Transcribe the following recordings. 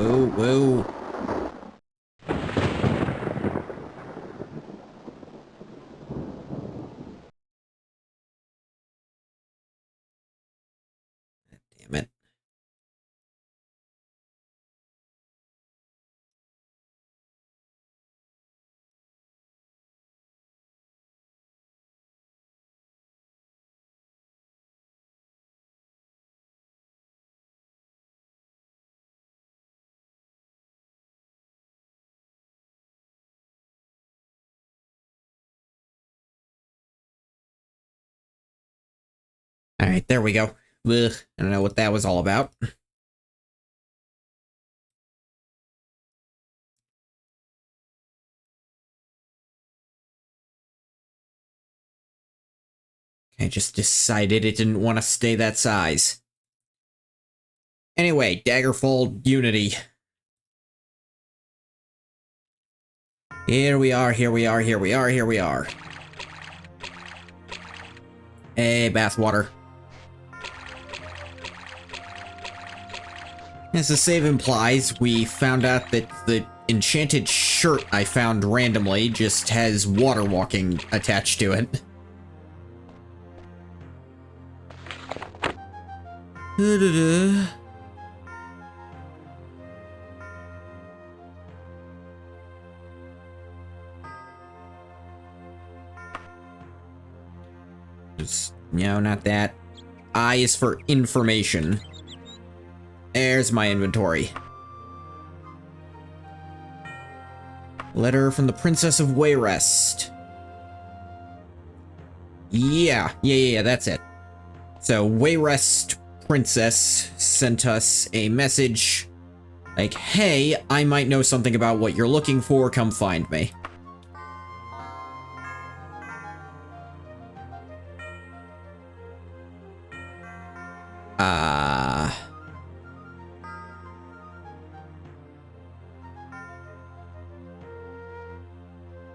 Whoa, whoa. Damn it. Alright, there we go. Ugh, I don't know what that was all about. I just decided it didn't want to stay that size. Anyway, Daggerfall Unity. Here we are, here we are, here we are, here we are. Hey, bathwater. As the save implies, we found out that the enchanted shirt I found randomly just has water walking attached to it. No, not that. I is for information. There's my inventory. Letter from the Princess of Wayrest. Yeah, that's it. So, Wayrest Princess sent us a message like, hey, I might know something about what you're looking for, come find me.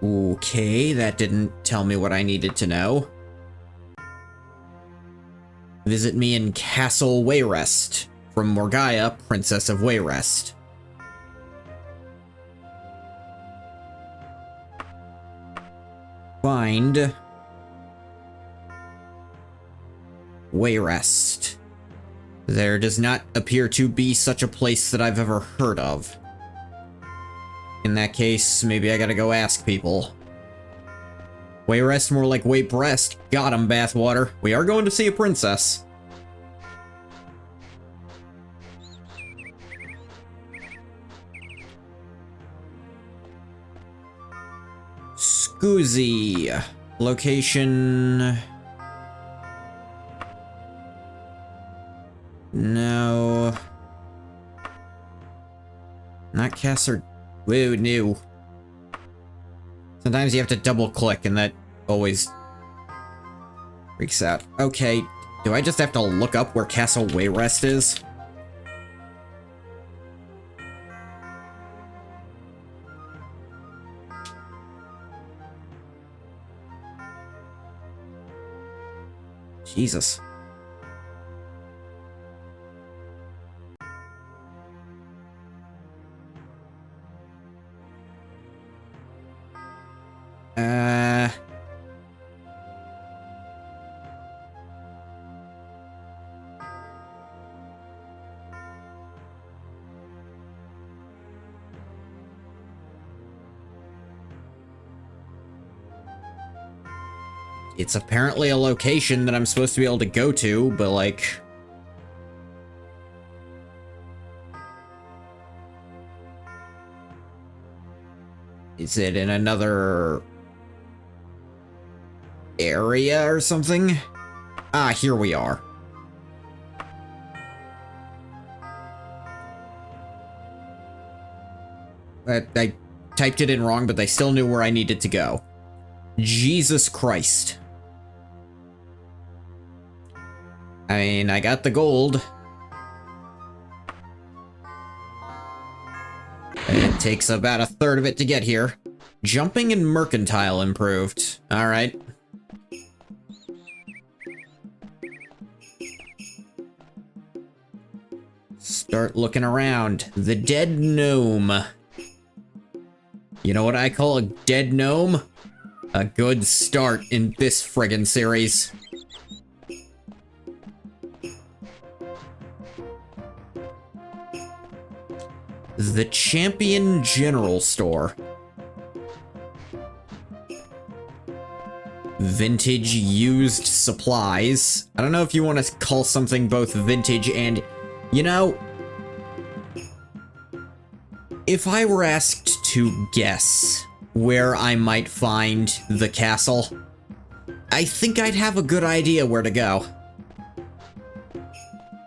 Okay, that didn't tell me what I needed to know. Visit me in Castle Wayrest. From Morgaya, Princess of Wayrest. Find Wayrest. There does not appear to be such a place that I've ever heard of. In that case, maybe I gotta go ask people. Wayrest, more like Waybreast. Got him, bathwater. We are going to see a princess. Scoozy. Location. No. Not Casser. Woo, new. Sometimes you have to double click and that always freaks out. Okay, do I just have to look up where Castle Wayrest is? Jesus. It's apparently a location that I'm supposed to be able to go to, but like... Is it in another area or something? Ah, here we are. I typed it in wrong, but they still knew where I needed to go. Jesus Christ. I mean, I got the gold. It takes about a third of it to get here. Jumping and mercantile improved. Alright. Start looking around. The dead gnome. You know what I call a dead gnome? A good start in this friggin' series. The Champion General Store. Vintage used supplies. I don't know if you want to call something both vintage and... You know, if I were asked to guess where I might find the castle, I think I'd have a good idea where to go.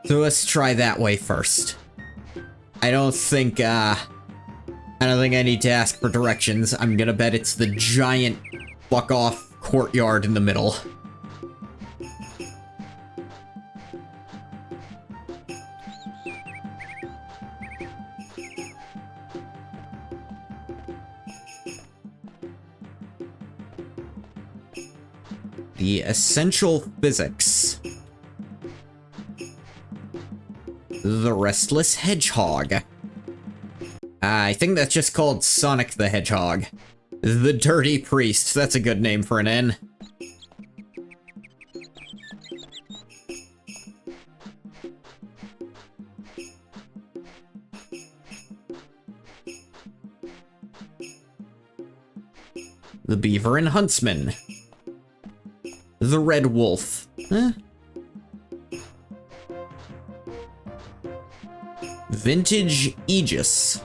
So let's try that way first. I don't think I need to ask for directions. I'm gonna bet it's the giant fuck-off courtyard in the middle. The Essential Physics. The Restless Hedgehog. I think that's just called Sonic the Hedgehog. The Dirty Priest. That's a good name for an inn. The Beaver and Huntsman. The Red Wolf. Huh? Vintage Aegis.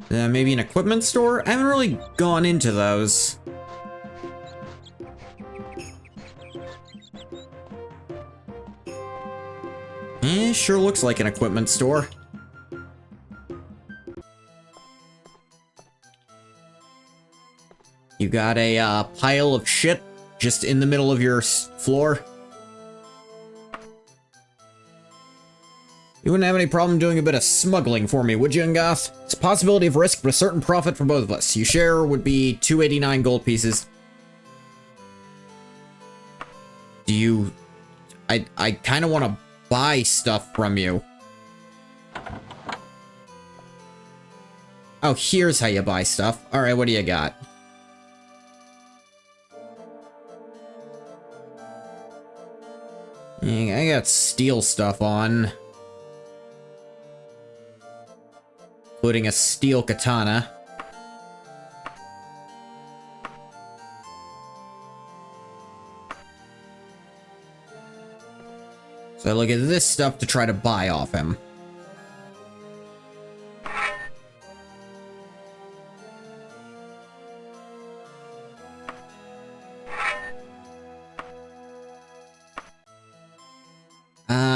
Maybe an equipment store? I haven't really gone into those. Sure looks like an equipment store. You got a pile of shit just in the middle of your floor. You wouldn't have any problem doing a bit of smuggling for me, would you, Ngoth? It's a possibility of risk, but a certain profit for both of us. You share would be 289 gold pieces. Do you... I kind of want to buy stuff from you. Oh, here's how you buy stuff. Alright, what do you got? Yeah, I got steel stuff on. Including a steel katana. So I look at this stuff to try to buy off him.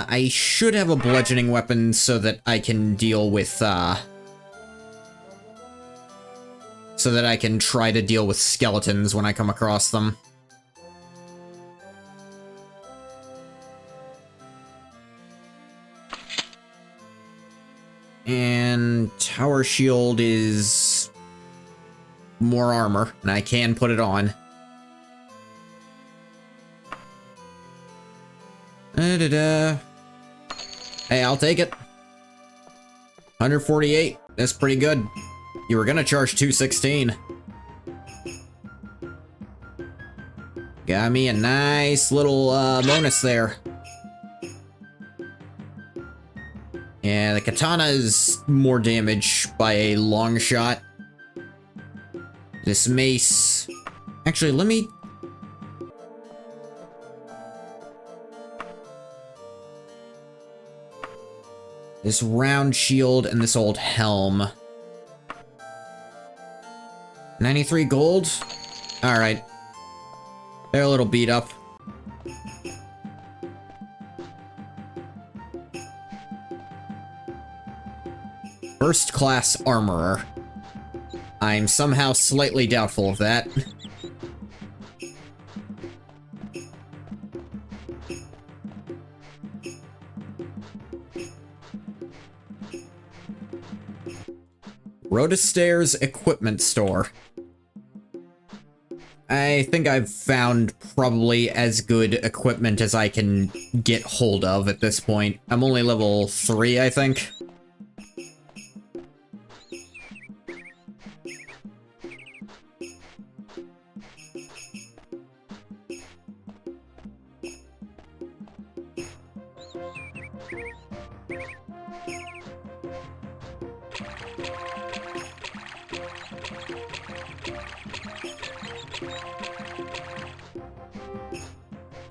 I should have a bludgeoning weapon so that I can deal with, so that I can try to deal with skeletons when I come across them. And Tower Shield is more armor, and I can put it on. Hey, I'll take it. 148. That's pretty good. You were gonna charge 216. Got me a nice little bonus there. Yeah, the katana is more damage by a long shot. This mace... Actually, let me... This round shield and this old helm. 93 gold? Alright. They're a little beat up. First class armorer. I'm somehow slightly doubtful of that. Rhoda Stairs Equipment Store. I think I've found probably as good equipment as I can get hold of at this point. I'm only level 3, I think.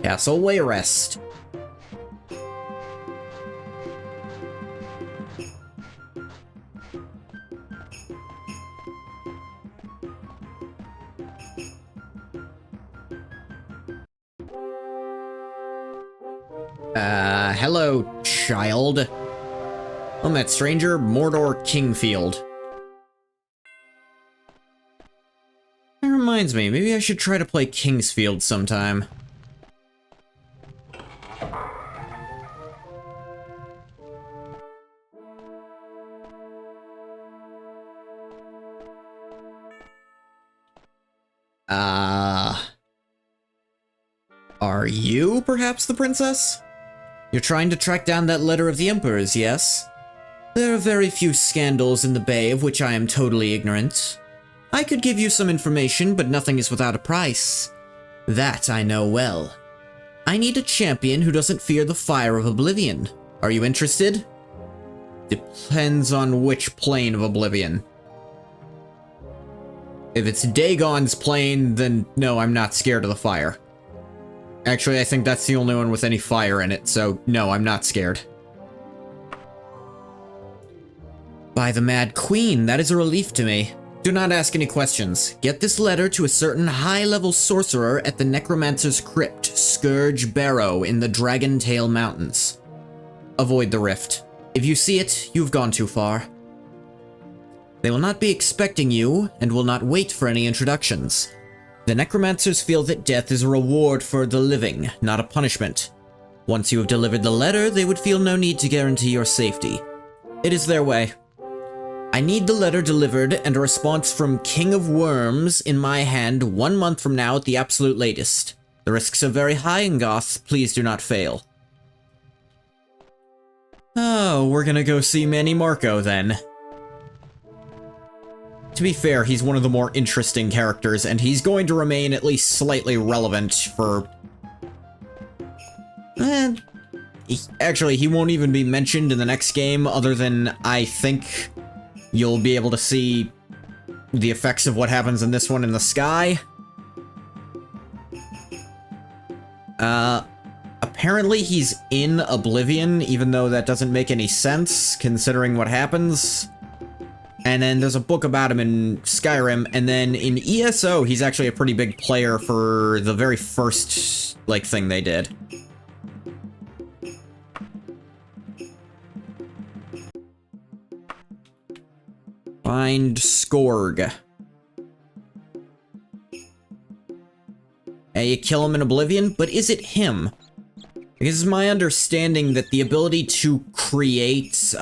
Castle Wayrest. Hello, child. I met stranger, Mordor Kingfield. That reminds me, maybe I should try to play Kingsfield sometime. Are you perhaps the princess? You're trying to track down that letter of the Emperor's, yes? There are very few scandals in the Bay of which I am totally ignorant. I could give you some information, but nothing is without a price. That I know well. I need a champion who doesn't fear the fire of oblivion. Are you interested? Depends on which plane of oblivion. If it's Dagon's plane, then no, I'm not scared of the fire. Actually, I think that's the only one with any fire in it, so no, I'm not scared. By the Mad Queen, that is a relief to me. Do not ask any questions. Get this letter to a certain high-level sorcerer at the Necromancer's Crypt, Scourge Barrow, in the Dragon Tail Mountains. Avoid the rift. If you see it, you've gone too far. They will not be expecting you, and will not wait for any introductions. The Necromancers feel that death is a reward for the living, not a punishment. Once you have delivered the letter, they would feel no need to guarantee your safety. It is their way. I need the letter delivered and a response from King of Worms in my hand 1 month from now at the absolute latest. The risks are very high in Goth, please do not fail. Oh, we're gonna go see Manny Marco then. To be fair, he's one of the more interesting characters, and he's going to remain at least slightly relevant for... Actually, he won't even be mentioned in the next game, other than I think you'll be able to see the effects of what happens in this one in the sky. Apparently he's in Oblivion, even though that doesn't make any sense, considering what happens. And then there's a book about him in Skyrim, and then in ESO, he's actually a pretty big player for the very first, like, thing they did. Find Skorg. Hey, you kill him in Oblivion, but is it him? Because it's my understanding that the ability to create,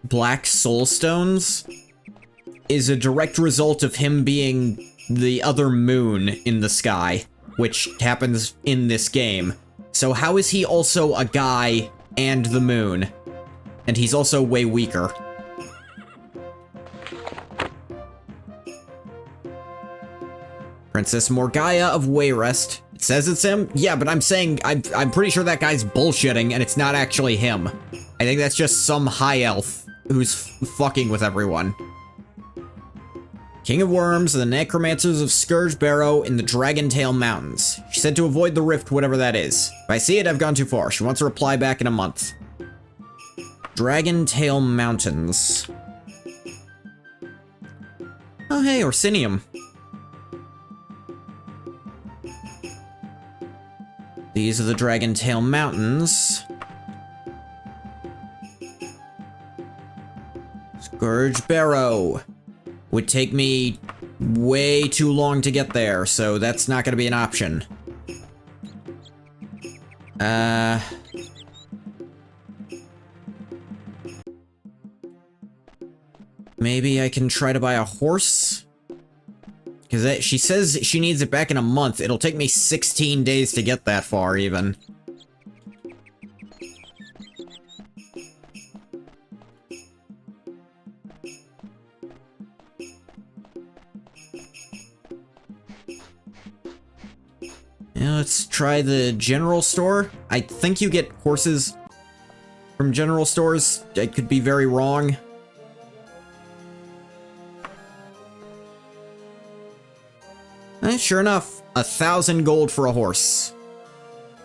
black soul stones is a direct result of him being the other moon in the sky, which happens in this game. So how is he also a guy and the moon? And he's also way weaker. Princess Morgaya of Wayrest. It says it's him? Yeah, but I'm saying, I'm pretty sure that guy's bullshitting and it's not actually him. I think that's just some high elf who's fucking with everyone. King of Worms and the Necromancers of Scourge Barrow in the Dragon Tail Mountains. She said to avoid the rift, whatever that is. If I see it, I've gone too far. She wants a reply back in a month. Dragon Tail Mountains. Oh hey, Orsinium. These are the Dragon Tail Mountains. Scourge Barrow. Would take me way too long to get there, so that's not gonna be an option. Maybe I can try to buy a horse? Because she says she needs it back in a month. It'll take me 16 days to get that far, even. Yeah, let's try the general store. I think you get horses from general stores. I could be very wrong. Sure enough, 1,000 gold for a horse.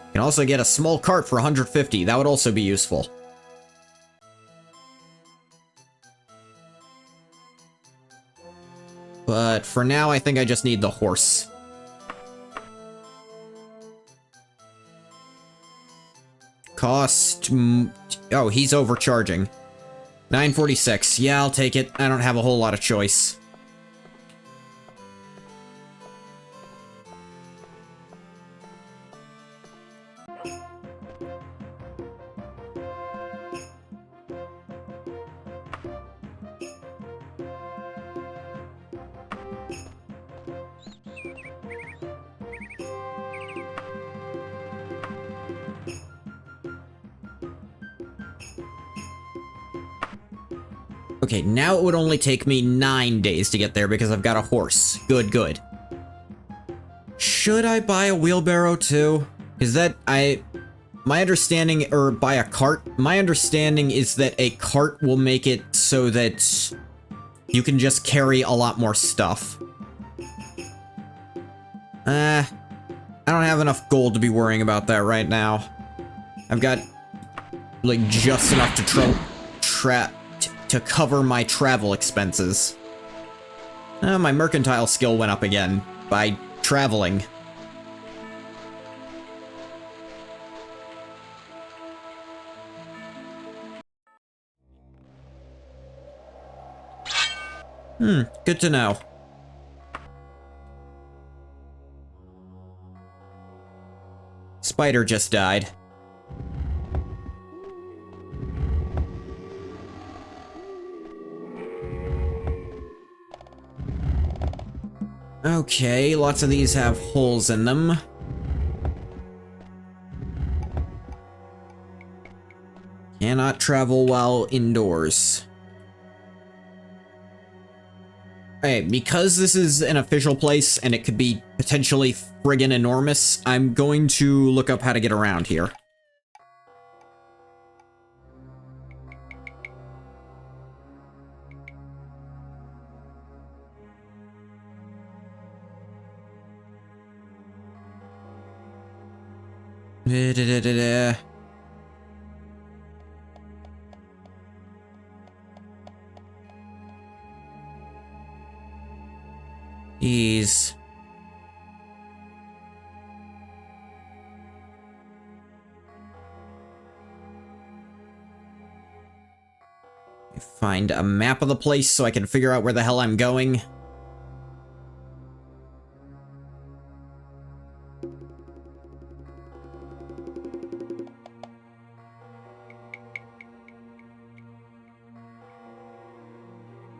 You can also get a small cart for 150. That would also be useful. But for now, I think I just need the horse. Cost... Oh, he's overcharging. 946. Yeah, I'll take it. I don't have a whole lot of choice. Okay, now it would only take me 9 days to get there because I've got a horse. Good, good. Should I buy a wheelbarrow too? Is that, my understanding, or buy a cart? My understanding is that a cart will make it so that you can just carry a lot more stuff. I don't have enough gold to be worrying about that right now. I've got, like, just enough to cover my travel expenses. My mercantile skill went up again by traveling. Good to know. Spider just died. Okay, lots of these have holes in them. Cannot travel while indoors. Okay, because this is an official place and it could be potentially friggin' enormous, I'm going to look up how to get around here. Jeez. Find a map of the place so I can figure out where the hell I'm going.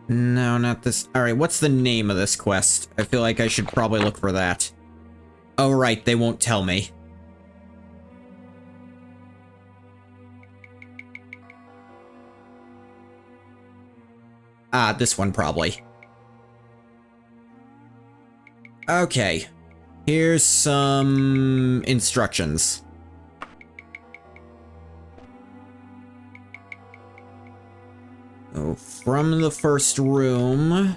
No, not this. Alright, what's the name of this quest? I feel like I should probably look for that. Oh, right, they won't tell me. Ah, this one probably. Okay. Here's some instructions. So, from the first room,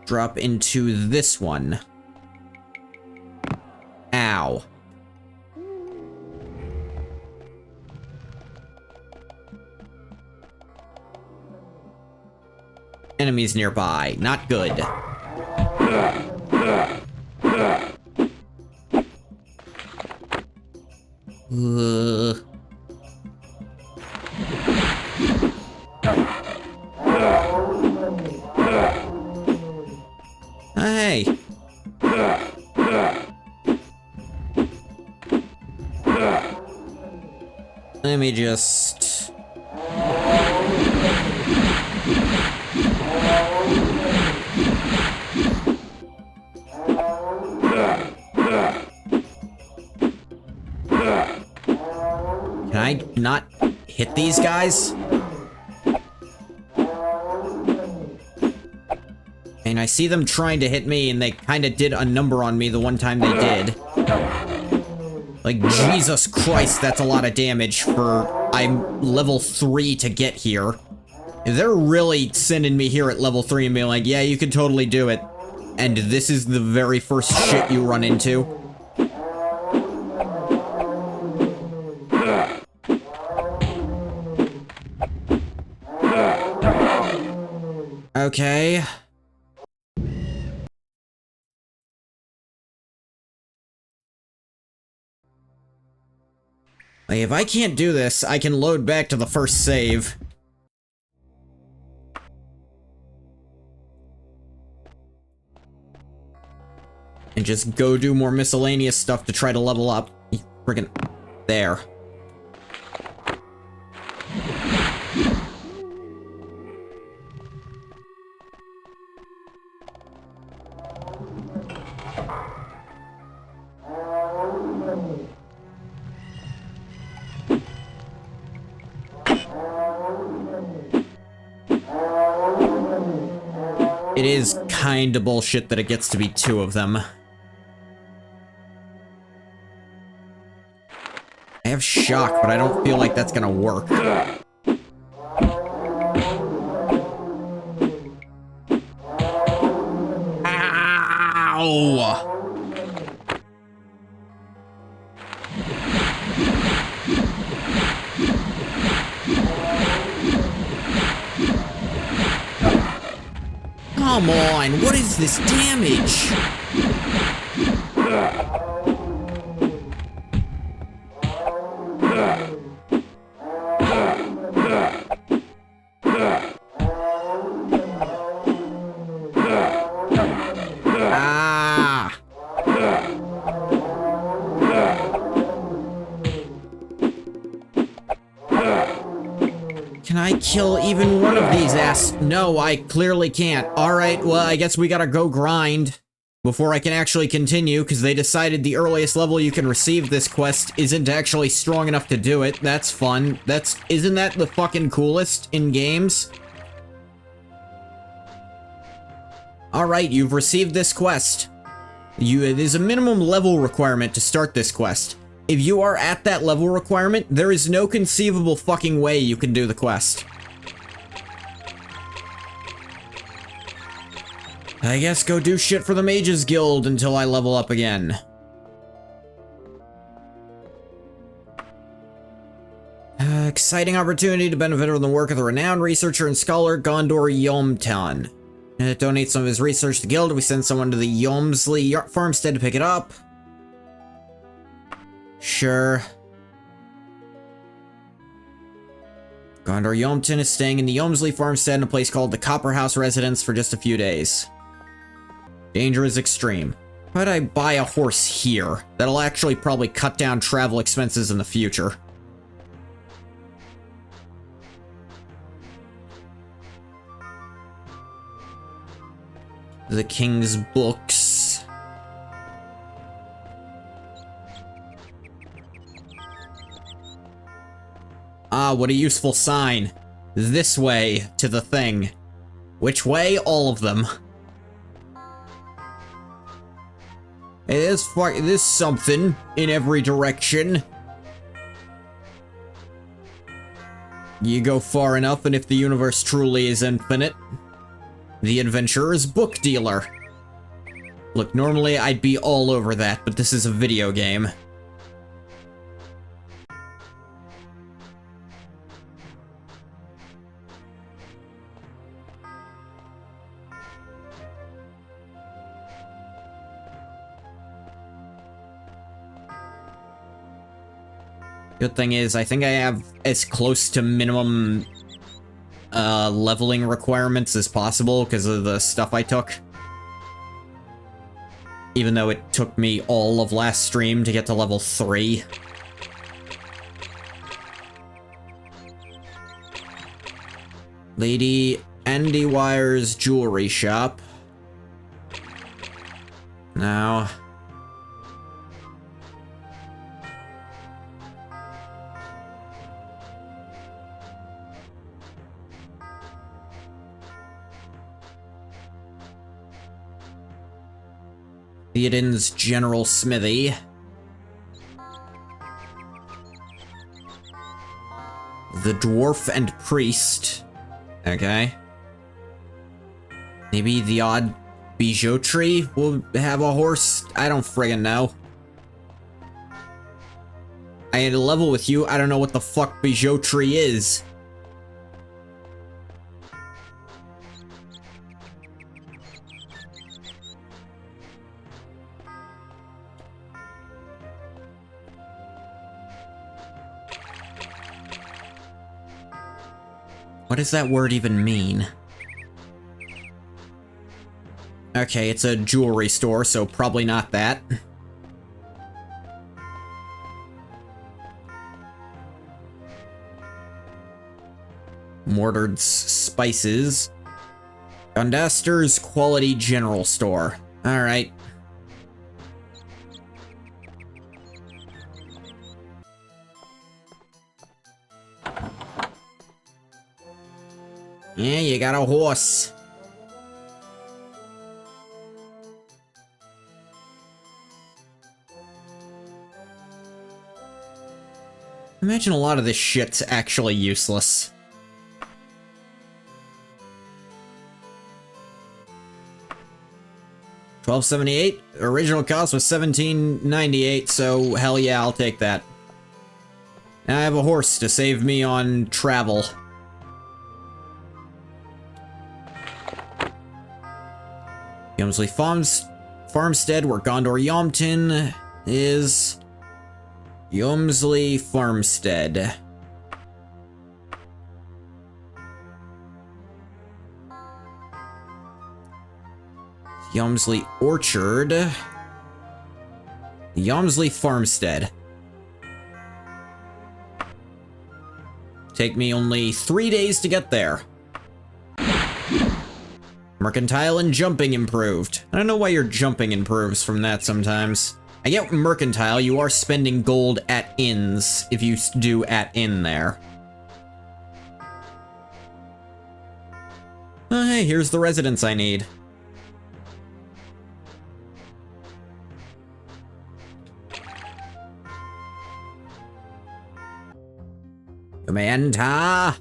drop into this one. Ow. Enemies nearby. Not good. Hey. Let me just... not hit these guys? And I see them trying to hit me, and they kind of did a number on me the one time they did. Like, Jesus Christ, that's a lot of damage for... I'm level 3 to get here. They're really sending me here at level 3 and being like, yeah, you can totally do it. And this is the very first shit you run into. Okay. Like, if I can't do this, I can load back to the first save. And just go do more miscellaneous stuff to try to level up. Friggin' there. It is kinda bullshit that it gets to be 2 of them. I have shock, but I don't feel like that's gonna work. Ow! Come on, what is this damage? Ah! Can I kill even one of these ass? No, I clearly can't. Alright, well, I guess we gotta go grind before I can actually continue, because they decided the earliest level you can receive this quest isn't actually strong enough to do it. That's fun. Isn't that the fucking coolest in games? Alright, you've received this quest. It is a minimum level requirement to start this quest. If you are at that level requirement, there is no conceivable fucking way you can do the quest. I guess go do shit for the Mages Guild until I level up again. Exciting opportunity to benefit from the work of the renowned researcher and scholar Gondor Yomtan. Donate some of his research to the guild. We send someone to the Yomsley farmstead to pick it up. Sure. Gondor Yomtan is staying in the Yomsley farmstead in a place called the Copper House Residence for just a few days. Danger is extreme. How about I buy a horse here? That'll actually probably cut down travel expenses in the future. The King's Books. Ah, what a useful sign. This way to the thing. Which way? All of them. It is something in every direction. You go far enough, and if the universe truly is infinite, the adventurer's book dealer. Look, normally I'd be all over that, but this is a video game. Good thing is, I think I have as close to minimum leveling requirements as possible because of the stuff I took. Even though it took me all of last stream to get to level 3. Lady Andy Wire's jewelry shop. Now... Theoden's General Smithy. The Dwarf and Priest. Okay. Maybe the odd bijouterie will have a horse? I don't friggin' know. I had a level with you, I don't know what the fuck bijouterie is. What does that word even mean? Okay, it's a jewelry store, so probably not that. Mordred's Spices. Gondaster's Quality General Store. Alright. Yeah, you got a horse. Imagine a lot of this shit's actually useless. $12.78. Original cost was $17.98, so hell yeah, I'll take that. Now I have a horse to save me on travel. Yumsley Farmstead, where Gondor Yomton is. Yumsley Farmstead. Yumsley Orchard. Yumsley Farmstead. Take me only 3 days to get there. Mercantile and jumping improved. I don't know why your jumping improves from that sometimes. I get mercantile, you are spending gold at inns, if you do at inn there. Oh, hey, here's the residence I need. Commander!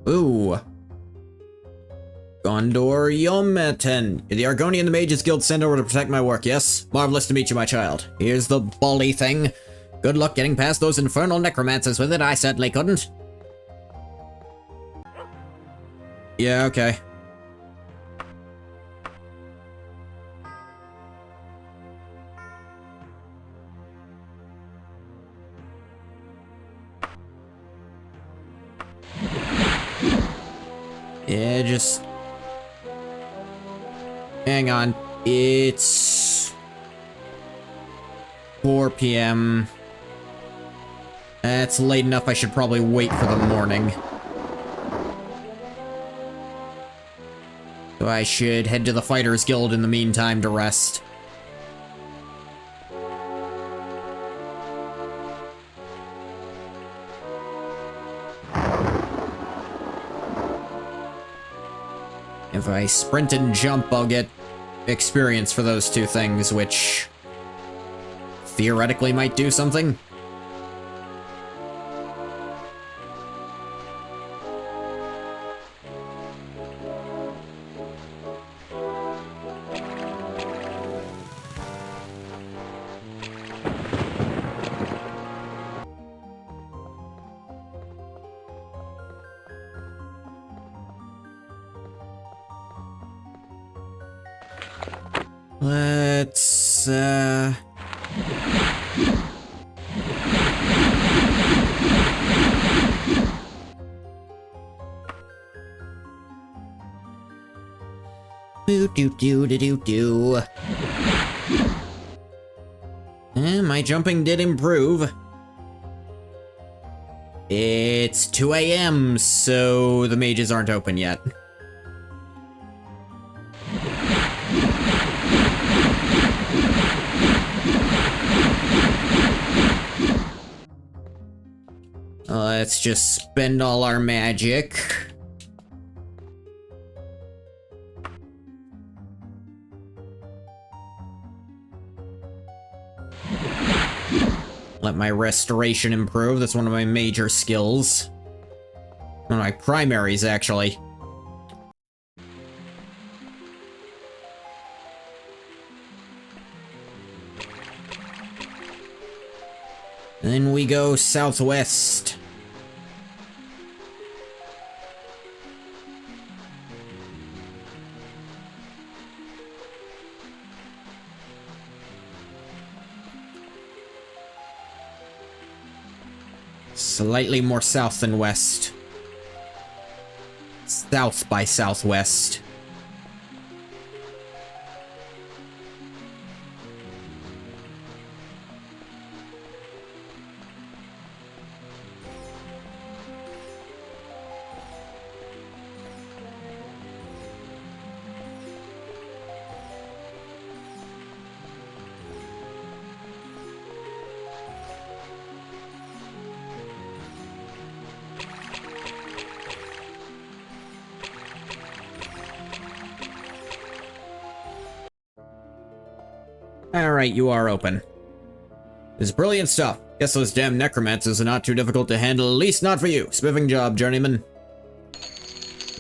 Ooh. Gondor Yomton. The Argonian and the Mages Guild sent over to protect my work, yes? Marvelous to meet you, my child. Here's the bully thing. Good luck getting past those infernal necromancers with it, I certainly couldn't. Yeah, okay. Yeah, just... hang on. It's... 4 p.m. That's late enough, I should probably wait for the morning. So I should head to the Fighters Guild in the meantime to rest. If I sprint and jump, I'll get experience for those two things, which theoretically might do something. Let's, Boo-doo-doo-doo-doo-doo. My jumping did improve. It's 2 a.m., so the mages aren't open yet. Let's just spend all our magic. Let my restoration improve. That's one of my major skills. One of my primaries, actually. Then we go southwest. Slightly more south than west. South by southwest. Alright, you are open. This is brilliant stuff. Guess those damn necromancers are not too difficult to handle, at least not for you. Spiffing job, journeyman.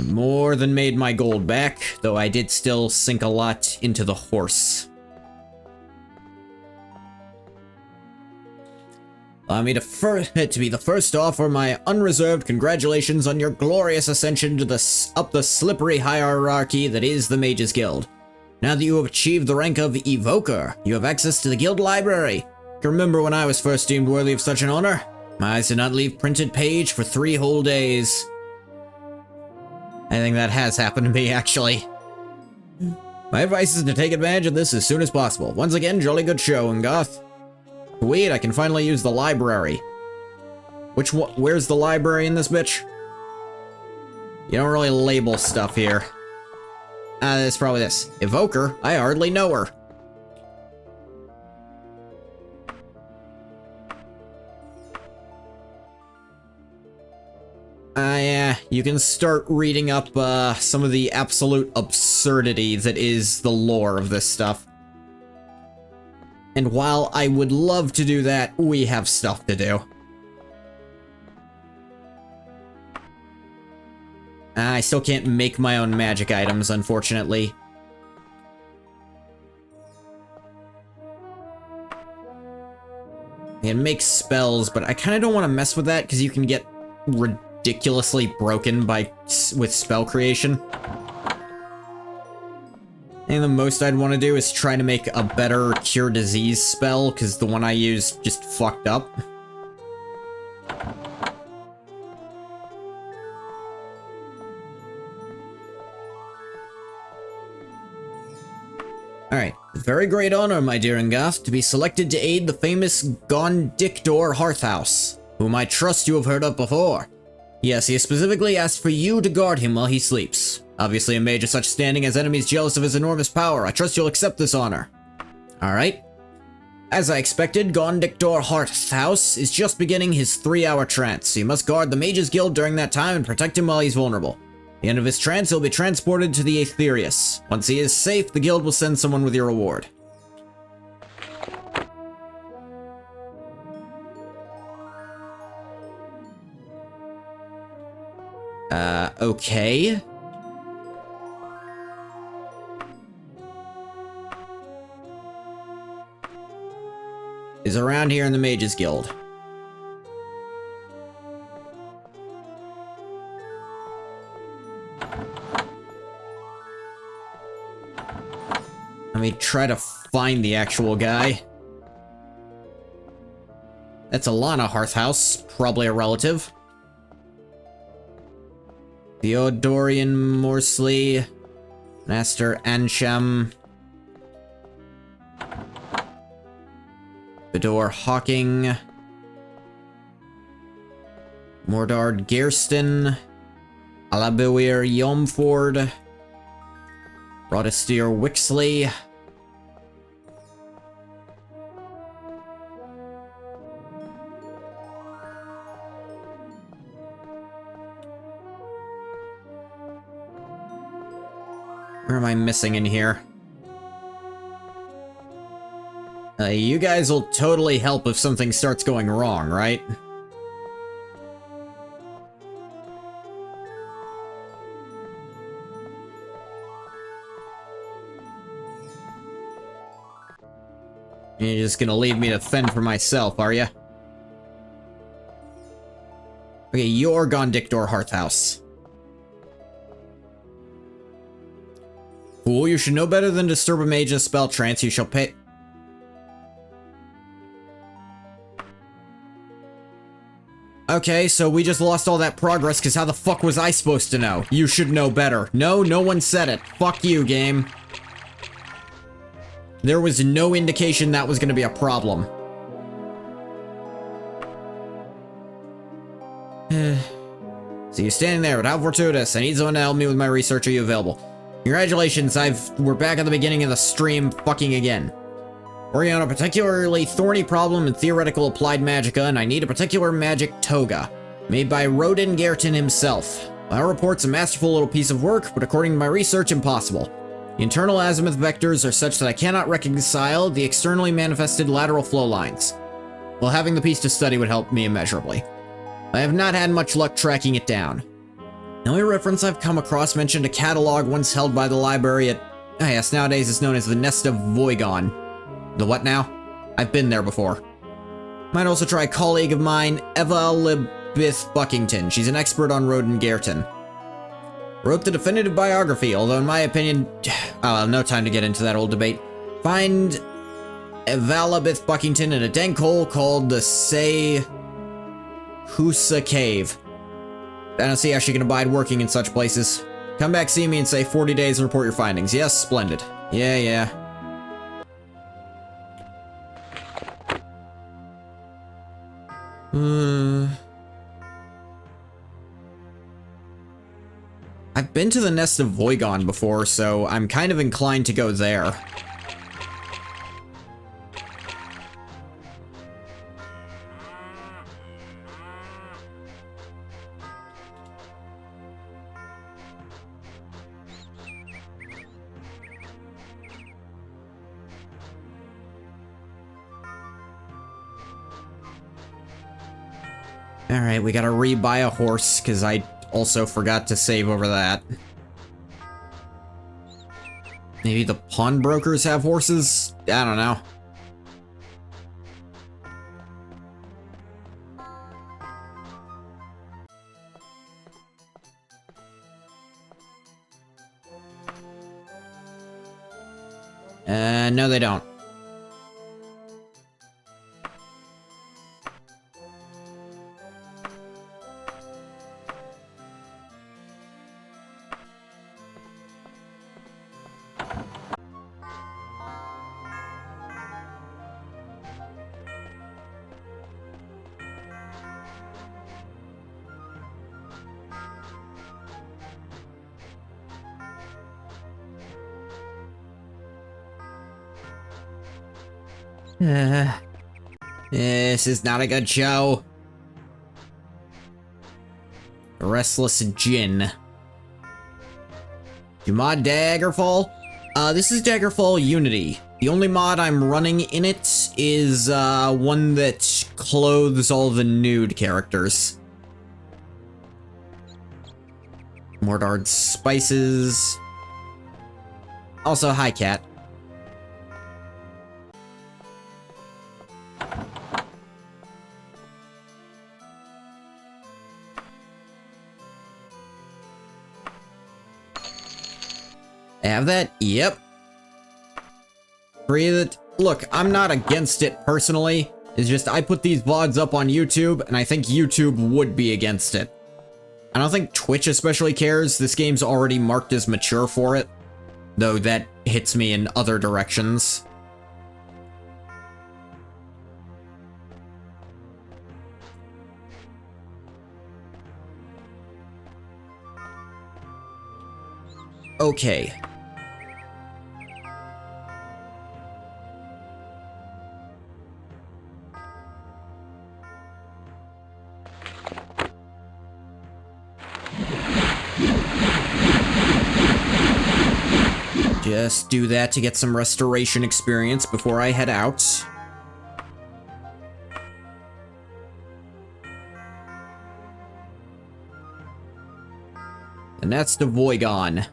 More than made my gold back, though I did still sink a lot into the horse. Allow me to be the first to offer my unreserved congratulations on your glorious ascension to up the slippery hierarchy that is the Mages Guild. Now that you have achieved the rank of Evoker, you have access to the guild library. I can remember when I was first deemed worthy of such an honor. My eyes did not leave printed page for 3 whole days. I think that has happened to me, actually. My advice is to take advantage of this as soon as possible. Once again, jolly good show, Ngoth. Wait, I can finally use the library. Where's the library in this bitch? You don't really label stuff here. It's probably this. Evoker? I hardly know her. Yeah, you can start reading up, some of the absolute absurdity that is the lore of this stuff. And while I would love to do that, we have stuff to do. I still can't make my own magic items, unfortunately. I can make spells, but I kind of don't want to mess with that because you can get ridiculously broken with spell creation. And the most I'd want to do is try to make a better cure disease spell, because the one I used just fucked up. Alright, very great honor, my dear Ngoth, to be selected to aid the famous Gondikdor Hearthhouse, whom I trust you have heard of before. Yes, he has specifically asked for you to guard him while he sleeps. Obviously a mage of such standing has enemies jealous of his enormous power. I trust you'll accept this honor. Alright. As I expected, Gondikdor Hearthhouse is just beginning his 3-hour trance, so you must guard the Mages Guild during that time and protect him while he's vulnerable. At the end of his trance, he'll be transported to the Aetherius. Once he is safe, the guild will send someone with your reward. Okay. Is around here in the Mages Guild. Let me try to find the actual guy. That's Alana Hearthhouse, probably a relative. Theodorian Morsley, Master Ansham, Bedor Hawking, Mordard Gerston, Alabawir Yomford, Rodestir Wixley, where am I missing in here? You guys will totally help if something starts going wrong, right? You're just gonna leave me to fend for myself, are ya? Okay, you're Gondictor Hearthhouse. Fool, you should know better than disturb a mage in a spell trance. You shall pay... Okay, so we just lost all that progress, because how the fuck was I supposed to know? You should know better. No, no one said it. Fuck you, game. There was no indication that was gonna be a problem. So you're standing there, but how fortuitous. I need someone to help me with my research. Are you available? Congratulations, we're back at the beginning of the stream fucking again. Working on a particularly thorny problem in theoretical applied magicka, and I need a particular magic toga, made by Rodin Gerton himself. Our report's a masterful little piece of work, but according to my research, impossible. The internal azimuth vectors are such that I cannot reconcile the externally manifested lateral flow lines. Well, having the piece to study would help me immeasurably. I have not had much luck tracking it down. The only reference I've come across mentioned a catalog once held by the library at... yes, nowadays it's known as the Nest of Voigon. The what now? I've been there before. Might also try a colleague of mine, Eva Libith Buckington. She's an expert on Rodin Gerton. Wrote the definitive biography, although in my opinion... I'll have no time to get into that old debate. Find Evalabith Buckington in a dank hole called the Husa Cave. I don't see how she can abide working in such places. Come back, see me, and say 40 days and report your findings. Yes, splendid. Yeah. I've been to the Nest of Voigon before, so I'm kind of inclined to go there. Alright, we gotta re-buy a horse, because I also forgot to save over that. Maybe the pawnbrokers have horses? I don't know. No they don't. This is not a good show. Restless Djinn. You mod Daggerfall? This is Daggerfall Unity. The only mod I'm running in it is one that clothes all the nude characters. Mordard Spices. Also, hi cat. Have that? Yep. Breathe it. Look, I'm not against it personally. It's just I put these VODs up on YouTube, and I think YouTube would be against it. I don't think Twitch especially cares. This game's already marked as mature for it. Though that hits me in other directions. Okay. Just do that to get some restoration experience before I head out. The Nest of Voigon.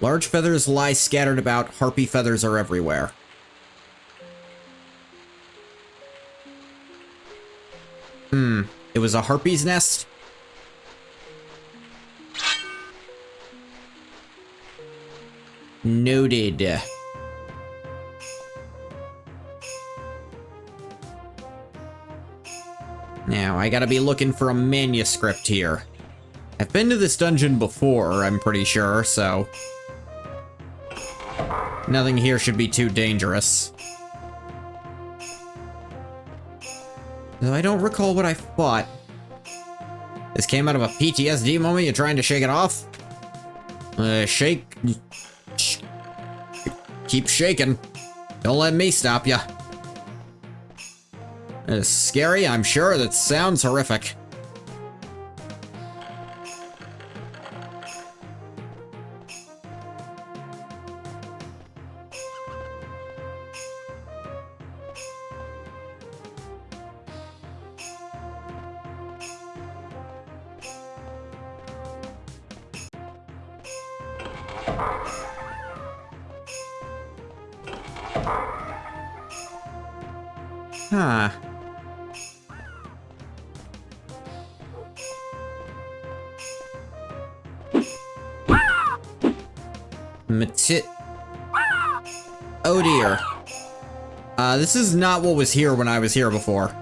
Large feathers lie scattered about. Harpy feathers are everywhere. It was a harpy's nest? Noted. Now, I gotta be looking for a manuscript here. I've been to this dungeon before, I'm pretty sure, so... nothing here should be too dangerous. Though I don't recall what I fought. This came out of a PTSD moment, you're trying to shake it off? Shake... keep shaking. Don't let me stop ya. It's scary, I'm sure. That sounds horrific. Huh. Oh dear. This is not what was here when I was here before.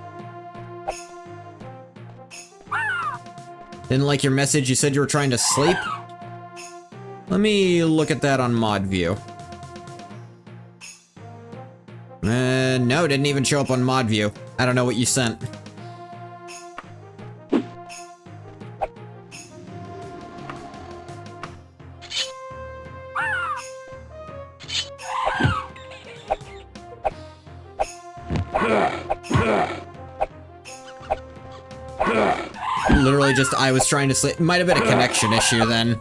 Didn't like your message, you said you were trying to sleep? Let me look at that on mod view. No, didn't even show up on mod view. I don't know what you sent. Literally just, I was trying to sleep. Might have been a connection issue then.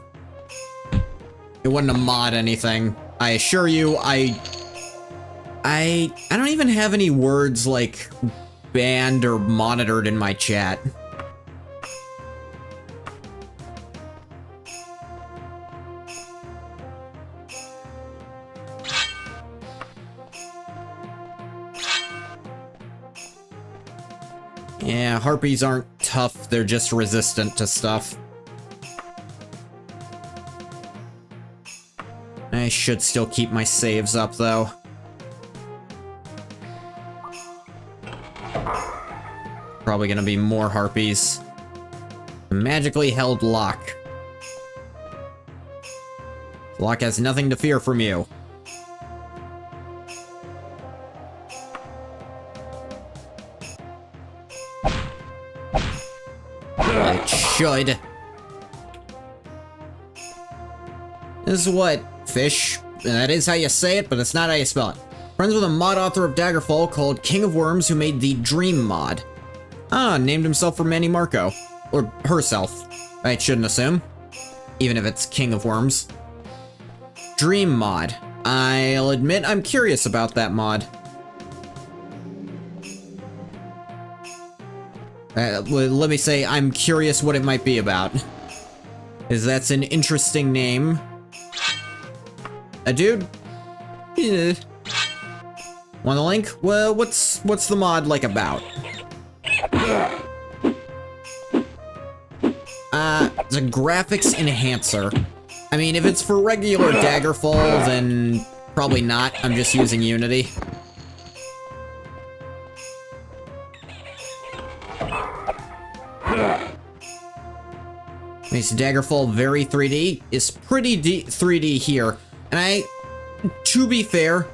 It wasn't a mod anything. I assure you, I don't even have any words like banned or monitored in my chat. Yeah, harpies aren't tough, they're just resistant to stuff. I should still keep my saves up, though. Probably gonna be more harpies. Magically held lock. Lock has nothing to fear from you. It should. This is what? Fish? That is how you say it, but it's not how you spell it. Friends with a mod author of Daggerfall called King of Worms who made the Dream mod. Ah, named himself for Manny Marco. Or herself. I shouldn't assume. Even if it's King of Worms. Dream mod. I'll admit I'm curious about that mod. Let me say I'm curious what it might be about. Is that's an interesting name. A dude? Yeah. Want the link? Well, what's the mod like about? It's a graphics enhancer. I mean, if it's for regular Daggerfall, then probably not. I'm just using Unity. Makes Daggerfall very 3D. It's pretty 3D here. And to be fair,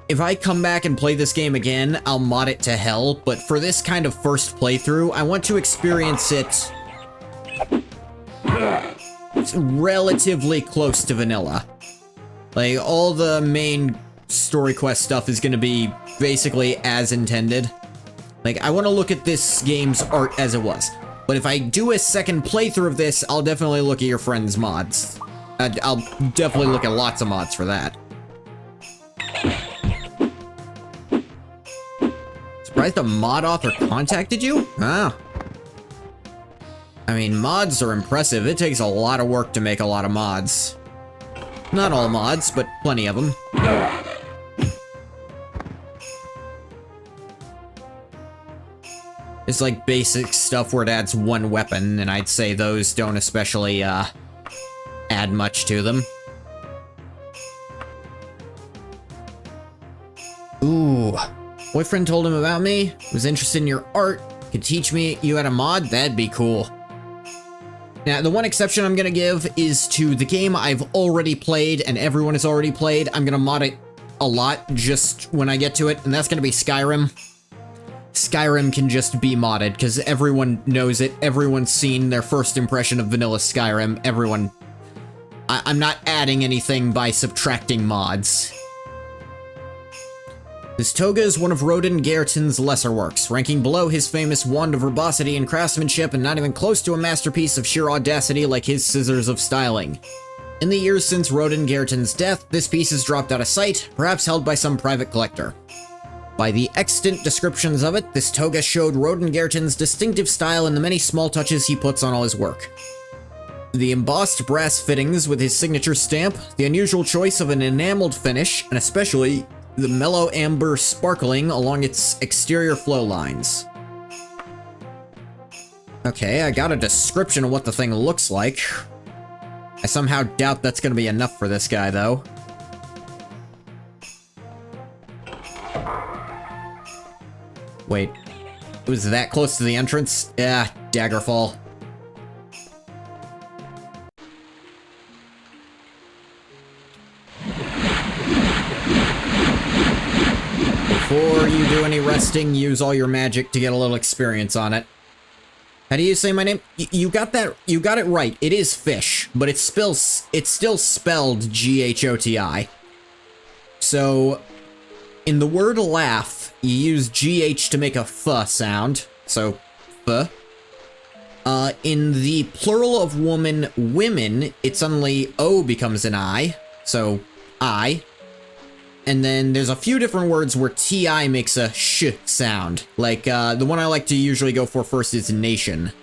if I come back and play this game again, I'll mod it to hell, but for this kind of first playthrough, I want to experience it relatively close to vanilla. Like, all the main story quest stuff is gonna be basically as intended. Like, I want to look at this game's art as it was. But if I do a second playthrough of this, I'll definitely look at your friend's mods. I'll definitely look at lots of mods for that. Right, the mod author contacted you? Ah. I mean, mods are impressive. It takes a lot of work to make a lot of mods. Not all mods, but plenty of them. It's like basic stuff where it adds one weapon, and I'd say those don't especially, add much to them. Ooh. Boyfriend told him about me, was interested in your art, could teach me you had a mod, that'd be cool. Now, the one exception I'm gonna give is to the game I've already played and everyone has already played. I'm gonna mod it a lot just when I get to it, and that's gonna be Skyrim. Skyrim can just be modded, because everyone knows it, everyone's seen their first impression of vanilla Skyrim, everyone... I'm not adding anything by subtracting mods. This toga is one of Rodin Garreton's lesser works, ranking below his famous Wand of Verbosity and Craftsmanship and not even close to a masterpiece of sheer audacity like his Scissors of Styling. In the years since Rodin Garreton's death, this piece has dropped out of sight, perhaps held by some private collector. By the extant descriptions of it, this toga showed Rodin Garreton's distinctive style and the many small touches he puts on all his work. The embossed brass fittings with his signature stamp, the unusual choice of an enameled finish, and especially the mellow amber sparkling along its exterior flow lines. Okay, I got a description of what the thing looks like. I somehow doubt that's gonna be enough for this guy, though. Wait, it was that close to the entrance? Yeah, Daggerfall. Before you do any resting, use all your magic to get a little experience on it. How do you say my name? You got that? You got it right. It is fish, but it's still spelled G-H-O-T-I. So, in the word laugh, you use GH to make a F sound. So, F. In the plural of women, it suddenly O becomes an I. So, I. And then there's a few different words where TI makes a sh sound. Like, the one I like to usually go for first is nation.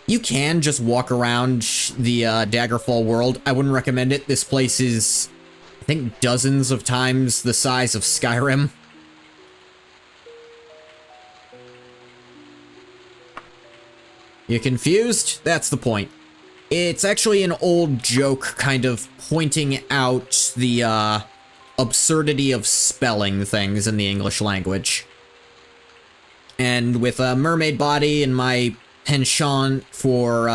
You can just walk around the Daggerfall world. I wouldn't recommend it. This place is, I think, dozens of times the size of Skyrim. You confused? That's the point. It's actually an old joke kind of pointing out the absurdity of spelling things in the English language. And with a mermaid body and my penchant for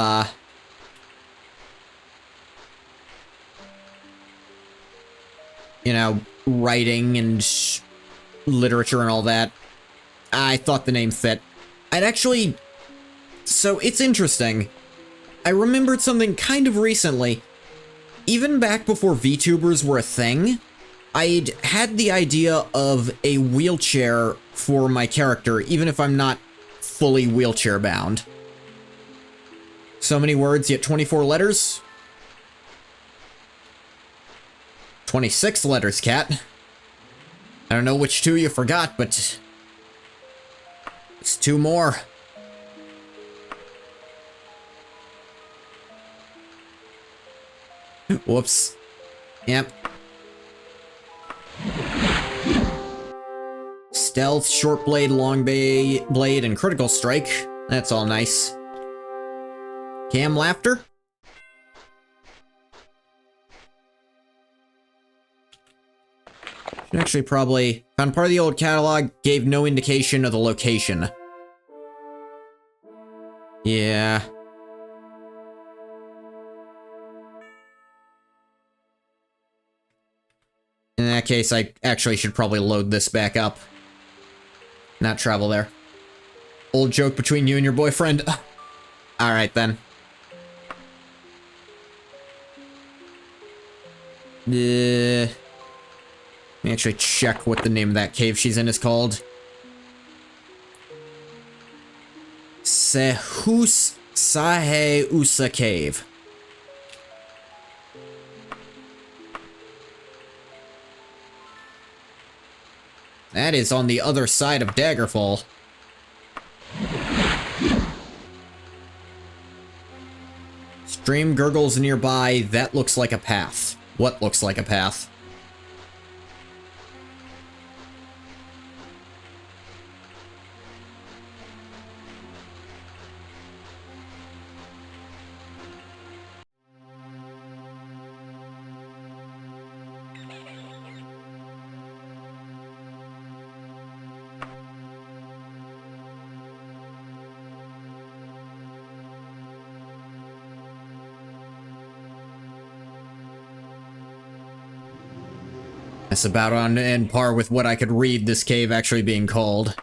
you know, writing and literature and all that, I thought the name fit. So it's interesting. I remembered something kind of recently. Even back before VTubers were a thing, I'd had the idea of a wheelchair for my character, even if I'm not fully wheelchair bound. So many words, yet 24 letters? 26 letters, cat. I don't know which two you forgot, but it's two more. Whoops. Yep. Stealth, short blade, long blade, and critical strike. That's all nice. Cam laughter? Should actually probably found part of the old catalog, gave no indication of the location. Yeah. In that case, I actually should probably load this back up. Not travel there. Old joke between you and your boyfriend. Alright then. Let me actually check what the name of that cave she's in is called. Sehus Sahe Usa Cave. That is on the other side of Daggerfall. Stream gurgles nearby. That looks like a path. What looks like a path? That's about on par with what I could read this cave actually being called.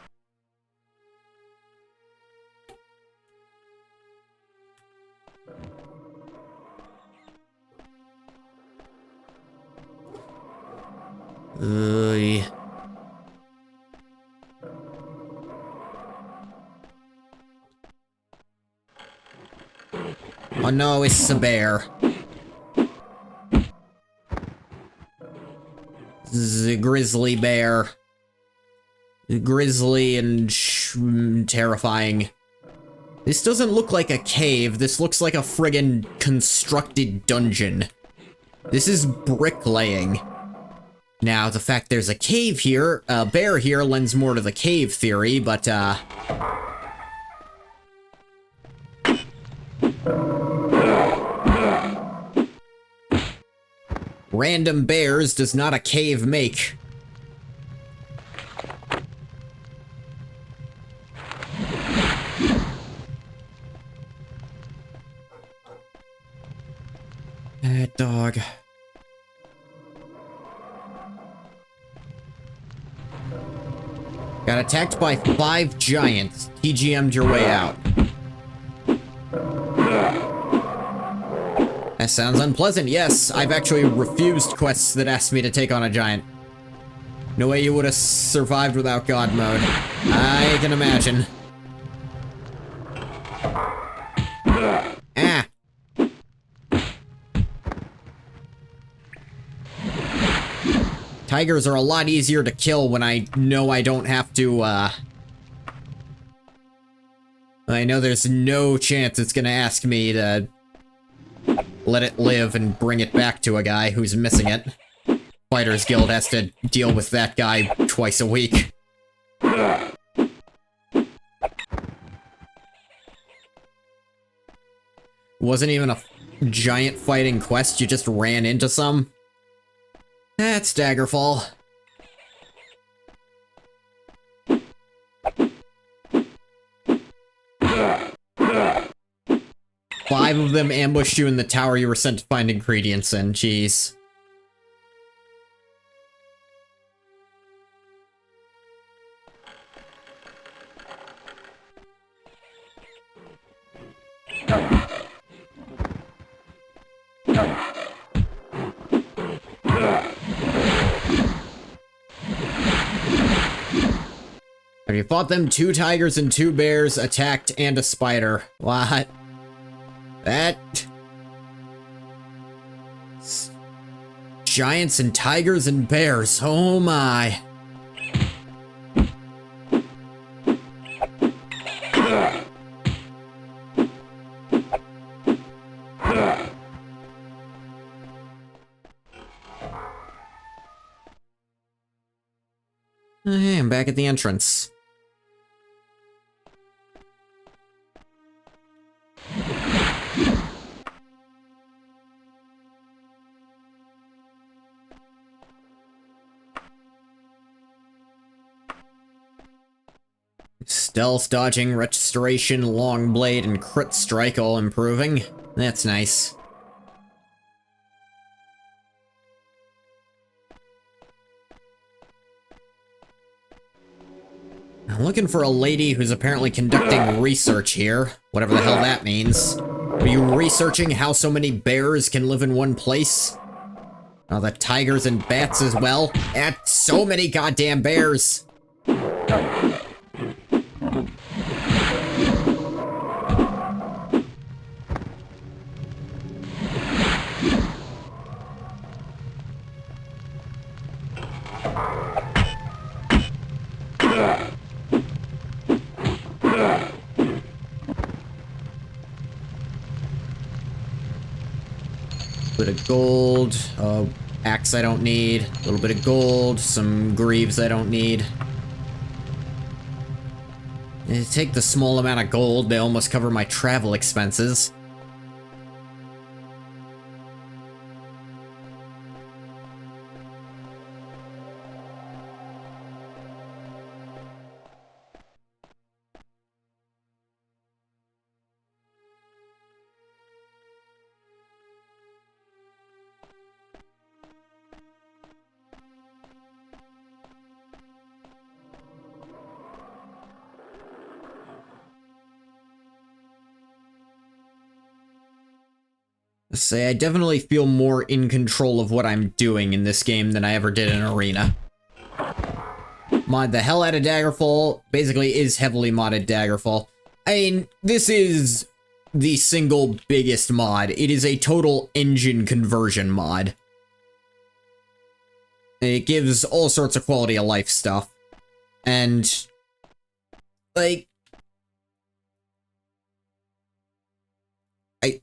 Oh no, it's a bear. This is a grizzly bear. Grizzly and terrifying. This doesn't look like a cave. This looks like a friggin' constructed dungeon. This is bricklaying. Now, the fact there's a cave here, a bear here, lends more to the cave theory, but, random bears does not a cave make. That dog. Got attacked by 5 giants. TGM'd your way out. That sounds unpleasant. Yes, I've actually refused quests that asked me to take on a giant. No way you would have survived without God mode. I can imagine. Ah. Tigers are a lot easier to kill when I know I don't have to, I know there's no chance it's gonna ask me to let it live and bring it back to a guy who's missing it. Fighters Guild has to deal with that guy twice a week. Wasn't even a giant fighting quest, you just ran into some? That's Daggerfall. Five of them ambushed you in the tower you were sent to find ingredients in, jeez. Have you fought them? 2 tigers and 2 bears, attacked, and a spider. What? That... Giants and tigers and bears, oh my. Hey, I'm back at the entrance. Stealth, dodging, restoration, long blade, and crit strike all improving. That's nice. I'm looking for a lady who's apparently conducting research here. Whatever the hell that means. Are you researching how so many bears can live in one place? Oh, the tigers and bats as well. And so many goddamn bears. Bit of gold, axe I don't need, a little bit of gold, some greaves I don't need. Take the small amount of gold, they almost cover my travel expenses. Say, I definitely feel more in control of what I'm doing in this game than I ever did in Arena. Mod the hell out of Daggerfall, basically is heavily modded Daggerfall. I mean, this is the single biggest mod. It is a total engine conversion mod. It gives all sorts of quality of life stuff. And, like,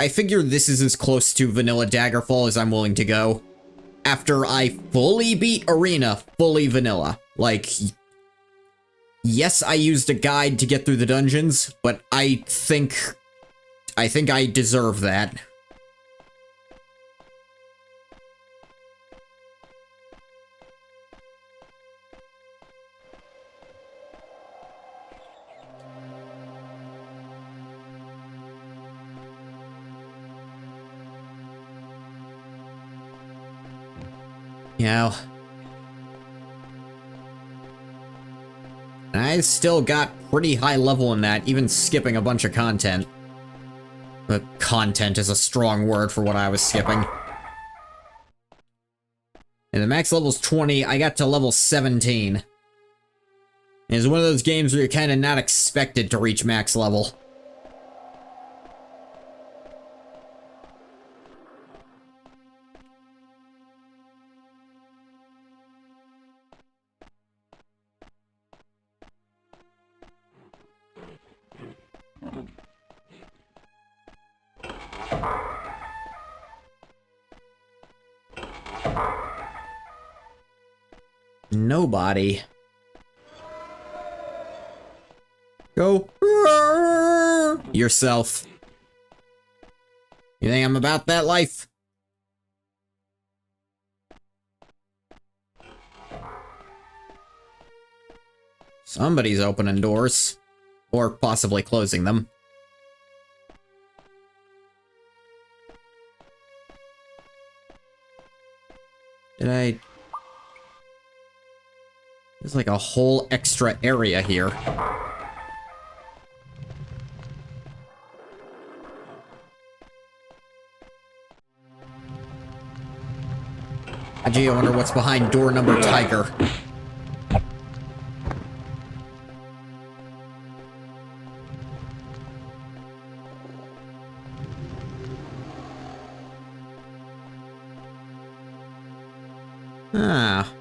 I figure this is as close to vanilla Daggerfall as I'm willing to go. After I fully beat Arena, fully vanilla. Like, yes, I used a guide to get through the dungeons, but I think I deserve that. You know, I still got pretty high level in that, even skipping a bunch of content. But content is a strong word for what I was skipping. And the max level's 20, I got to level 17. It's one of those games where you're kind of not expected to reach max level. Nobody. Go yourself. You think I'm about that life? Somebody's opening doors. Or possibly closing them. Did I... There's like a whole extra area here. Gee, I wonder what's behind door number Tiger. Ah.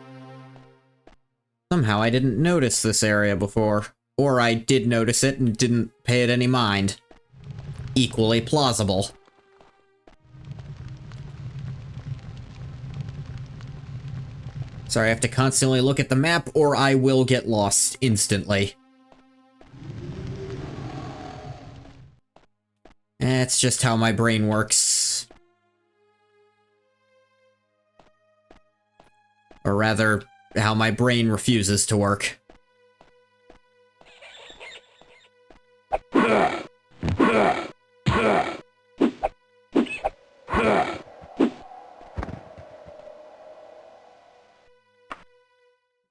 Somehow I didn't notice this area before. Or I did notice it and didn't pay it any mind. Equally plausible. Sorry, I have to constantly look at the map or I will get lost instantly. That's just how my brain works. Or rather, how my brain refuses to work.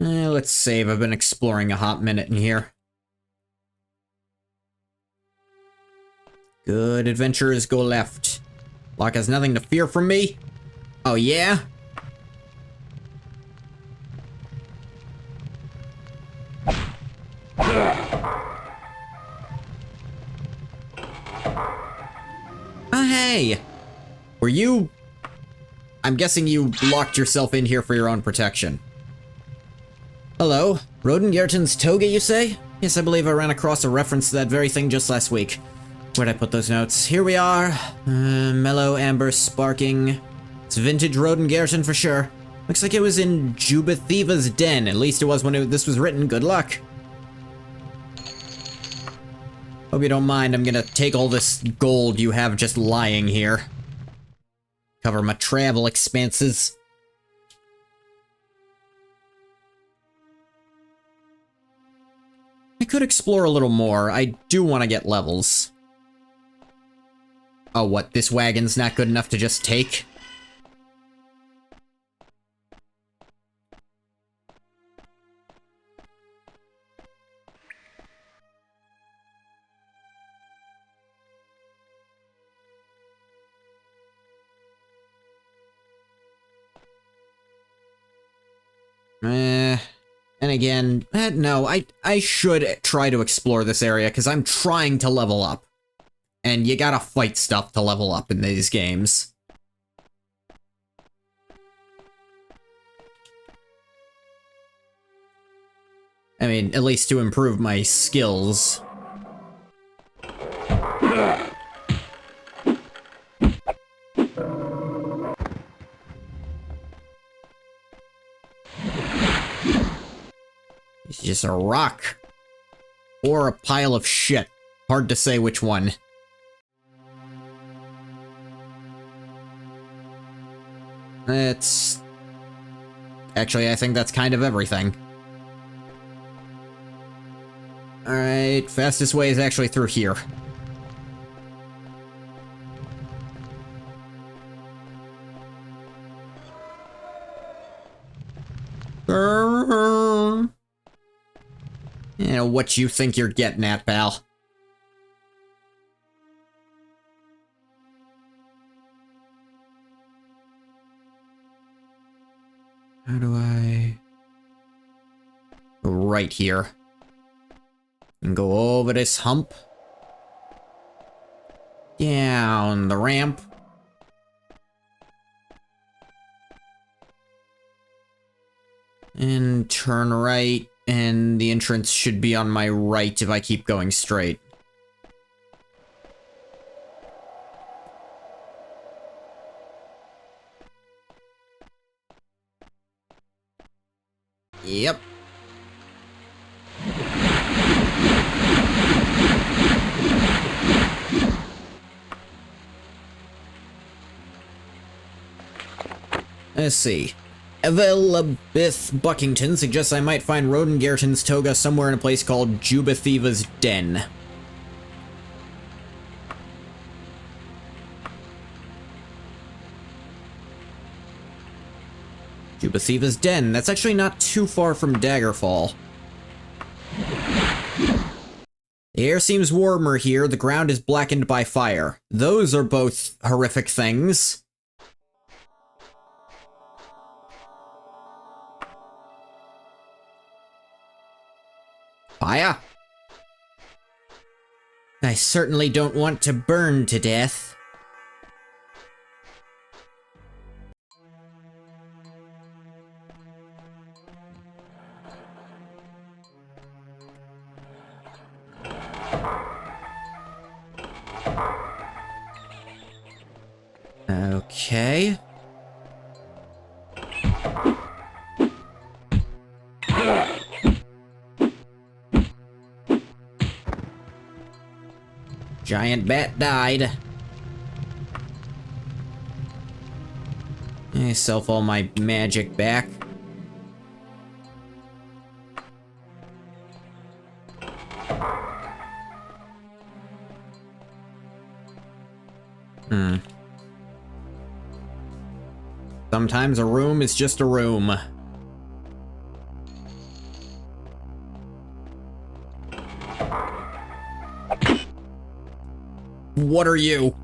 Let's save. I've been exploring a hot minute in here. Good adventurers go left. Locke has nothing to fear from me. Oh yeah? Oh hey! Were you... I'm guessing you locked yourself in here for your own protection. Hello, Rodengerten's toga, you say? Yes, I believe I ran across a reference to that very thing just last week. Where'd I put those notes? Here we are. Mellow, amber, sparking. It's vintage Rodengerten for sure. Looks like it was in Jubathiva's den. At least it was when this was written. Good luck. Hope you don't mind. I'm gonna take all this gold you have just lying here. Cover my travel expenses. I could explore a little more. I do want to get levels. Oh, what? This wagon's not good enough to just take? And again, no, I should try to explore this area, because I'm trying to level up. And you gotta fight stuff to level up in these games. I mean, at least to improve my skills. It's just a rock. Or a pile of shit. Hard to say which one. It's... Actually, I think that's kind of everything. Alright, fastest way is actually through here. You know, what you think you're getting at, pal. How do I... Go right here. And go over this hump. Down the ramp. And turn right, and the entrance should be on my right if I keep going straight. Yep. Let's see. Evelabith Buckington suggests I might find Rodengerten's toga somewhere in a place called Jubathiva's den. Jubathiva's den. That's actually not too far from Daggerfall. The air seems warmer here. The ground is blackened by fire. Those are both horrific things. Fire? I certainly don't want to burn to death. Okay. Giant bat died. Self all my magic back. Sometimes a room is just a room. What are you?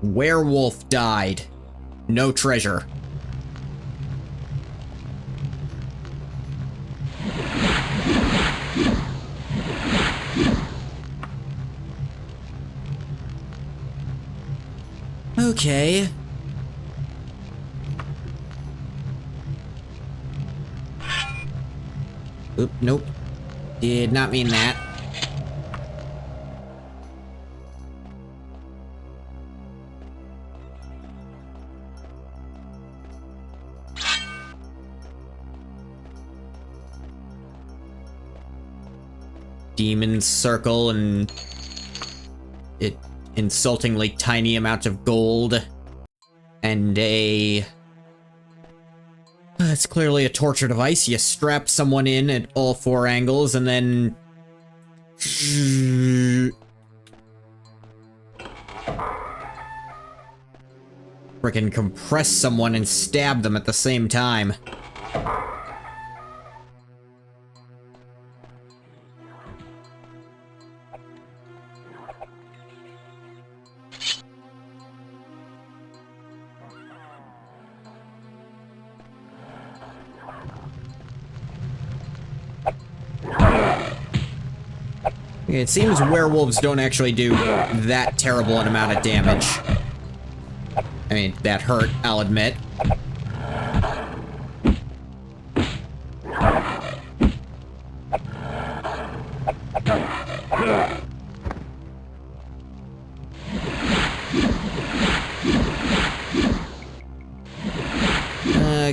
Werewolf died. No treasure. Okay. Oop, nope. Did not mean that. Demon circle and it insultingly tiny amount of gold and a it's clearly a torture device. You strap someone in at all 4 angles and then frickin' compress someone and stab them at the same time. It seems werewolves don't actually do that terrible an amount of damage. I mean, that hurt, I'll admit.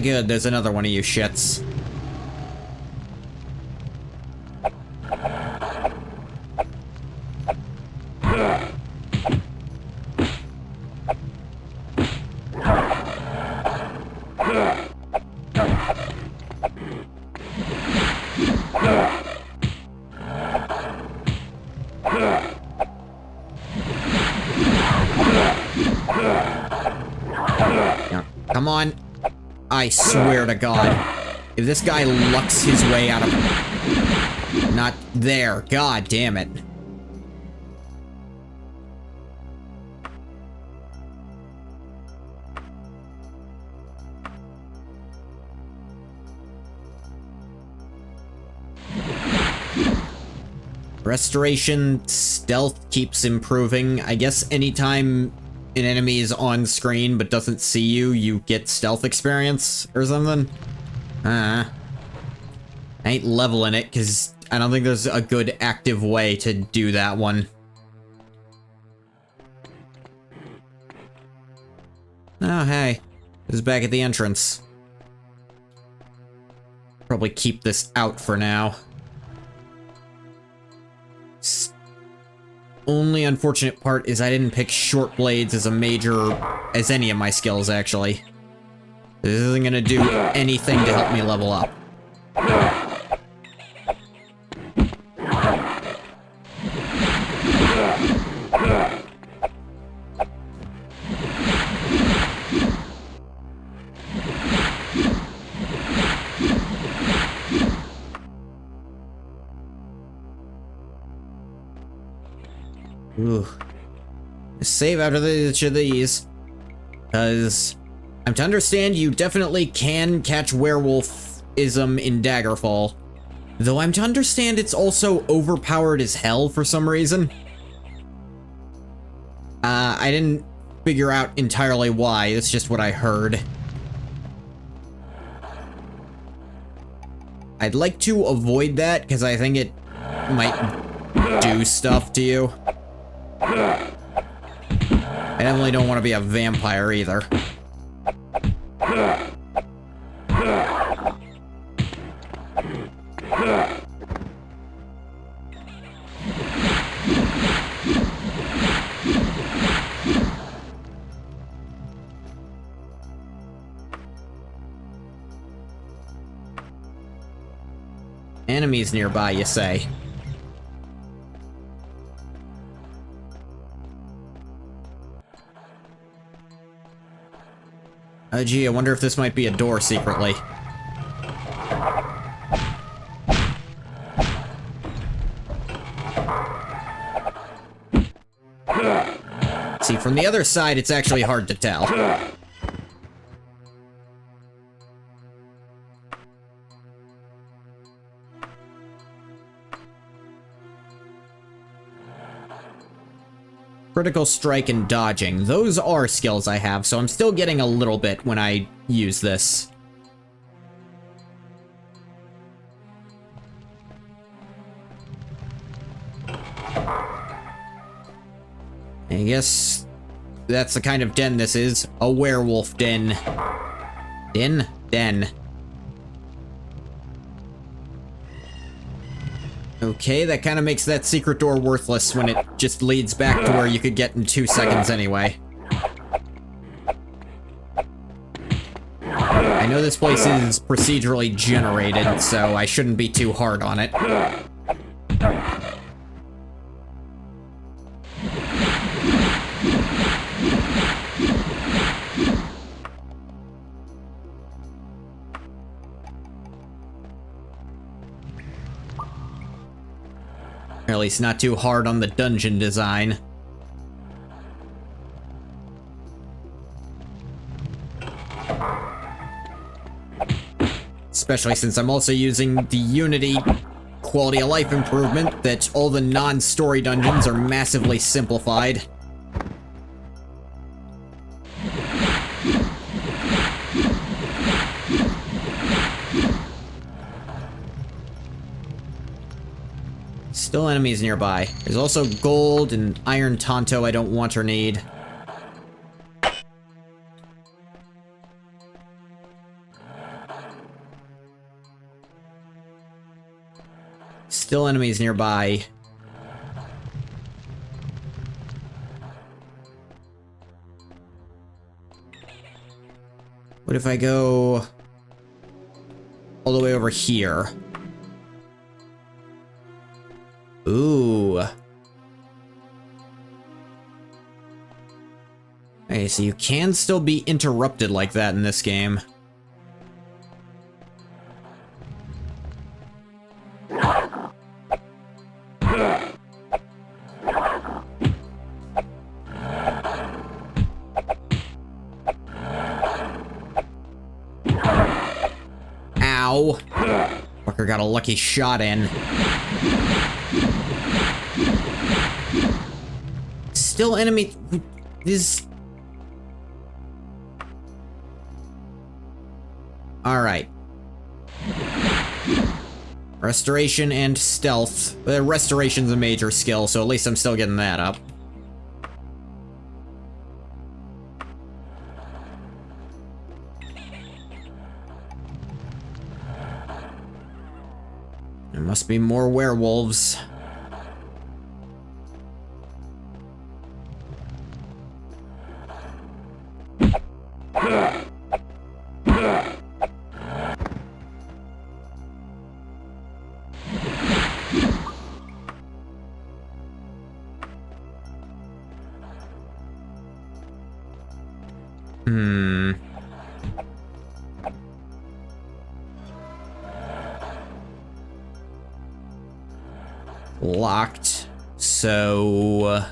Good, there's another one of you shits. Come on. I swear to God. If this guy lucks his way out of... Not there. God damn it. Restoration stealth keeps improving. I guess anytime an enemy is on screen but doesn't see you, you get stealth experience or something. I ain't leveling it because I don't think there's a good active way to do that one. Oh, hey. This is back at the entrance. Probably keep this out for now. Only unfortunate part is I didn't pick short blades as a major, as any of my skills, actually. This isn't gonna do anything to help me level up. Ooh. Save out of each of these. Because I'm to understand you definitely can catch werewolfism in Daggerfall. Though I'm to understand it's also overpowered as hell for some reason. I didn't figure out entirely why, it's just what I heard. I'd like to avoid that, because I think it might do stuff to you. I definitely don't want to be a vampire either. Enemies nearby, you say? Gee, I wonder if this might be a door secretly. See, from the other side, it's actually hard to tell. Critical strike and dodging. Those are skills I have, so I'm still getting a little bit when I use this. I guess that's the kind of den this is. A werewolf den. Den. Okay, that kind of makes that secret door worthless when it just leads back to where you could get in 2 seconds anyway. I know this place is procedurally generated, so I shouldn't be too hard on it. Or at least not too hard on the dungeon design. Especially since I'm also using the Unity quality of life improvement that all the non-story dungeons are massively simplified. Still enemies nearby. There's also gold and iron Tonto I don't want or need. Still enemies nearby. What if I go all the way over here? Ooh. Okay, so you can still be interrupted like that in this game. Ow. Fucker got a lucky shot in. Still enemy. This. Alright. Restoration and stealth. Restoration's a major skill, so at least I'm still getting that up. There must be more werewolves. Locked, so...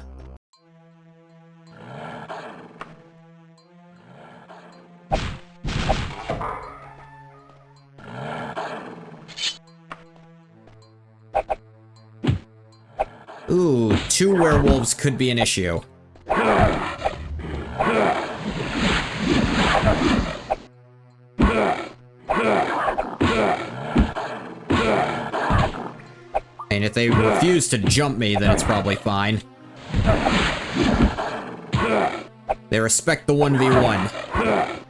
Ooh, 2 werewolves could be an issue. And if they refuse to jump me, then it's probably fine. They respect the 1v1.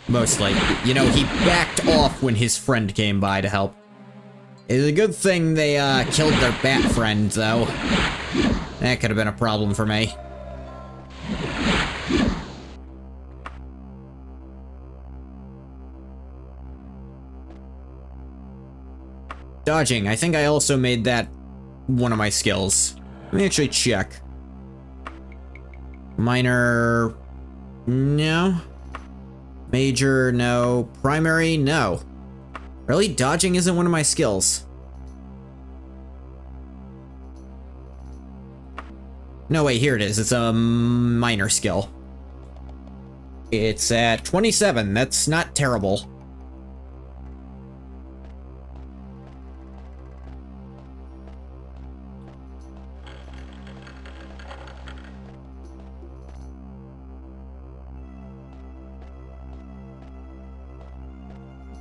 Mostly. You know, he backed off when his friend came by to help. It's a good thing they killed their bat friend, though. That could have been a problem for me. Dodging. I think I also made that one of my skills. Let me actually check. Minor... No. Major, no. Primary, no. Really? Dodging isn't one of my skills. No, wait, here it is. It's a minor skill. It's at 27. That's not terrible.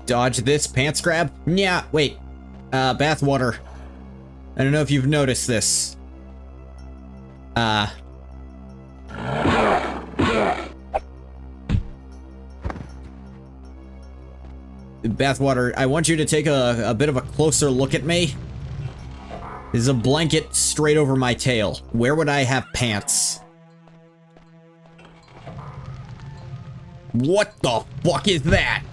Dodge this pants grab. Yeah, wait. Bath water. I don't know if you've noticed this. Bathwater, I want you to take a bit of a closer look at me. There's a blanket straight over my tail. Where would I have pants? What the fuck is that?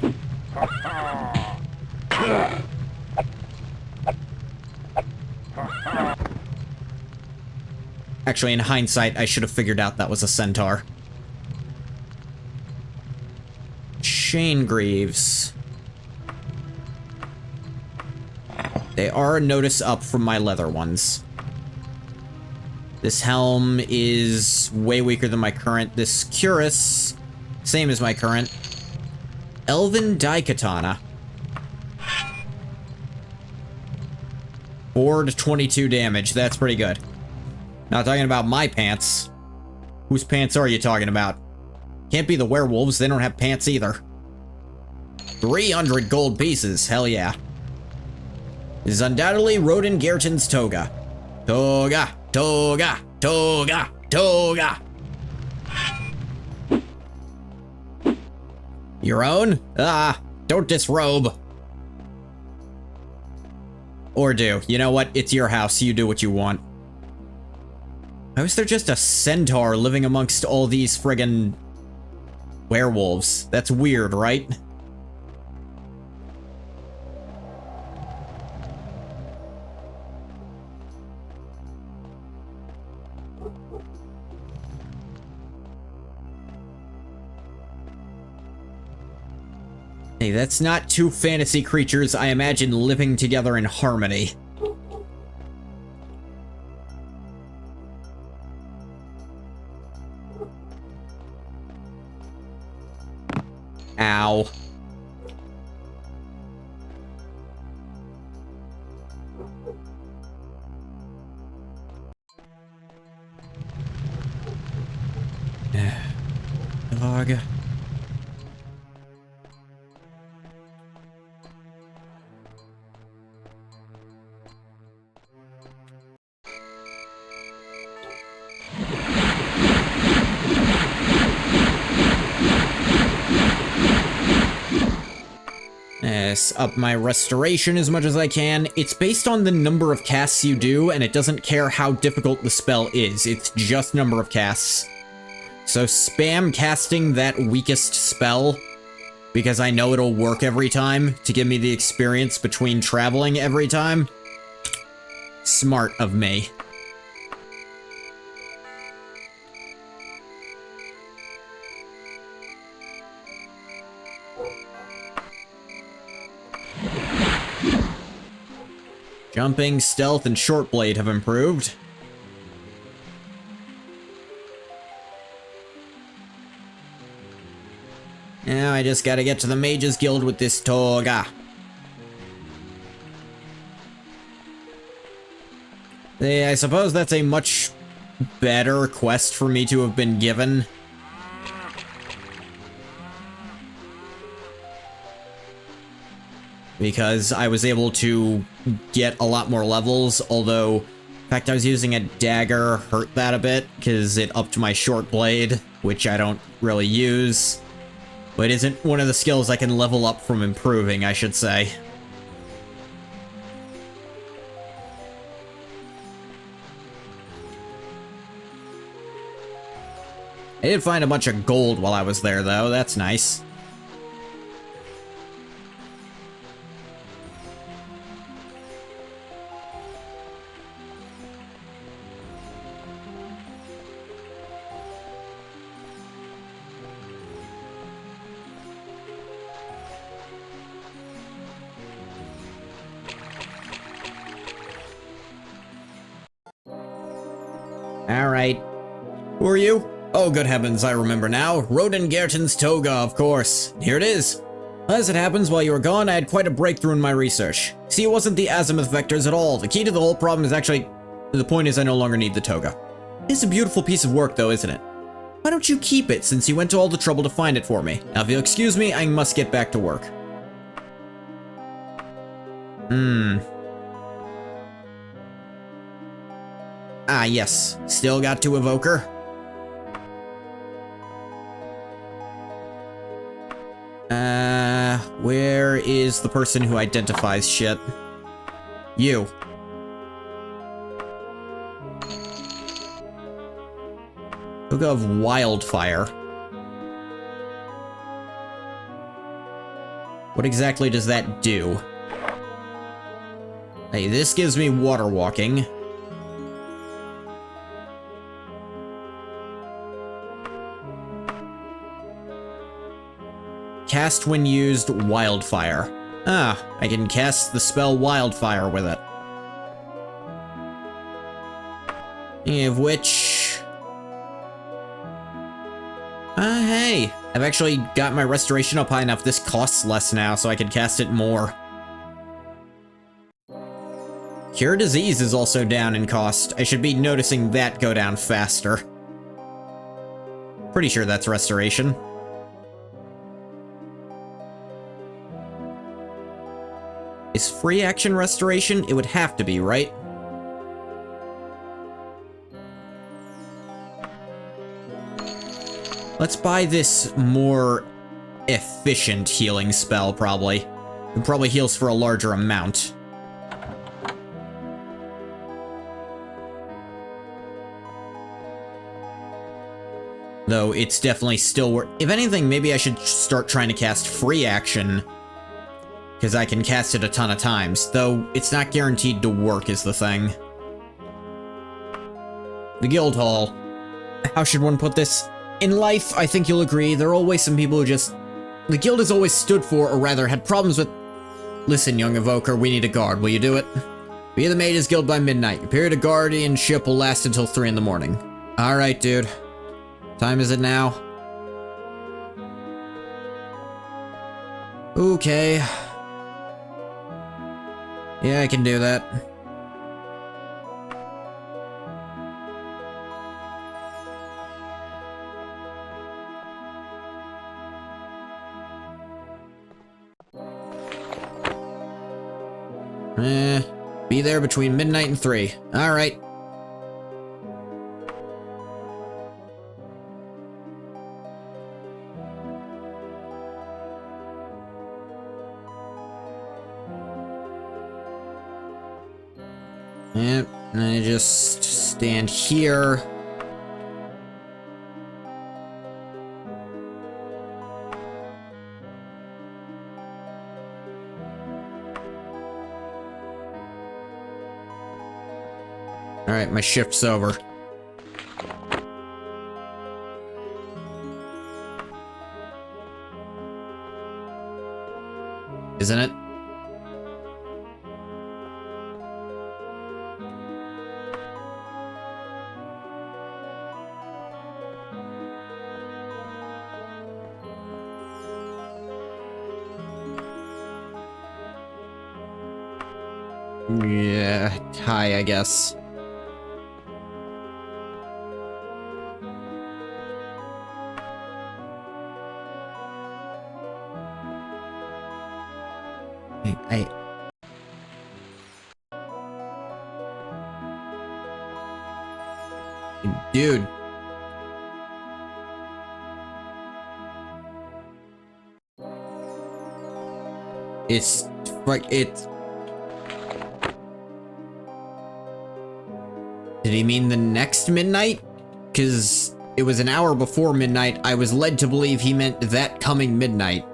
Actually, in hindsight, I should have figured out that was a centaur. Chain greaves. They are a notice up from my leather ones. This helm is way weaker than my current. This cuirass, same as my current. Elven Daikatana. 4 to 22 damage. That's pretty good. Not talking about my pants. Whose pants are you talking about? Can't be the werewolves. They don't have pants either. 300 gold pieces. Hell yeah. This is undoubtedly Roden Gerton's toga. Toga, toga, toga, toga. Your own? Don't disrobe. Or do. You know what? It's your house. You do what you want. How is there just a centaur living amongst all these friggin' werewolves? That's weird, right? Hey, that's not two fantasy creatures I imagine living together in harmony. Ow. Dog. Up my restoration as much as I can. It's based on the number of casts you do, and it doesn't care how difficult the spell is. It's just number of casts. So spam casting that weakest spell, because I know it'll work every time to give me the experience between traveling every time. Smart of me. Jumping, stealth, and short blade have improved. Now I just gotta get to the Mages Guild with this toga. I suppose that's a much better quest for me to have been given. Because I was able to get a lot more levels, although the fact I was using a dagger hurt that a bit, because it upped my short blade, which I don't really use. But isn't one of the skills I can level up from improving, I should say. I did find a bunch of gold while I was there, though. That's nice. Alright. Who are you? Oh, good heavens, I remember now. Roden Gerton's toga, of course. Here it is. As it happens, while you were gone, I had quite a breakthrough in my research. See, it wasn't the azimuth vectors at all. The key to the whole problem is actually... The point is I no longer need the toga. It's a beautiful piece of work, though, isn't it? Why don't you keep it, since you went to all the trouble to find it for me? Now, if you'll excuse me, I must get back to work. Ah, yes. Still got to evoke her. Where is the person who identifies shit? You. Book of Wildfire. What exactly does that do? Hey, this gives me water walking. Cast when used Wildfire. Ah, I can cast the spell Wildfire with it. Of which... hey. I've actually got my restoration up high enough. This costs less now, so I can cast it more. Cure Disease is also down in cost. I should be noticing that go down faster. Pretty sure that's restoration. Is free action restoration? It would have to be, right? Let's buy this more efficient healing spell, probably. It probably heals for a larger amount. Though it's definitely still worth. If anything, maybe I should start trying to cast free action, because I can cast it a ton of times, though it's not guaranteed to work is the thing. The Guild Hall. How should one put this? In life, I think you'll agree, there are always some people who just... The guild has always stood for, or rather, had problems with... Listen, young evoker, we need a guard. Will you do it? Be the Mages Guild by midnight. Your period of guardianship will last until 3 in the morning. Alright, dude. Time is it now? Okay. Yeah, I can do that. Be there between midnight and 3. Alright. Yep, and I just stand here. Alright, my shift's over. Isn't it? Yeah, hi, I guess. Dude. It's like it's. Did he mean the next midnight? Because it was an hour before midnight. I was led to believe he meant that coming midnight.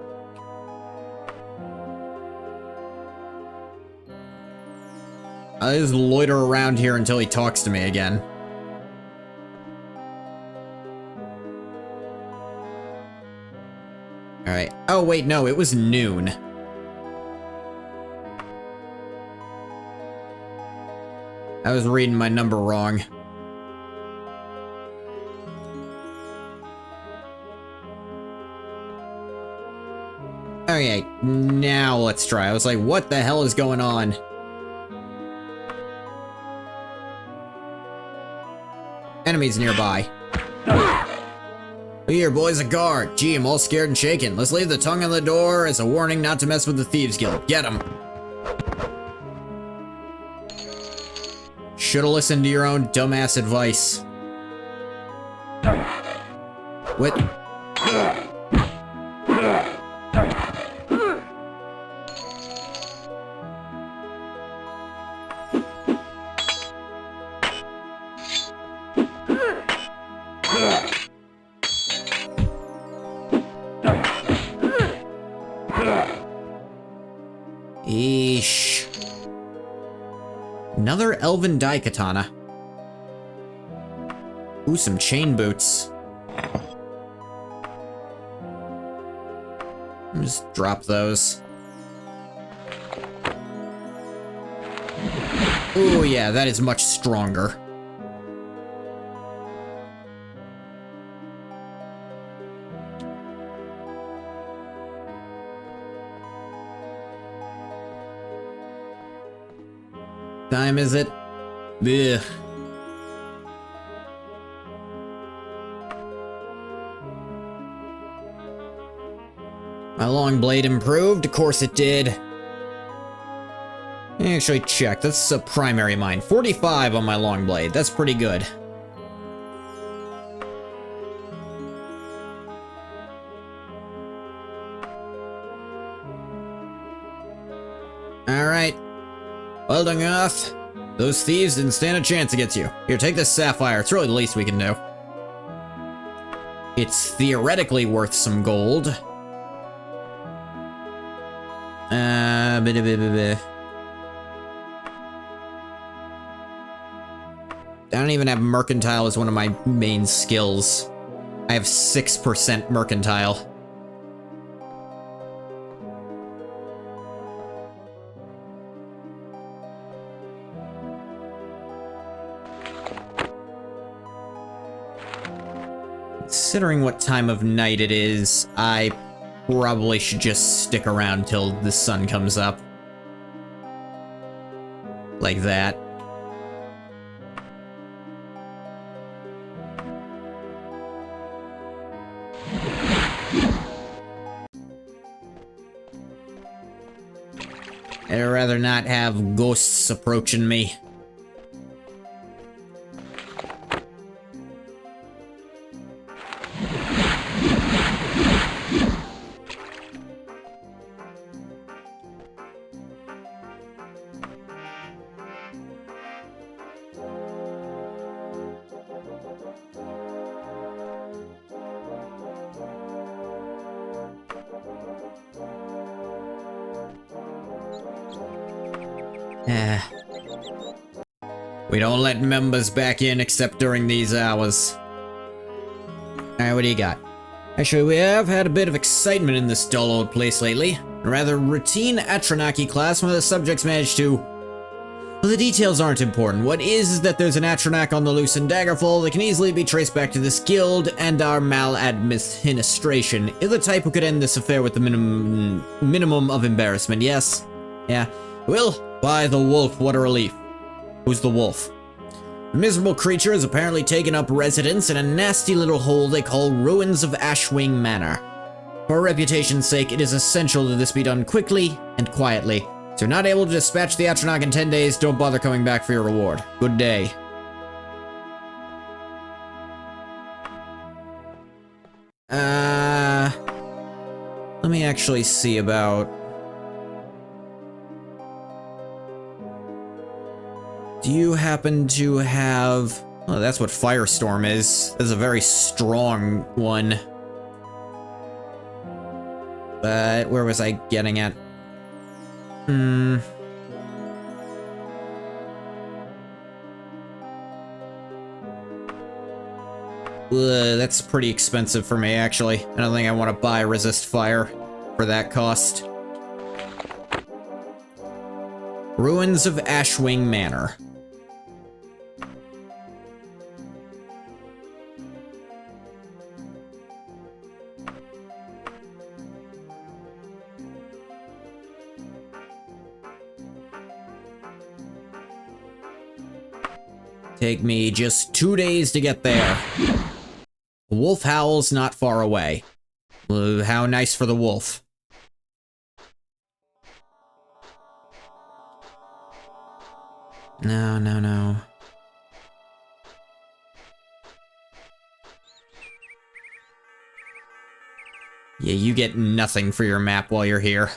I'll just loiter around here until he talks to me again. Alright. Oh, wait, no, it was noon. I was reading my number wrong. Okay, now let's try. I was like, what the hell is going on? Enemies nearby. Here, boys, a guard. Gee, I'm all scared and shaken. Let's leave the tongue on the door as a warning not to mess with the Thieves Guild. Get him. should've listened to your own dumbass advice. What? Eesh. Another elven daikatana. Ooh, some chain boots. Just drop those. Ooh, yeah, that is much stronger. Time is it? Ugh. My long blade improved? Of course it did. Actually, check. That's a primary mine. 45 on my long blade. That's pretty good. Alright. Well done, Goth. Those thieves didn't stand a chance against you. Here, take this sapphire. It's really the least we can do. It's theoretically worth some gold. I don't even have mercantile as one of my main skills. I have 6% mercantile. Considering what time of night it is, I probably should just stick around till the sun comes up. Like that. I'd rather not have ghosts approaching me. We don't let members back in except during these hours. Alright, what do you got? Actually, we have had a bit of excitement in this dull old place lately. A rather routine Atronaki class where the subjects managed to... Well, the details aren't important. What is that there's an Atronak on the loose in Daggerfall that can easily be traced back to this guild and our maladministration. Is the type who could end this affair with the minimum of embarrassment, yes? Yeah. Well, by the wolf, what a relief. Who's the wolf? The miserable creature has apparently taken up residence in a nasty little hole they call Ruins of Ashwing Manor. For our reputation's sake, it is essential that this be done quickly and quietly. If you're not able to dispatch the Atronach in 10 days, don't bother coming back for your reward. Good day. Let me actually see about... Do you happen to have... Oh, that's what Firestorm is. That's a very strong one. But where was I getting at? That's pretty expensive for me, actually. I don't think I want to buy Resist Fire for that cost. Ruins of Ashwing Manor. Take me just 2 days to get there. The wolf howls not far away. How nice for the wolf. No. Yeah, you get nothing for your map while you're here.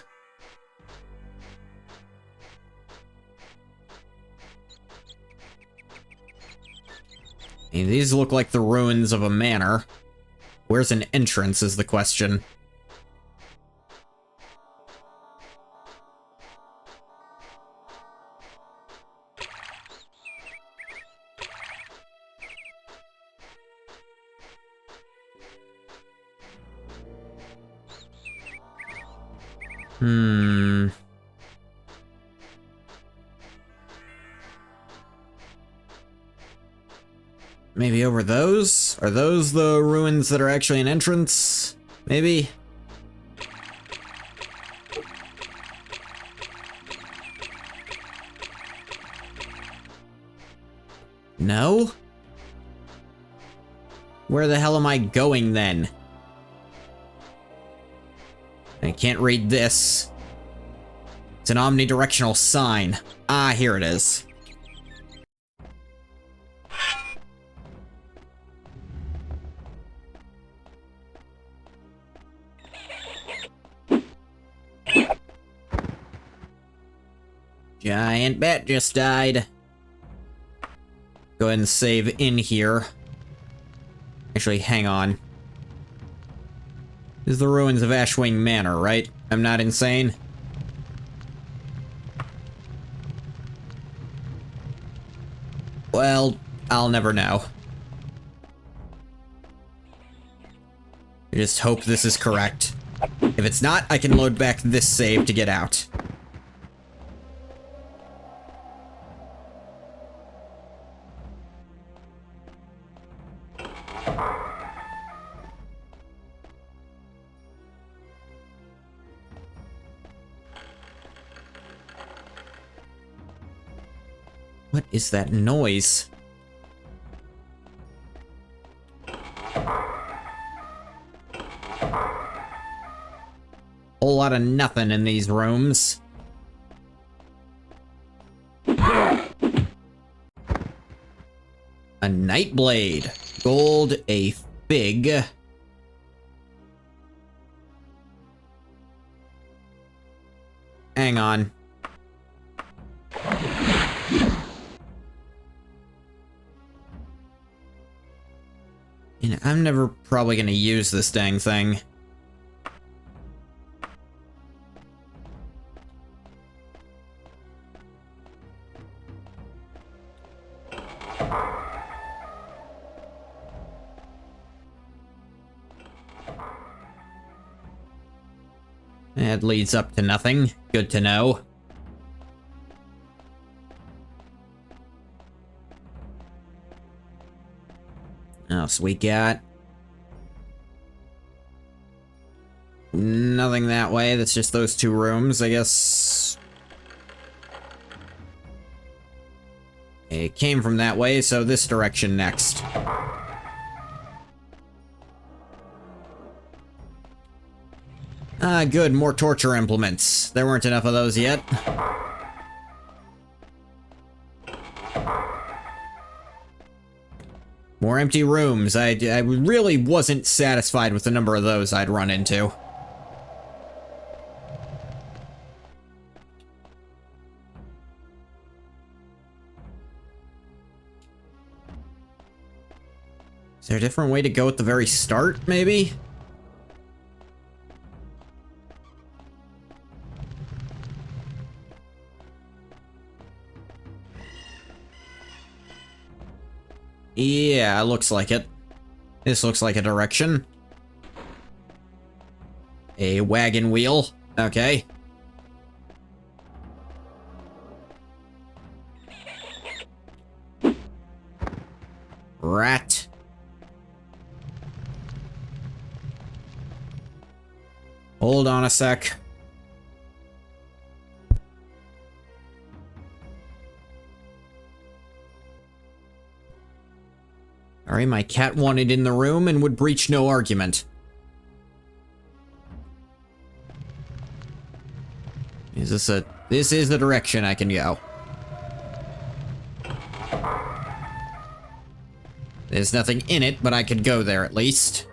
And these look like the ruins of a manor. Where's an entrance is the question. Maybe over those? Are those the ruins that are actually an entrance? Maybe? No? Where the hell am I going then? I can't read this. It's an omnidirectional sign. Ah, here it is. Giant bat just died. Go ahead and save in here. Actually, hang on. This is the ruins of Ashwing Manor, right? I'm not insane? Well, I'll never know. I just hope this is correct. If it's not, I can load back this save to get out. What is that noise? Whole lot of nothing in these rooms. A Nightblade. Gold, a fig. Hang on. You know, I'm never probably gonna use this dang thing. That leads up to nothing. Good to know. What else we got? Nothing that way. That's just those two rooms, I guess. It came from that way, so this direction next. Ah, good. More torture implements. There weren't enough of those yet. More empty rooms. I really wasn't satisfied with the number of those I'd run into. Is there a different way to go at the very start, maybe? Yeah, looks like it. This looks like a direction. A wagon wheel. Okay. Rat. Hold on a sec. Sorry, my cat wanted in the room and would breach no argument. Is this a... This is the direction I can go. There's nothing in it, but I could go there at least.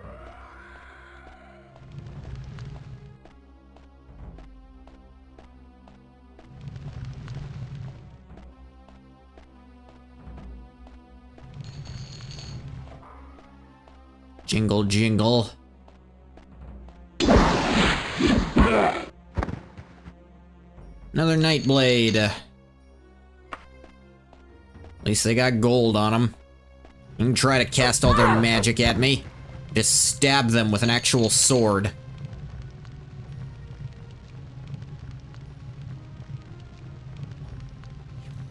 Jingle, jingle. Another Nightblade. At least they got gold on them. You can try to cast all their magic at me. Just stab them with an actual sword.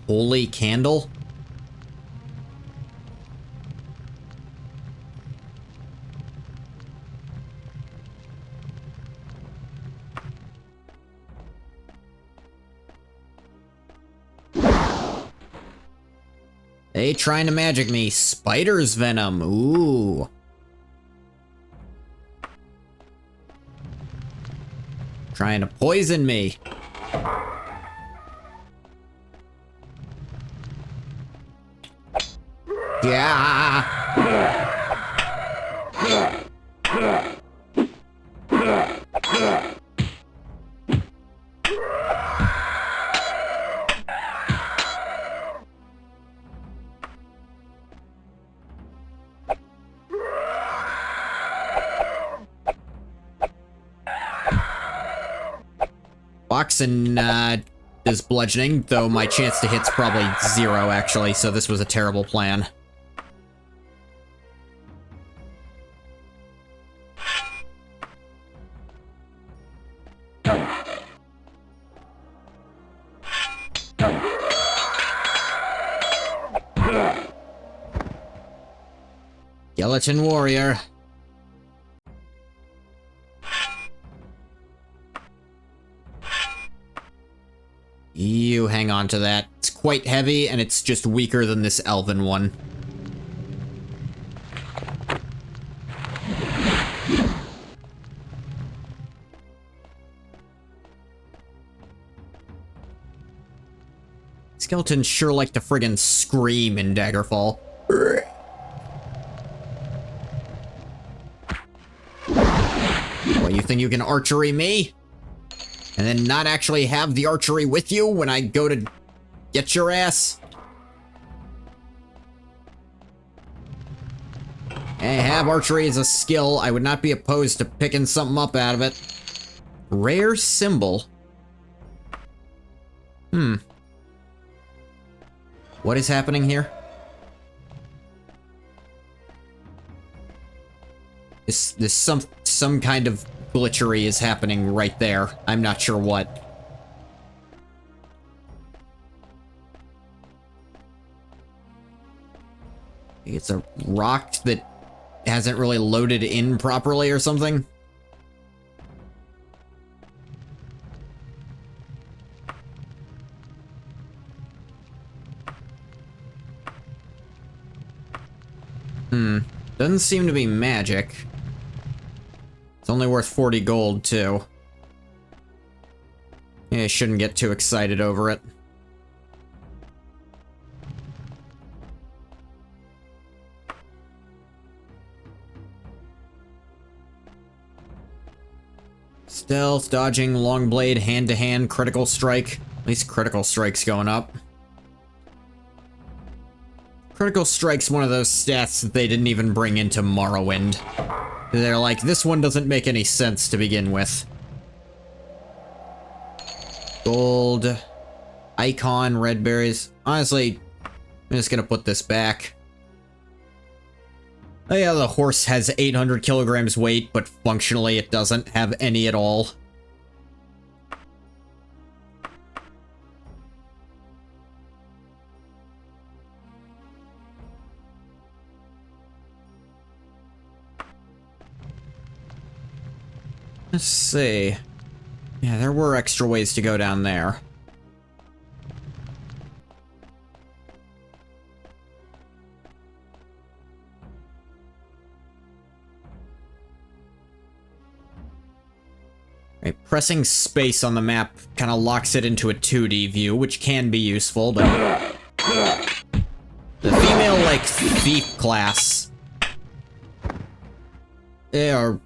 Holy candle? They trying to magic me. Spider's venom. Ooh. Trying to poison me. Yeah. Boxing is bludgeoning, though my chance to hit's probably 0 actually, so this was a terrible plan. Skeleton warrior. You hang on to that. It's quite heavy, and it's just weaker than this elven one. Skeletons sure like to friggin' scream in Daggerfall. What, you think you can archery me? And then not actually have the archery with you when I go to get your ass? I have archery as a skill. I would not be opposed to picking something up out of it. Rare symbol. What is happening here? This some kind of glitchery is happening right there. I'm not sure what. It's a rock that hasn't really loaded in properly or something. Doesn't seem to be magic. It's only worth 40 gold, too. Yeah, I shouldn't get too excited over it. Stealth, dodging, long blade, hand-to-hand, critical strike. At least critical strike's going up. Critical strike's one of those stats that they didn't even bring into Morrowind. They're like, this one doesn't make any sense to begin with. Gold. Icon, red berries. Honestly, I'm just gonna put this back. Oh yeah, the horse has 800 kilograms weight, but functionally it doesn't have any at all. Let's see. Yeah, there were extra ways to go down there. Right, pressing space on the map kind of locks it into a 2D view, which can be useful, but... the female, like, thief class... they are...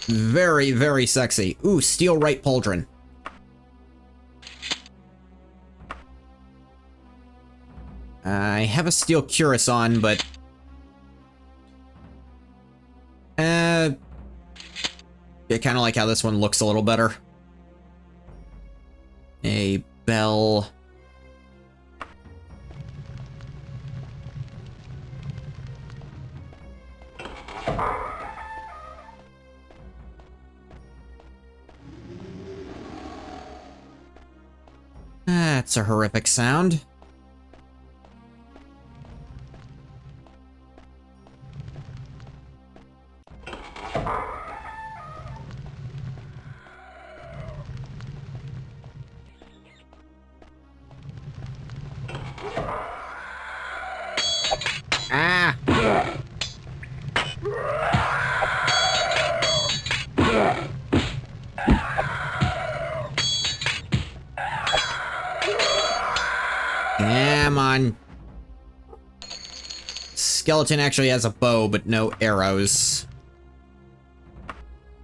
very, very sexy. Ooh, steel right pauldron. I have a steel cuirass on, but... I kind of like how this one looks a little better. A bell. That's a horrific sound. Ah! Come on. Skeleton actually has a bow, but no arrows.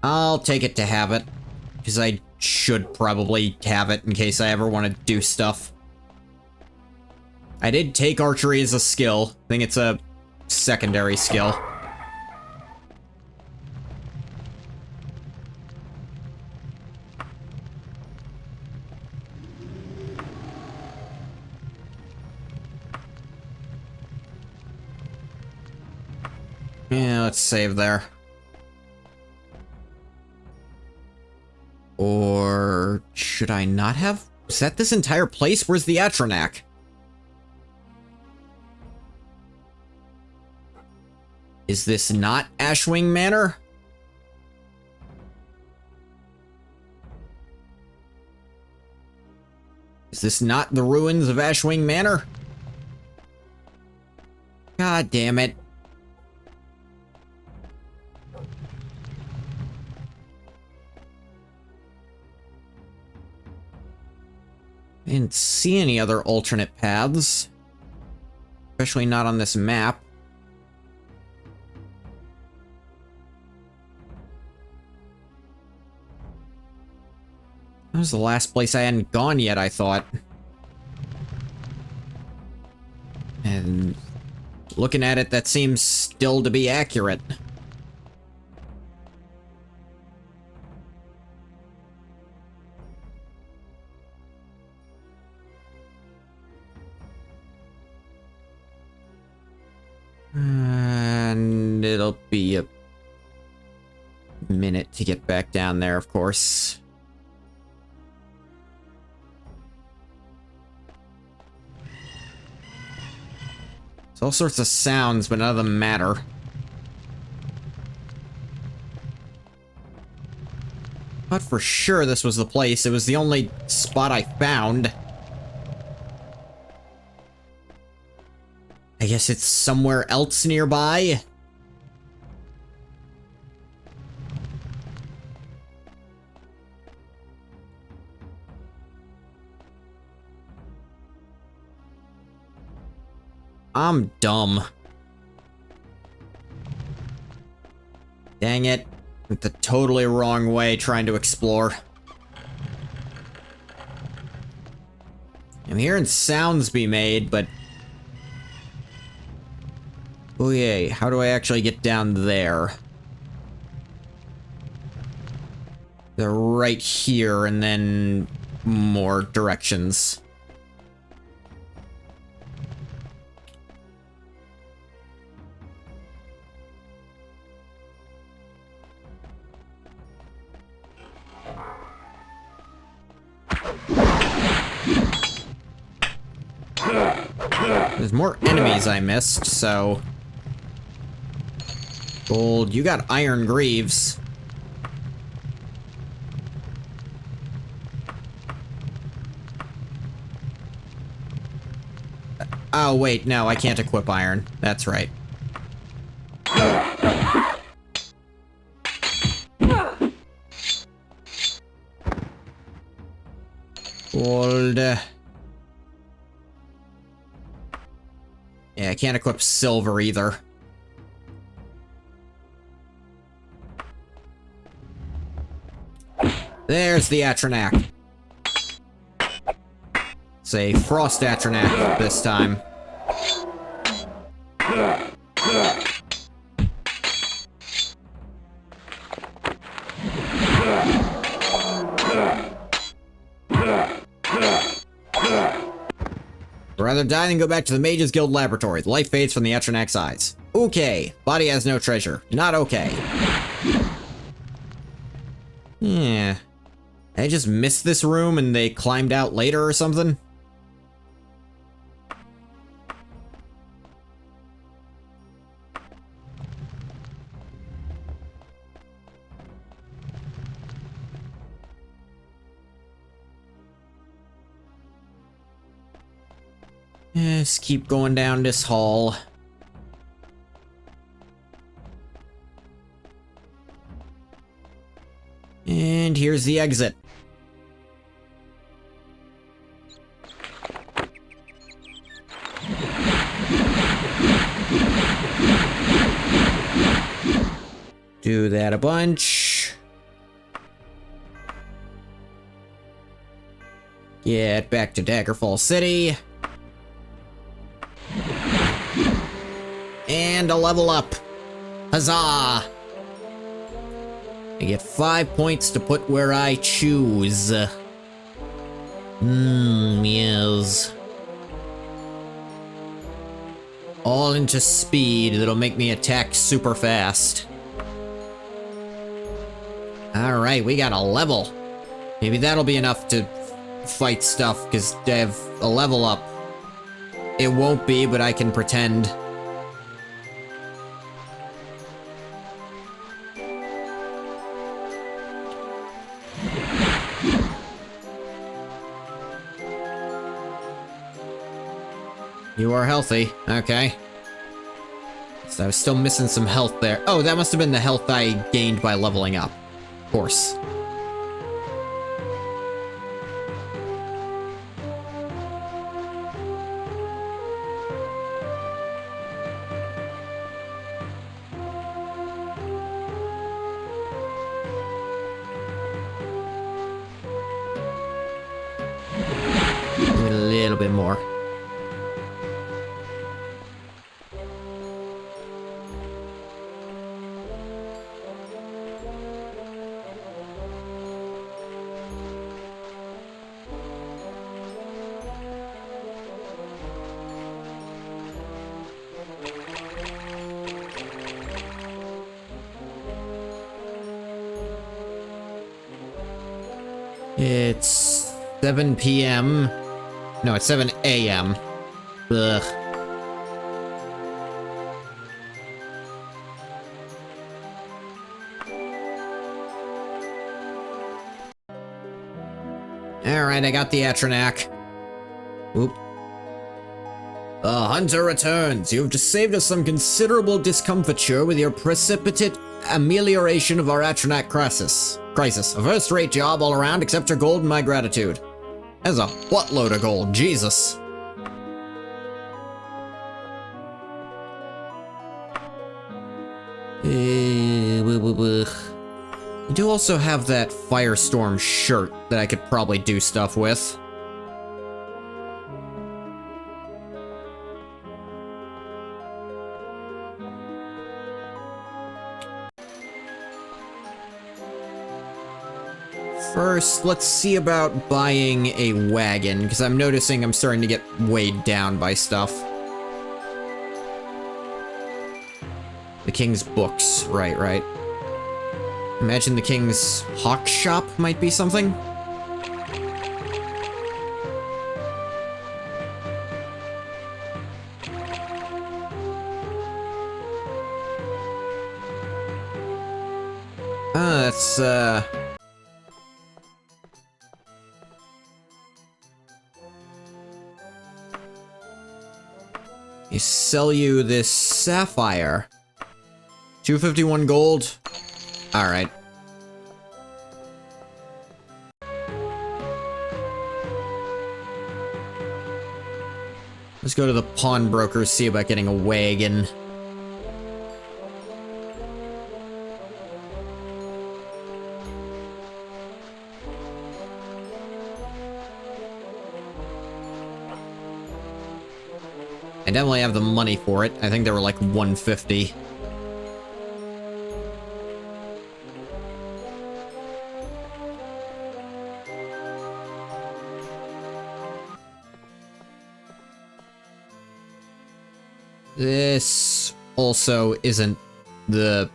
I'll take it to have it, because I should probably have it in case I ever want to do stuff. I did take archery as a skill. I think it's a secondary skill. Yeah, let's save there. Or should I not have? Is that this entire place? Where's the Atronak? Is this not Ashwing Manor? Is this not the ruins of Ashwing Manor? God damn it. I didn't see any other alternate paths. Especially not on this map. That was the last place I hadn't gone yet, I thought. And looking at it, that seems still to be accurate. And it'll be a minute to get back down there, of course. There's all sorts of sounds, but none of them matter. Thought for sure this was the place. It was the only spot I found. I guess it's somewhere else nearby? I'm dumb. Dang it. Went the totally wrong way trying to explore. I'm hearing sounds be made, but... oh yay, how do I actually get down there? They're right here, and then more directions. There's more enemies I missed, so... Gold, you got iron greaves. Oh, wait, no, I can't equip iron. That's right. Gold. Yeah, I can't equip silver either. There's the Atronak. It's a frost Atronak this time. Rather die than go back to the Mages Guild laboratory. The light fades from the Atronach's eyes. Okay. Body has no treasure. Not okay. Yeah. I just missed this room and they climbed out later or something? Just keep going down this hall. And here's the exit. Do that a bunch. Get back to Daggerfall City. And a level up. Huzzah! I get 5 points to put where I choose. Yes. All into speed, that'll make me attack super fast. Alright, we got a level. Maybe that'll be enough to fight stuff, because I have a level up. It won't be, but I can pretend. You are healthy. Okay. So I was still missing some health there. Oh, that must have been the health I gained by leveling up. Of course. A little bit more. It's 7 p.m. No, it's 7 a.m. Ugh. Alright, I got the Atronach. Oop. The hunter returns. You have just saved us some considerable discomfiture with your precipitate amelioration of our Atronach crisis. A first-rate job all around, accept your gold and my gratitude. That's a buttload of gold, Jesus. I do also have that Firestorm shirt that I could probably do stuff with. First, let's see about buying a wagon, because I'm noticing I'm starting to get weighed down by stuff. The king's books. Right. Imagine the king's hawk shop might be something? That's, They sell you this sapphire. 251 gold. Alright. Let's go to the pawnbroker, see about getting a wagon. I definitely have the money for it. I think they were like 150. This also isn't the...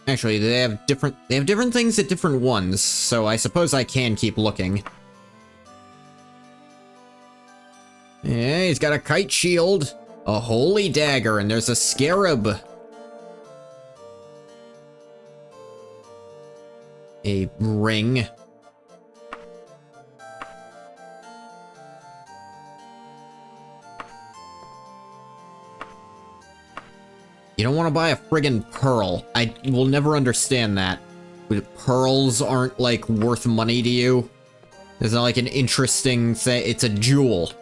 Actually, they have different things at different ones, so I suppose I can keep looking. Yeah, he's got a kite shield, a holy dagger, and there's a scarab. A ring. You don't want to buy a friggin' pearl. I will never understand that. Pearls aren't, like, worth money to you. It's not like an interesting thing. It's a jewel.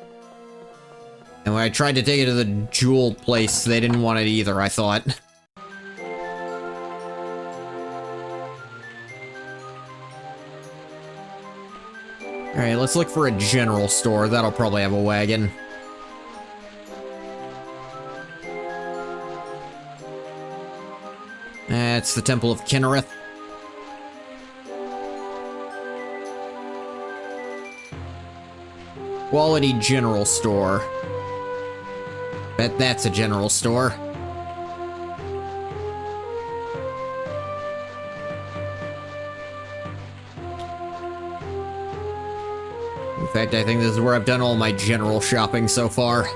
And when I tried to take it to the jewel place, they didn't want it either, I thought. Alright, let's look for a general store. That'll probably have a wagon. That's the Temple of Kinnereth. Quality general store. Bet that's a general store. In fact, I think this is where I've done all my general shopping so far.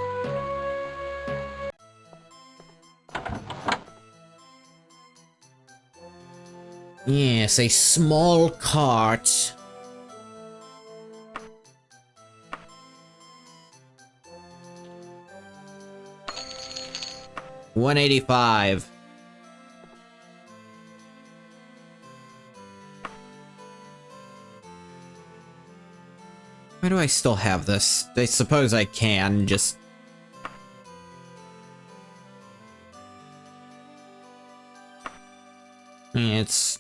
Yes, a small cart. $185. Why do I still have this? I suppose I can, just... It's...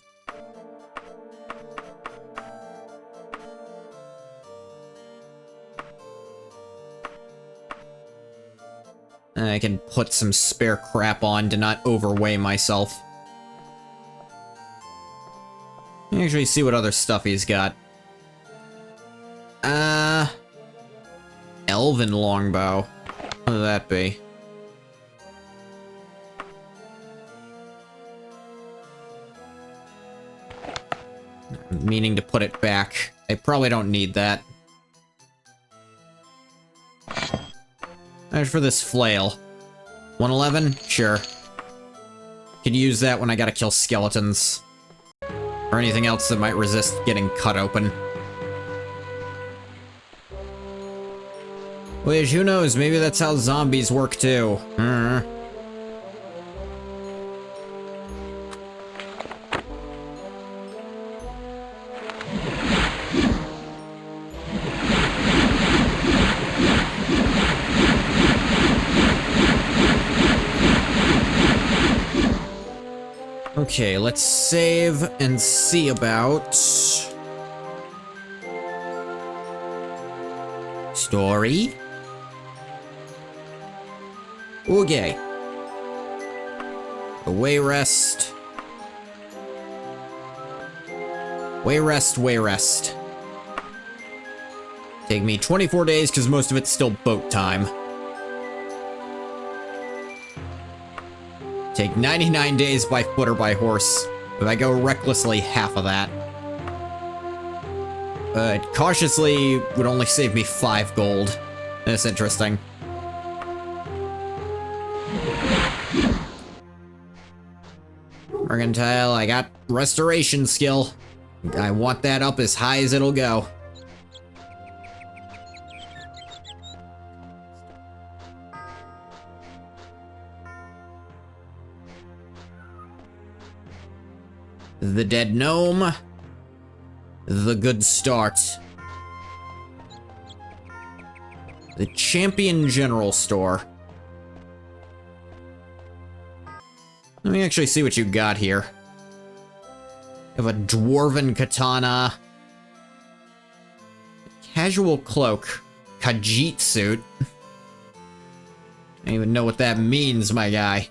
I can put some spare crap on to not overweigh myself. Actually, see what other stuff he's got. Elven longbow. What would that be? I'm meaning to put it back. I probably don't need that. As for this flail. 111? Sure. Could use that when I gotta kill skeletons. Or anything else that might resist getting cut open. Which, who knows, maybe that's how zombies work too. Okay, let's save and see about... Story? Okay. Away rest. Way rest, way rest. Take me 24 days because most of it's still boat time. Take 99 days by foot or by horse. If I go recklessly, half of that. Cautiously would only save me 5 gold. That's interesting. Mercantile, I got restoration skill. I want that up as high as it'll go. The dead gnome. The good start. The champion general store. Let me actually see what you got here. You have a dwarven katana. Casual cloak. Khajiit suit. I don't even know what that means, my guy.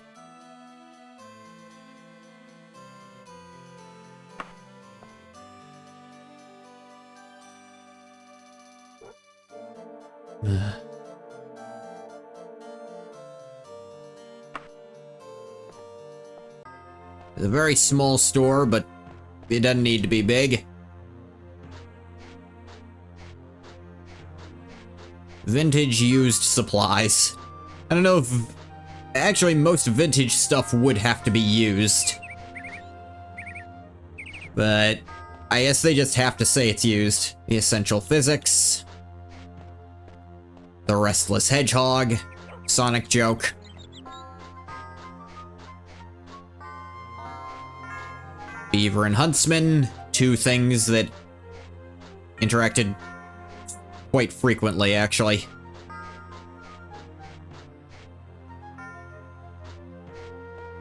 It's a very small store, but it doesn't need to be big. Vintage used supplies. I don't know if... Actually, most vintage stuff would have to be used. But I guess they just have to say it's used. The Essential Physics. The Restless Hedgehog. Sonic Joke. Beaver and Huntsman. Two things that interacted quite frequently, actually.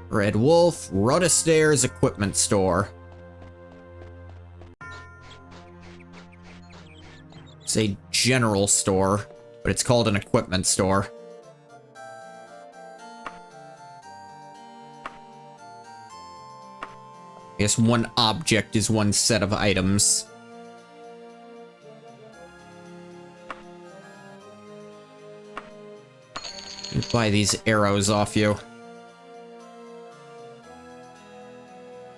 Red Wolf, Rotastairs Equipment Store. It's a general store, but it's called an equipment store. I guess one object is one set of items. Buy these arrows off you.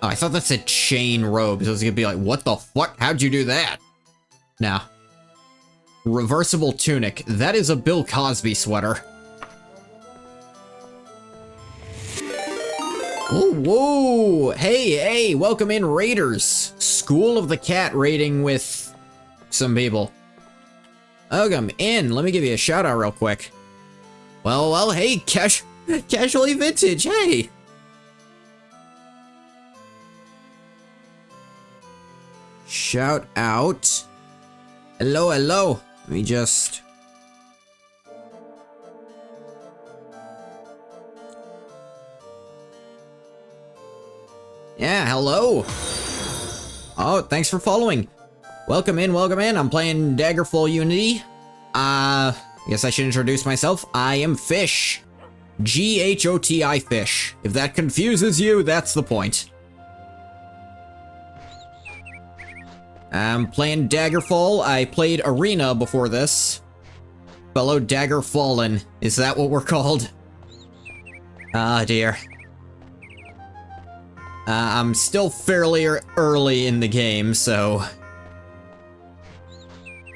Oh, I thought that said chain robes. I was gonna be like, what the fuck? How'd you do that? Now. Reversible tunic. That is a Bill Cosby sweater. Oh, whoa! Hey, welcome in, Raiders! School of the Cat raiding with some people. Welcome in. Let me give you a shout out real quick. Well, hey, Casually Vintage, hey! Shout out. Hello. Let me just... Yeah, hello. Oh, thanks for following. Welcome in. I'm playing Daggerfall Unity. Guess I should introduce myself. I am Fish. G-H-O-T-I Fish. If that confuses you, that's the point. I'm playing Daggerfall. I played Arena before this. Fellow Daggerfallen. Is that what we're called? Ah, dear. I'm still fairly early in the game, so...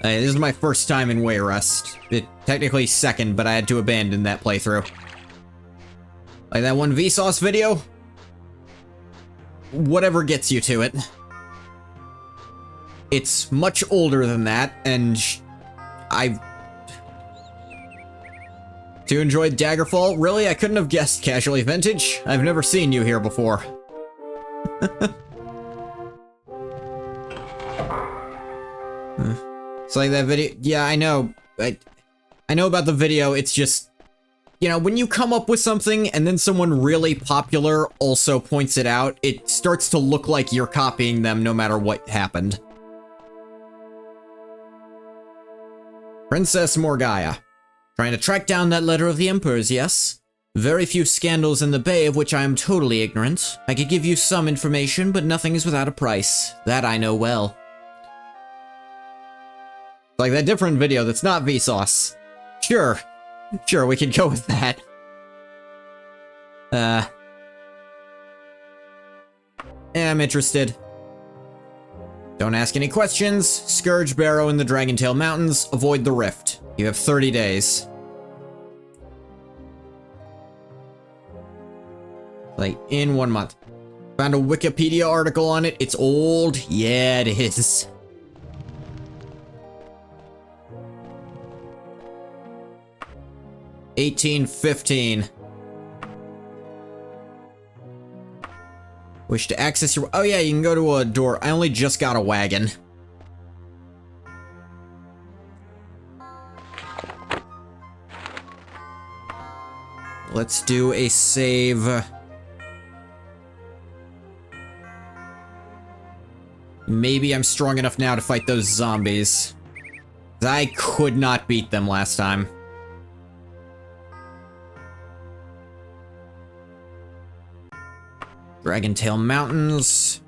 this is my first time in Wayrest. Technically second, but I had to abandon that playthrough. Like that one Vsauce video? Whatever gets you to it. It's much older than that, and to enjoy Daggerfall? Really? I couldn't have guessed Casually Vintage. I've never seen you here before. It's like that video. Yeah, I know. I know about the video. It's just, you know, when you come up with something and then someone really popular also points it out, it starts to look like you're copying them no matter what happened. Princess Morgaya. Trying to track down that letter of the Emperor's, yes? Very few scandals in the Bay of which I am totally ignorant. I could give you some information, but nothing is without a price. That I know well. Like that different video that's not Vsauce. Sure, we could go with that. Yeah, I'm interested. Don't ask any questions. Scourge Barrow in the Dragontail Mountains. Avoid the rift. You have 30 days. Like, in 1 month. Found a Wikipedia article on it. It's old. Yeah, it is. $18.15. Wish to access your... Oh yeah, you can go to a door. I only just got a wagon. Let's do a save. Maybe I'm strong enough now to fight those zombies. I could not beat them last time. Dragontail Mountains.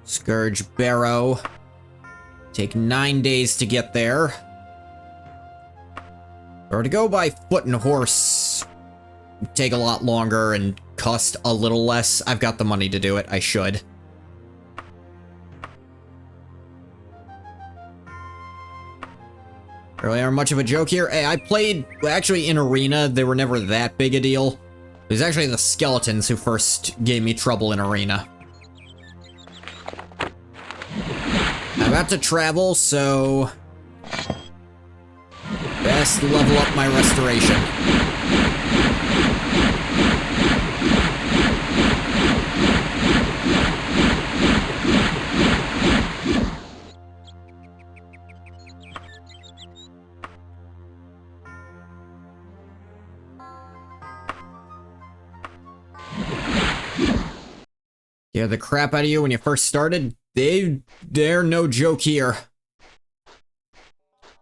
Scourge Barrow. Take 9 days to get there. Or to go by foot and horse, take a lot longer, and cost a little less. I've got the money to do it. I should. Really aren't much of a joke here. Hey, I played, actually, in Arena. They were never that big a deal. It was actually the skeletons who first gave me trouble in Arena. I'm about to travel, so... best level up my restoration. Yeah, the crap out of you when you first started, they're no joke here.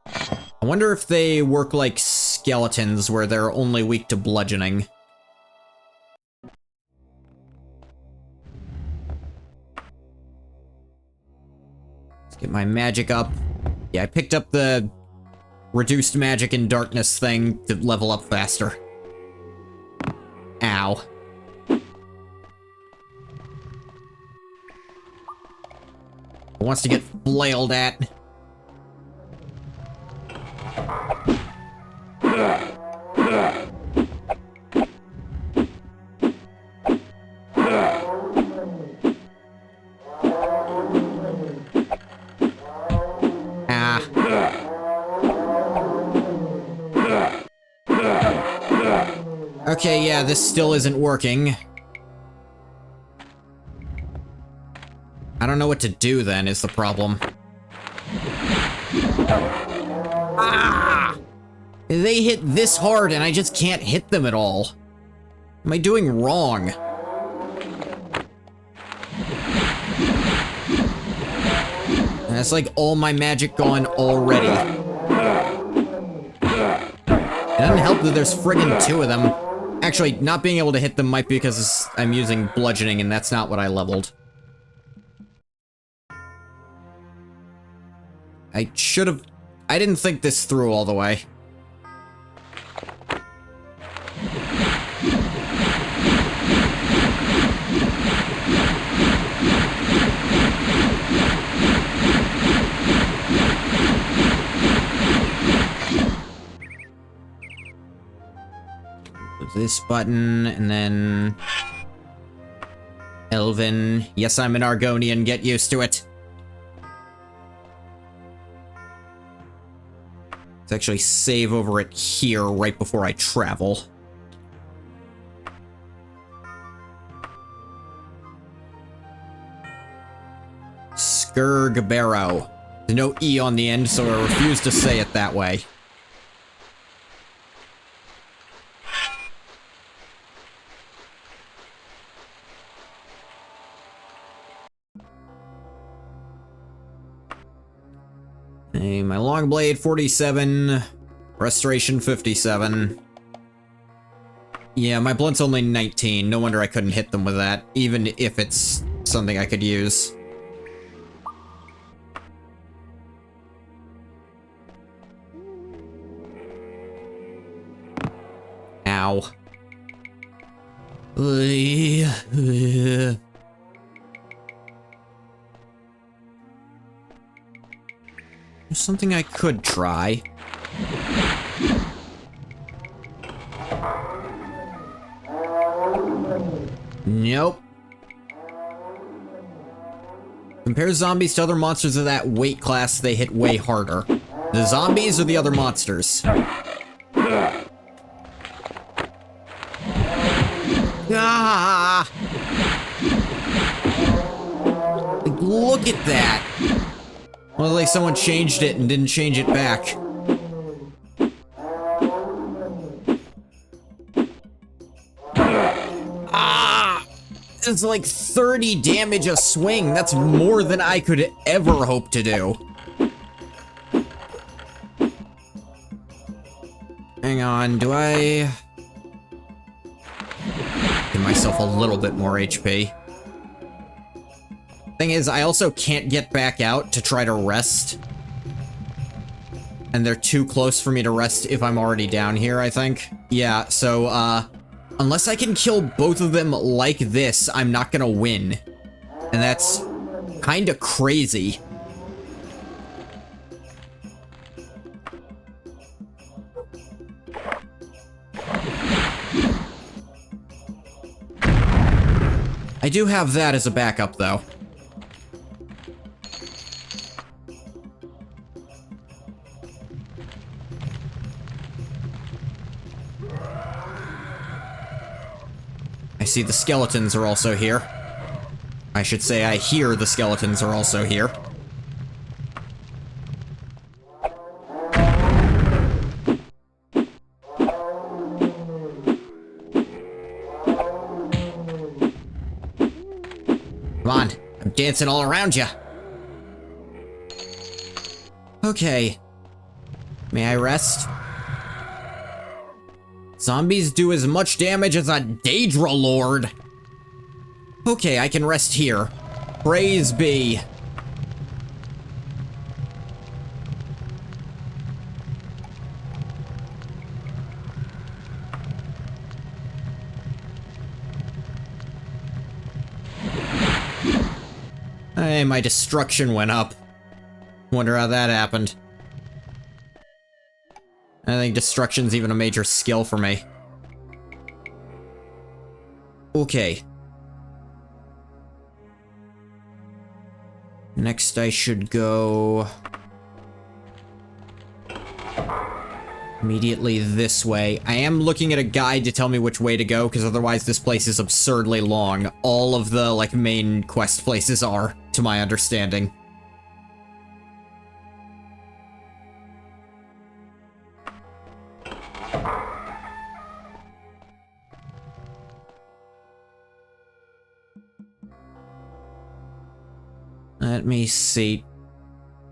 I wonder if they work like skeletons, where they're only weak to bludgeoning. Let's get my magic up. Yeah, I picked up the reduced magic and darkness thing to level up faster. Ow. Wants to get flailed at. Okay, yeah, this still isn't working. I don't know what to do then, is the problem. Ah! They hit this hard and I just can't hit them at all. What am I doing wrong? And it's like all my magic gone already. It doesn't help that there's friggin' 2 of them. Actually, not being able to hit them might be because I'm using bludgeoning and that's not what I leveled. I should have... I didn't think this through all the way. This button, and then... Elven. Yes, I'm an Argonian. Get used to it. Let's actually save over it here right before I travel. Skurgbarrow. There's no E on the end, so I refuse to say it that way. Hey, my long blade 47, restoration 57. Yeah, my blunt's only 19. No wonder I couldn't hit them with that, even if it's something I could use. Ow. There's something I could try. Nope. Compare zombies to other monsters of that weight class, they hit way harder. The zombies or the other monsters? Ah! Like, look at that! Well, like someone changed it and didn't change it back. Ah! It's like 30 damage a swing. That's more than I could ever hope to do. Hang on, do I... give myself a little bit more HP. Thing is, I also can't get back out to try to rest. And they're too close for me to rest if I'm already down here, I think. Yeah, so, unless I can kill both of them like this, I'm not gonna win. And that's kinda crazy. I do have that as a backup, though. I see the skeletons are also here. I should say I hear the skeletons are also here. Come on, I'm dancing all around you. Okay. May I rest? Zombies do as much damage as a Daedra Lord. Okay, I can rest here. Praise be. Hey, my destruction went up. Wonder how that happened. I think destruction's even a major skill for me. Okay. Next I should go immediately this way. I am looking at a guide to tell me which way to go, because otherwise this place is absurdly long. All of the, like, main quest places are, to my understanding. Let me see.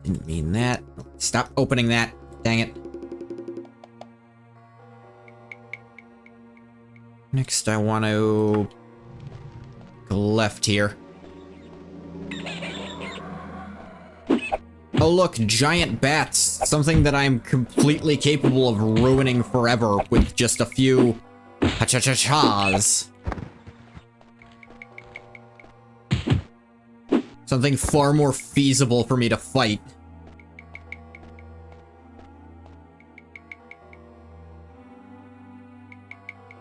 Didn't mean that. Stop opening that. Dang it. Next, I want to go left here. Oh look, giant bats. Something that I'm completely capable of ruining forever with just a few ha-cha-cha-chas. Something far more feasible for me to fight.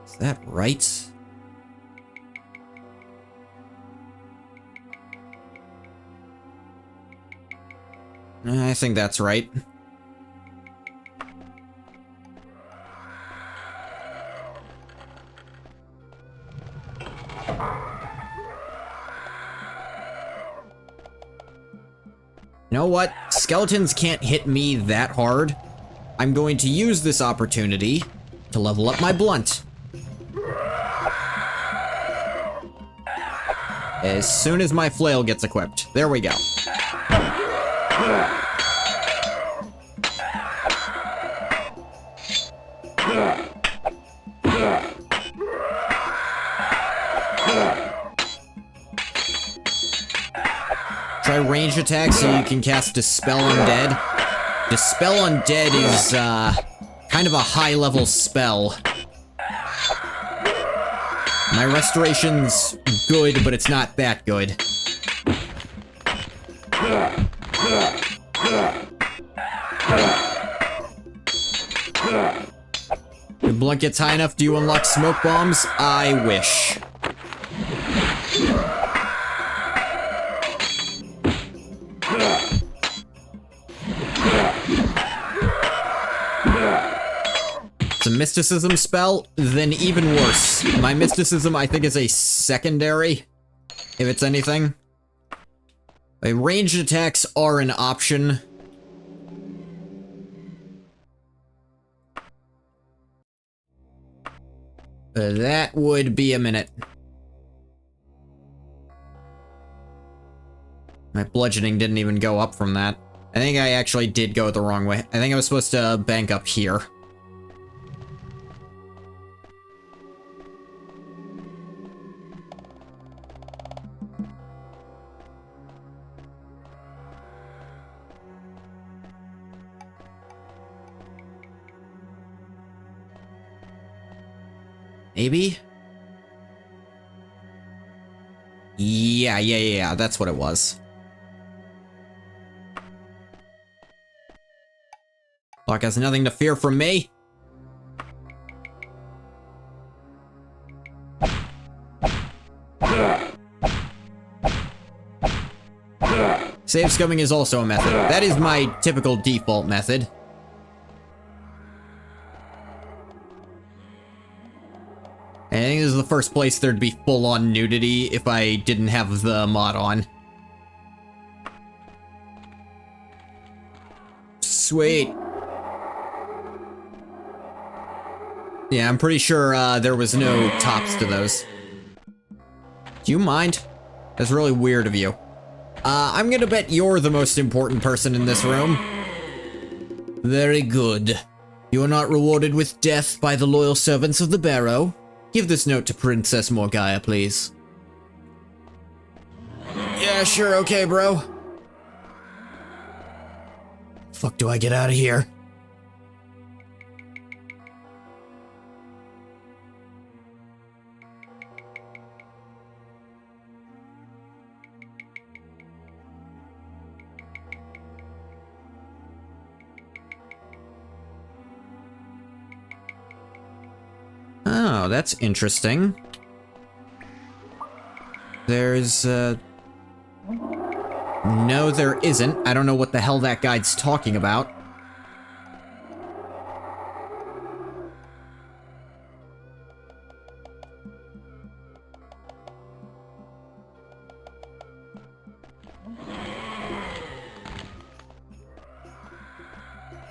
Is that right? I think that's right. You know what? Skeletons can't hit me that hard. I'm going to use this opportunity to level up my blunt. As soon as my flail gets equipped. There we go. Try range attack so you can cast Dispel Undead. Dispel Undead is, kind of a high-level spell. My restoration's good, but it's not that good. Your blunt gets high enough, do you unlock smoke bombs? I wish. It's a mysticism spell, then even worse. My mysticism, I think, is a secondary, if it's anything. Ranged attacks are an option. That would be a minute. My bludgeoning didn't even go up from that. I think I actually did go the wrong way. I think I was supposed to bank up here. Maybe? Yeah, that's what it was. Lock has nothing to fear from me. Save scumming is also a method. That is my typical default method. I think this is the first place there'd be full-on nudity if I didn't have the mod on. Sweet. Yeah, I'm pretty sure there was no tops to those. Do you mind? That's really weird of you. I'm gonna bet you're the most important person in this room. Very good. You are not rewarded with death by the loyal servants of the Barrow. Give this note to Princess Morgaya, please. Yeah, sure, okay, bro. Fuck do I get out of here? Oh, that's interesting. There's, No, there isn't. I don't know what the hell that guide's talking about.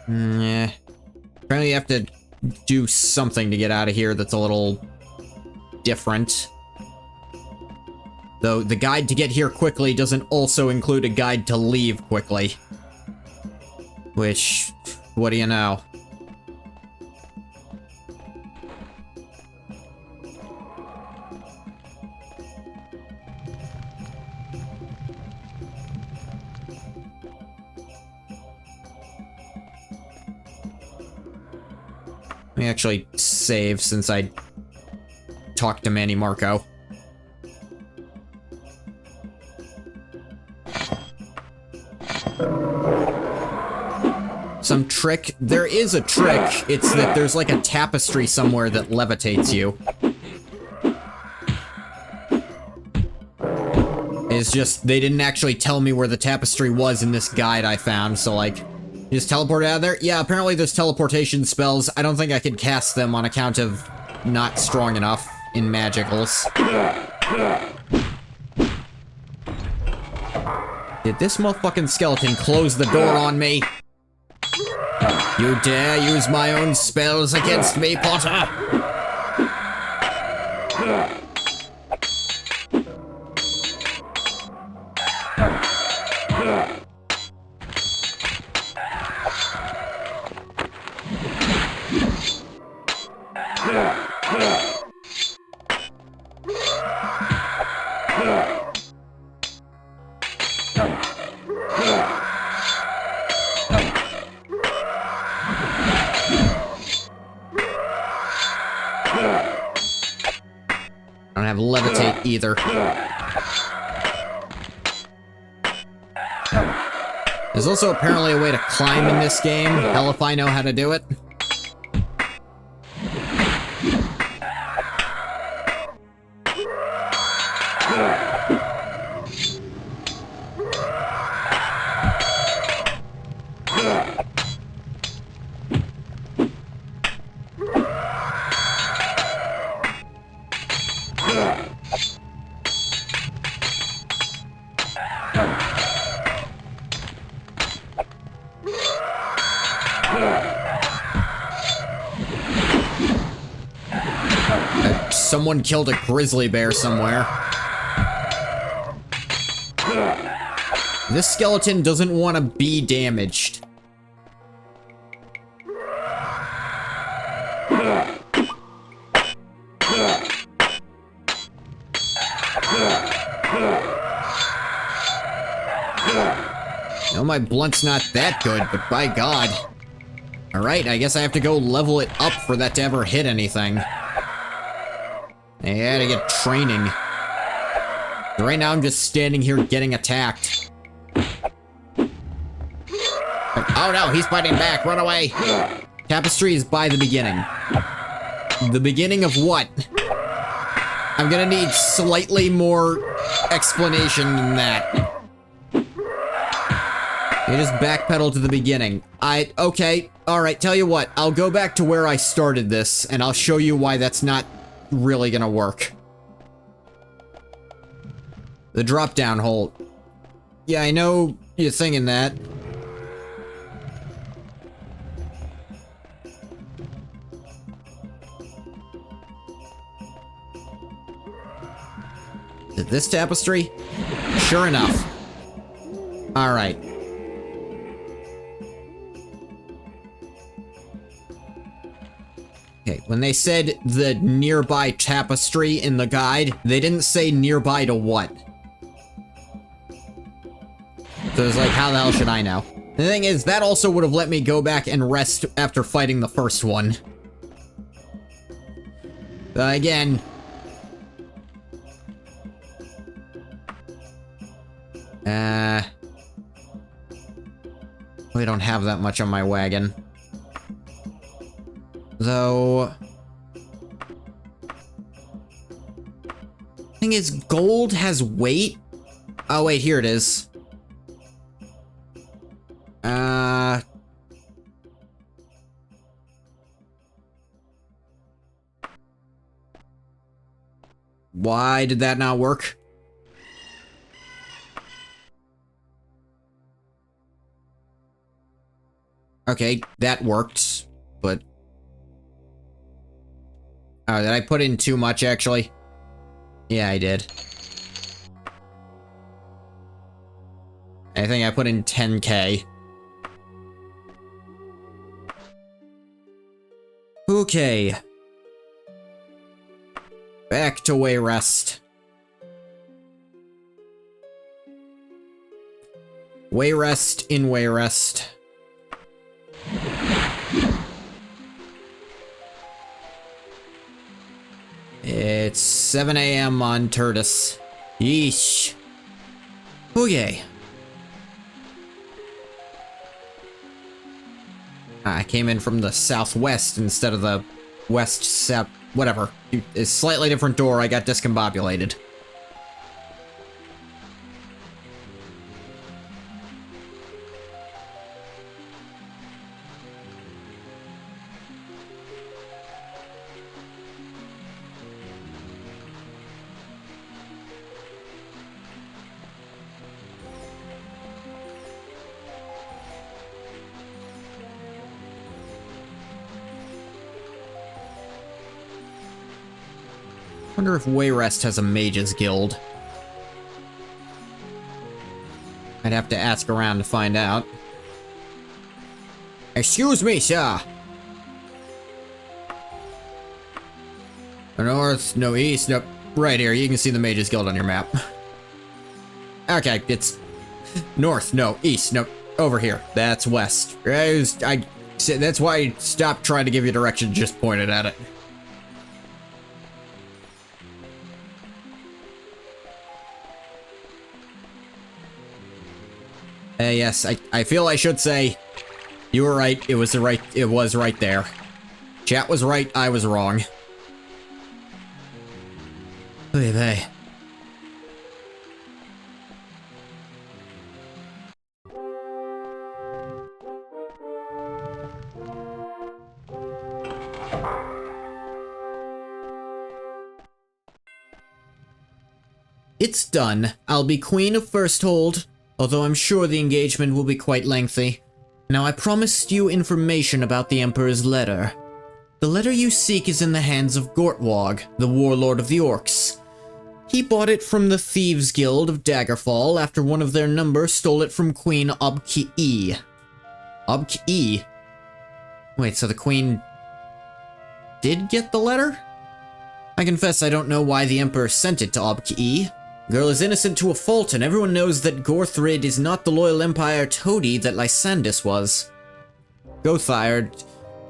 Yeah. Apparently you have to do something to get out of here that's a little different. Though the guide to get here quickly doesn't also include a guide to leave quickly. Which, what do you know? Let me actually save since I talked to Manny Marco. Some trick? There is a trick. It's that there's like a tapestry somewhere that levitates you. It's just, they didn't actually tell me where the tapestry was in this guide I found, so like, you just teleport out of there? Yeah, apparently there's teleportation spells. I don't think I could cast them on account of not strong enough in magicals. Did this motherfucking skeleton close the door on me? You dare use my own spells against me, Potter? I don't have levitate either. There's also apparently a way to climb in this game. Hell if I know how to do it. Someone killed a grizzly bear somewhere. This skeleton doesn't want to be damaged. No, my blunt's not that good, but by God. Alright, I guess I have to go level it up for that to ever hit anything. I had to get training. Right now I'm just standing here getting attacked. Oh no, he's fighting back. Run away. Tapestry is by the beginning. The beginning of what? I'm gonna need slightly more explanation than that. You just backpedal to the beginning. Okay, alright, tell you what. I'll go back to where I started this, and I'll show you why that's not really gonna work. The drop-down hole. Yeah, I know you're thinking that. Is it this tapestry? Sure enough. Alright. Okay, when they said the nearby tapestry in the guide, they didn't say nearby to what. So it's like, how the hell should I know? The thing is, that also would have let me go back and rest after fighting the first one. Again. We don't have that much on my wagon. Though... Thing is, gold has weight? Oh wait, here it is. Why did that not work? Okay, that worked, but... Oh, did I put in too much, actually? Yeah, I did. I think I put in 10K. Okay. Back to Wayrest. Wayrest in Wayrest. It's 7 AM on Turtis. Yeesh. Okay. I came in from the southwest instead of the west-south... Whatever. It's a slightly different door, I got discombobulated. I wonder if Wayrest has a mage's guild. I'd have to ask around to find out. Excuse me, sir. No north, no east, no... Right here, you can see the mage's guild on your map. Okay, it's... North, no, east, no, over here. That's west. That's why I stopped trying to give you direction, just pointed at it. Yes, I feel I should say, you were right, it was right there. Chat was right, I was wrong. Oy vey. It's done. I'll be Queen of First Hold. Although I'm sure the engagement will be quite lengthy. Now I promised you information about the Emperor's letter. The letter you seek is in the hands of Gortwog, the warlord of the Orcs. He bought it from the Thieves Guild of Daggerfall after one of their number stole it from Queen Obki-E. Obki-E? Wait, so the Queen did get the letter? I confess I don't know why the Emperor sent it to Obki-E. Girl is innocent to a fault, and everyone knows that Gorthrid is not the loyal Empire toady that Lysandus was. Gothired.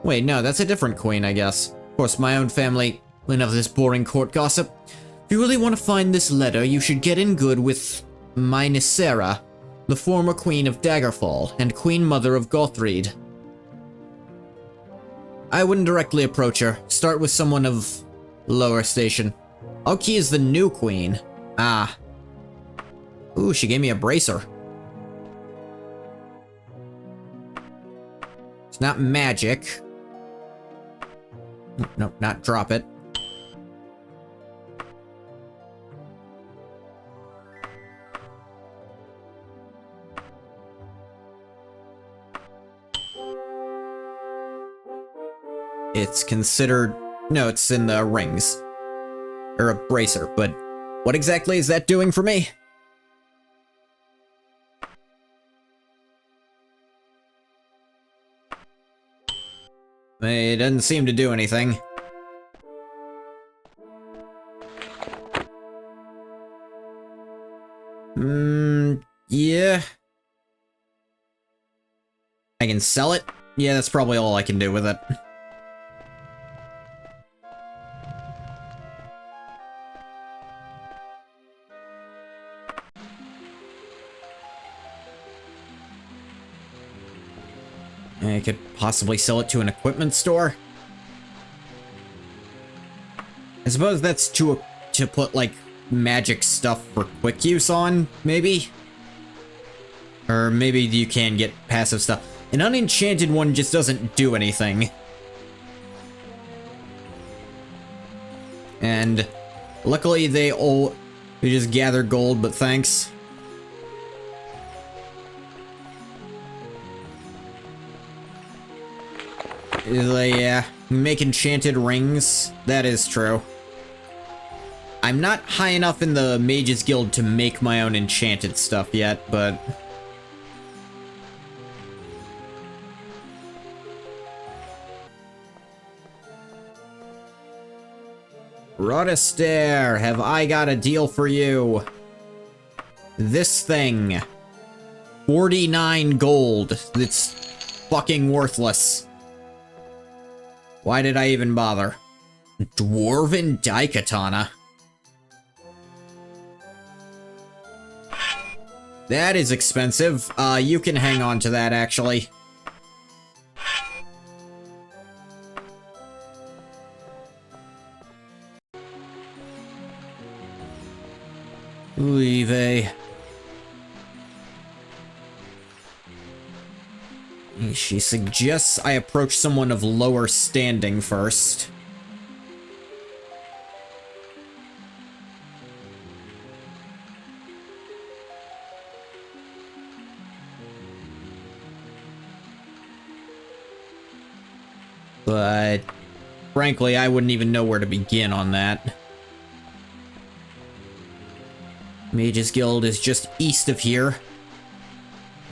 Wait, no, that's a different queen, I guess. Of course, my own family. Enough of this boring court gossip. If you really want to find this letter, you should get in good with Mynisera, the former queen of Daggerfall and queen mother of Gothried. I wouldn't directly approach her. Start with someone of lower station. Aoki is the new queen. Ah. Ooh, she gave me a bracer. It's not magic. Nope, not drop it. It's considered... No, it's in the rings. Or a bracer, but what exactly is that doing for me? It doesn't seem to do anything. Yeah. I can sell it? Yeah, that's probably all I can do with it. I could possibly sell it to an equipment store. I suppose that's to put, like, magic stuff for quick use on, maybe? Or maybe you can get passive stuff. An unenchanted one just doesn't do anything. And luckily they just gather gold, but thanks. Yeah, make enchanted rings. That is true. I'm not high enough in the Mages Guild to make my own enchanted stuff yet, but... Rotistair, have I got a deal for you? This thing. 49 gold. It's fucking worthless. Why did I even bother? Dwarven Daikatana. That is expensive. You can hang on to that, actually. Leave. She suggests I approach someone of lower standing first. But frankly, I wouldn't even know where to begin on that. Mages Guild is just east of here.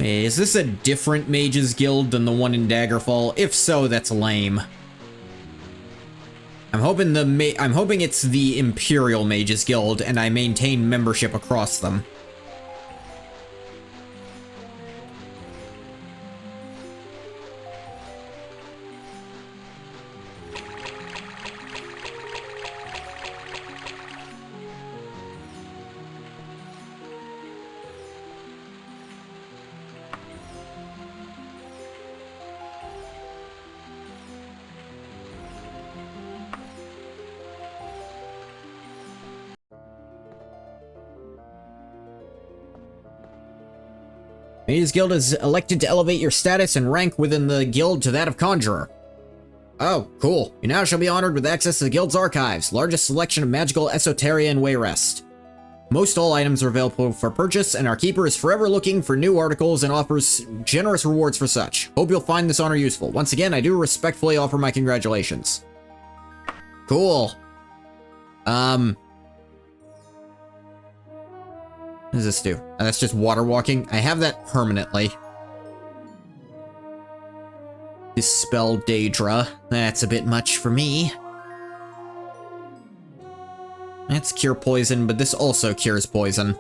Is this a different Mages Guild than the one in Daggerfall? If so, that's lame. I'm hoping it's the Imperial Mages Guild and I maintain membership across them. Mages Guild is elected to elevate your status and rank within the guild to that of Conjurer. Oh, cool. You now shall be honored with access to the guild's archives, largest selection of magical esoteria in Wayrest. Most all items are available for purchase, and our keeper is forever looking for new articles and offers generous rewards for such. Hope you'll find this honor useful. Once again, I do respectfully offer my congratulations. Cool. What does this do? Oh, that's just water walking. I have that permanently. Dispel Daedra. That's a bit much for me. That's cure poison, but this also cures poison.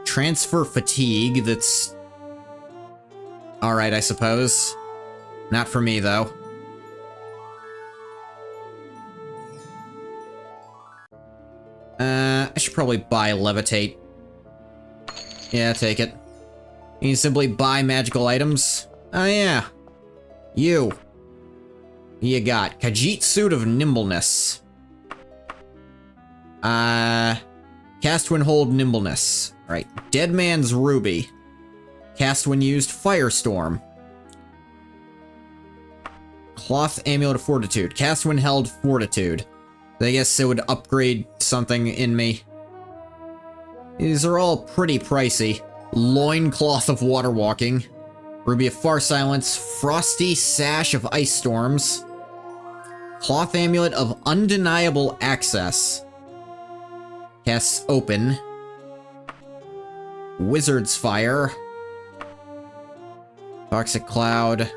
Transfer fatigue, that's... alright, I suppose. Not for me, though. I should probably buy Levitate. Yeah, take it. You can simply buy magical items. Oh yeah. You got Khajiit Suit of Nimbleness. Cast when hold Nimbleness. Right. Dead Man's Ruby. Cast when used Firestorm. Cloth Amulet of Fortitude. Cast when held Fortitude. I guess it would upgrade something in me. These are all pretty pricey. Loincloth of Water Walking. Ruby of Far Silence. Frosty Sash of Ice Storms. Cloth Amulet of Undeniable Access. Casts Open. Wizard's Fire. Toxic Cloud.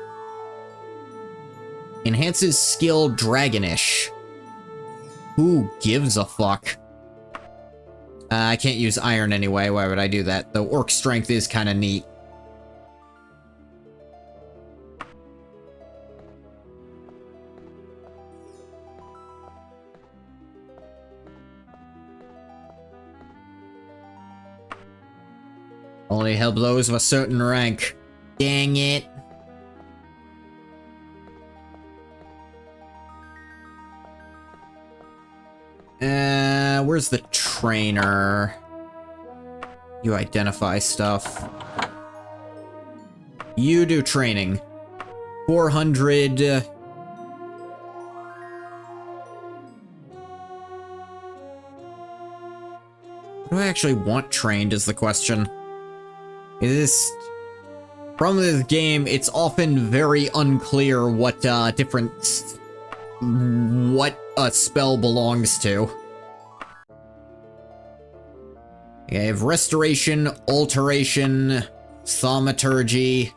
Enhances skill Dragonish. Who gives a fuck? I can't use iron anyway, why would I do that? The orc strength is kinda neat. Only help those of a certain rank. Dang it. Where's the trainer? You identify stuff. You do training. 400... Do I actually want trained is the question. Problem with this game, it's often very unclear what what a spell belongs to. Okay, I have Restoration, Alteration, Thaumaturgy,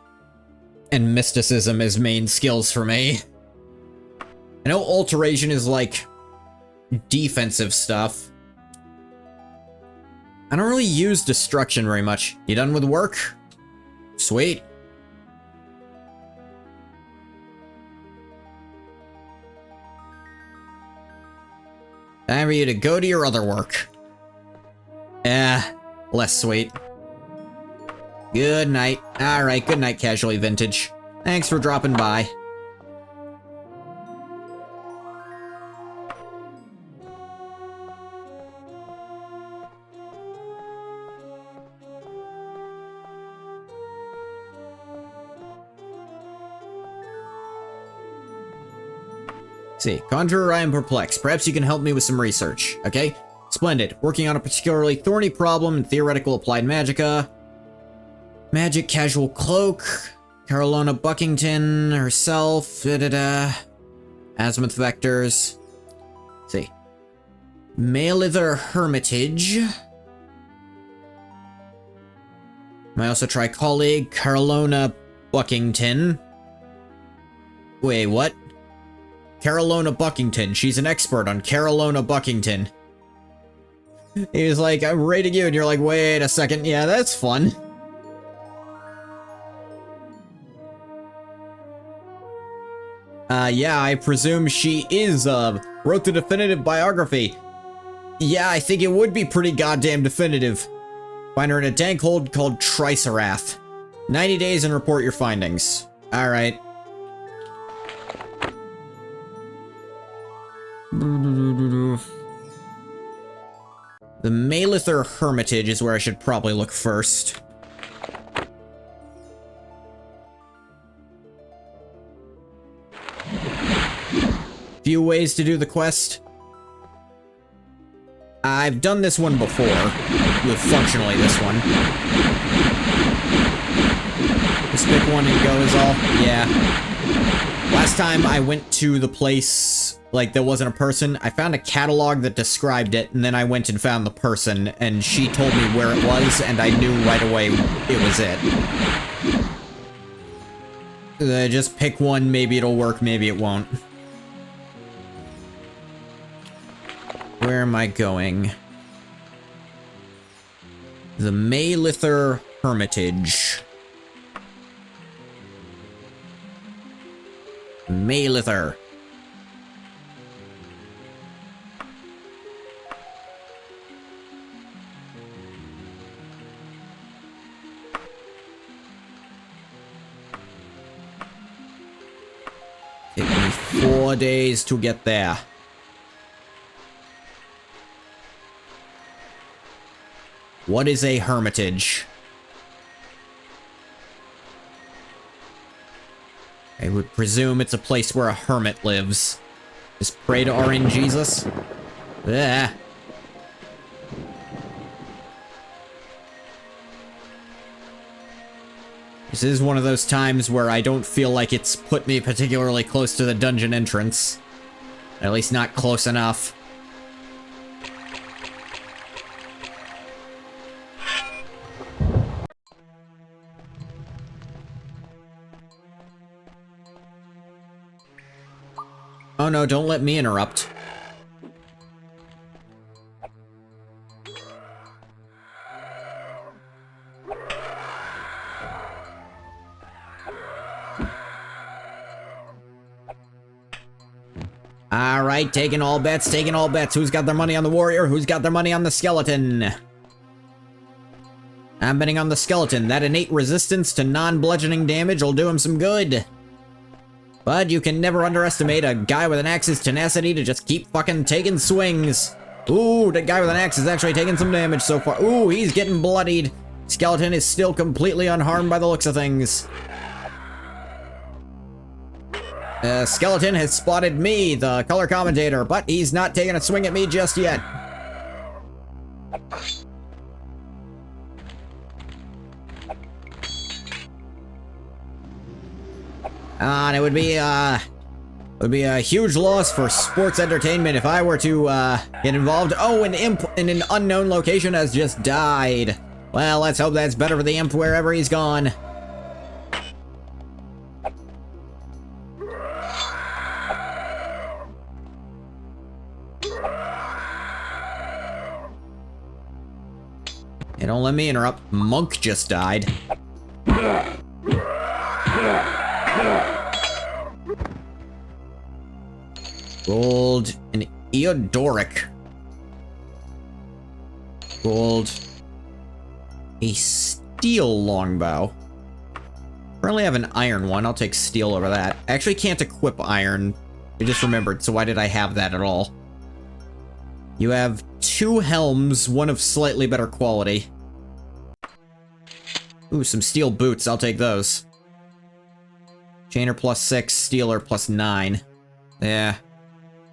and Mysticism as main skills for me. I know Alteration is like defensive stuff. I don't really use Destruction very much. You done with work? Sweet. Time for you to go to your other work. Less sweet. Good night. Alright, good night, Casually Vintage. Thanks for dropping by. See, Conjurer, I am perplexed. Perhaps you can help me with some research, okay? Splendid. Working on a particularly thorny problem in theoretical applied magicka. Magic Casual Cloak. Carolina Buckington herself. Azimuth Vectors. Let's see. Maelither Hermitage. Might also try colleague Carolina Buckington. Wait, what? Carolina Buckington. She's an expert on Carolina Buckington. He was like, I'm rating you, and you're like, wait a second. Yeah, that's fun. Yeah, I presume she wrote the definitive biography. Yeah, I think it would be pretty goddamn definitive. Find her in a dank hold called Tricerath. 90 days and report your findings. Alright. The Maelither Hermitage is where I should probably look first. Few ways to do the quest. I've done this one before, with functionally this one. Just pick one and go is all? Yeah. Last time I went to the place, like, there wasn't a person, I found a catalog that described it, and then I went and found the person, and she told me where it was, and I knew right away it was it. Just pick one, maybe it'll work, maybe it won't. Where am I going? The Maelither Hermitage. Maelither. Take me 4 days to get there. What is a hermitage? I would presume it's a place where a hermit lives. Just pray to RN Jesus. Ah. This is one of those times where I don't feel like it's put me particularly close to the dungeon entrance. At least not close enough. Oh no, don't let me interrupt. Alright, taking all bets, taking all bets. Who's got their money on the warrior? Who's got their money on the skeleton? I'm betting on the skeleton. That innate resistance to non-bludgeoning damage will do him some good. But you can never underestimate a guy with an axe's tenacity to just keep fucking taking swings. Ooh, the guy with an axe is actually taking some damage so far. Ooh, he's getting bloodied. Skeleton is still completely unharmed by the looks of things. Skeleton has spotted me, the color commentator, but he's not taking a swing at me just yet. And it would be a huge loss for sports entertainment if I were to get involved. Oh, an imp in an unknown location has just died. Well, let's hope that's better for the imp wherever he's gone. Hey, don't let me interrupt. Monk just died. Gold and Eodoric. Gold. A steel longbow. Currently have an iron one. I'll take steel over that. I actually can't equip iron. I just remembered, so why did I have that at all? You have 2 helms, one of slightly better quality. Ooh, some steel boots. I'll take those. Chainer +6, Steeler +9. Yeah.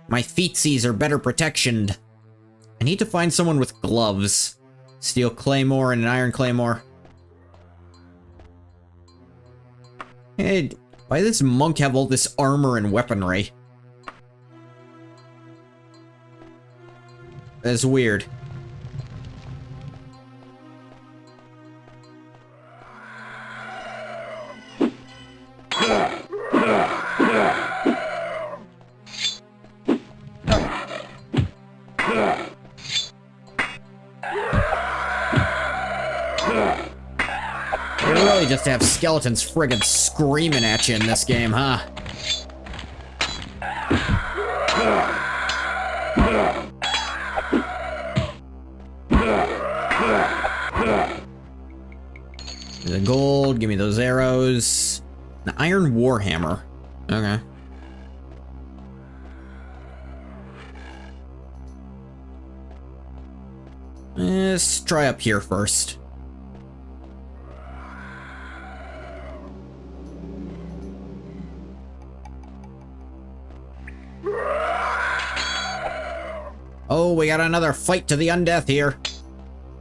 My feetsies are better protectioned. I need to find someone with gloves. Steel claymore and an iron claymore. Hey, why does this monk have all this armor and weaponry? That's weird. You really just have skeletons friggin' screaming at you in this game, huh? The gold, give me those arrows. An iron warhammer. Okay. Let's try up here first. Oh, we got another fight to the undeath here.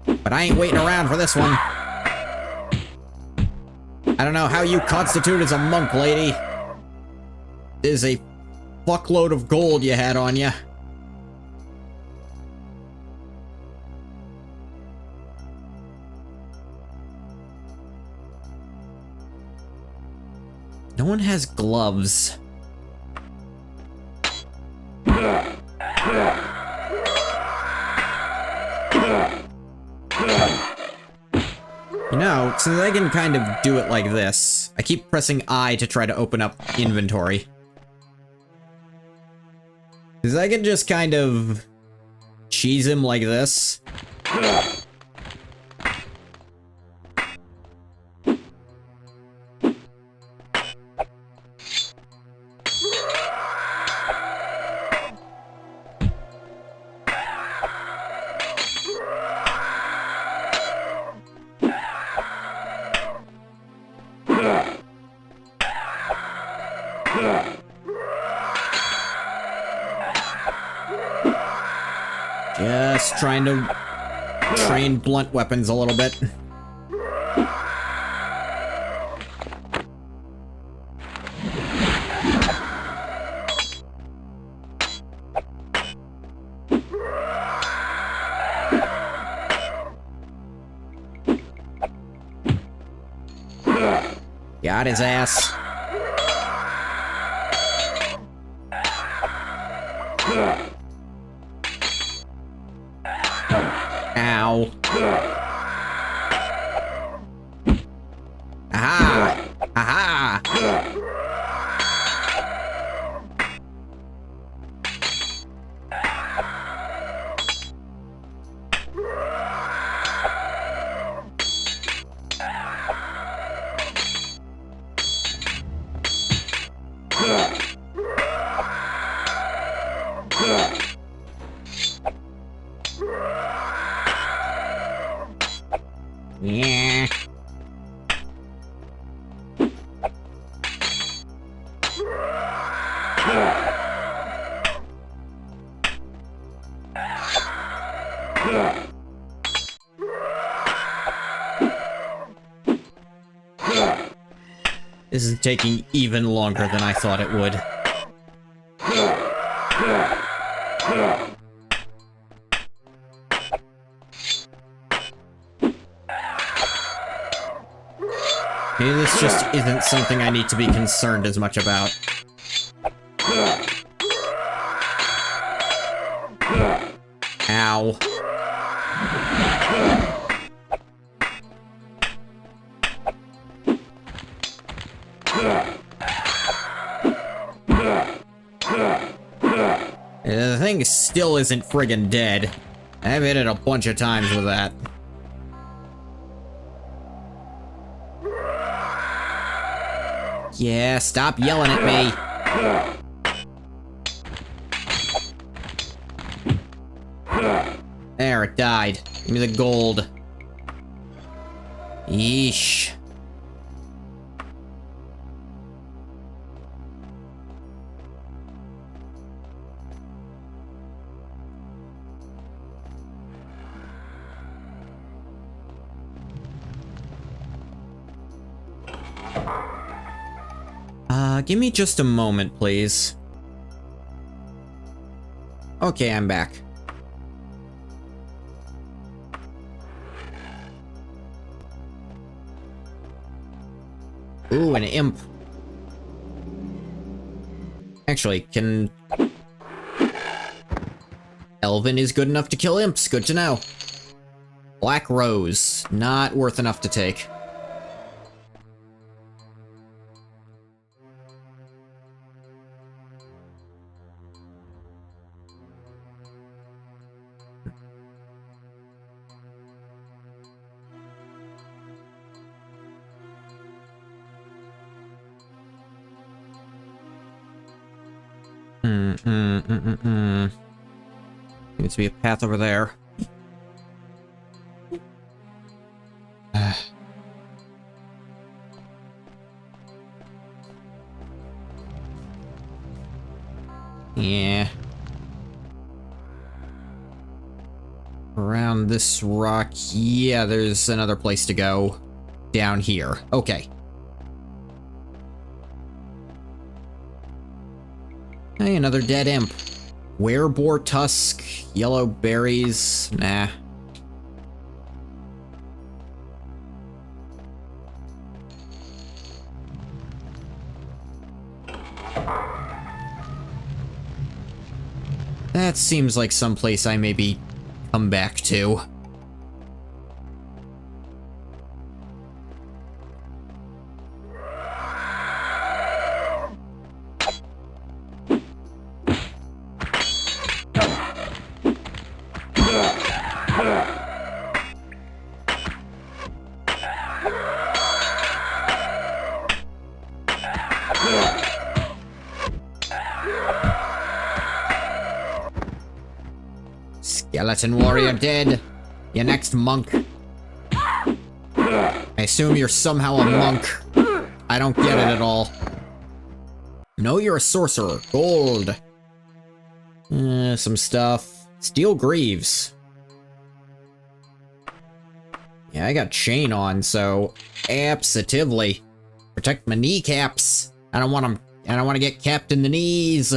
But I ain't waiting around for this one. I don't know how you constitute as a monk, lady. There's a fuckload of gold you had on you. No one has gloves. You know, since I can kind of do it like this, I keep pressing I to try to open up inventory. Because I can just kind of cheese him like this. Just trying to train blunt weapons a little bit. Got his ass. Ow. Aha! Aha! Yeah. This is taking even longer than I thought it would. Maybe this just isn't something I need to be concerned as much about. Ow. The thing still isn't friggin' dead. I've hit it a bunch of times with that. Yeah, stop yelling at me. There, it died. Give me the gold. Yeesh. Give me just a moment, please. Okay, I'm back. Ooh, an imp. Actually, can... Elven is good enough to kill imps, good to know. Black Rose, not worth enough to take. Needs to be a path over there. Yeah. Around this rock, yeah, there's another place to go. Down here. Okay. Hey, another dead imp. Wereboar tusk, yellow berries, nah. That seems like someplace I maybe come back to. Skeleton warrior dead. Your next monk. I assume you're somehow a monk. I don't get it at all. No, you're a sorcerer. Gold. Some stuff. Steel greaves. Yeah, I got chain on, so absolutely. Protect my kneecaps. I don't want to get capped in the knees.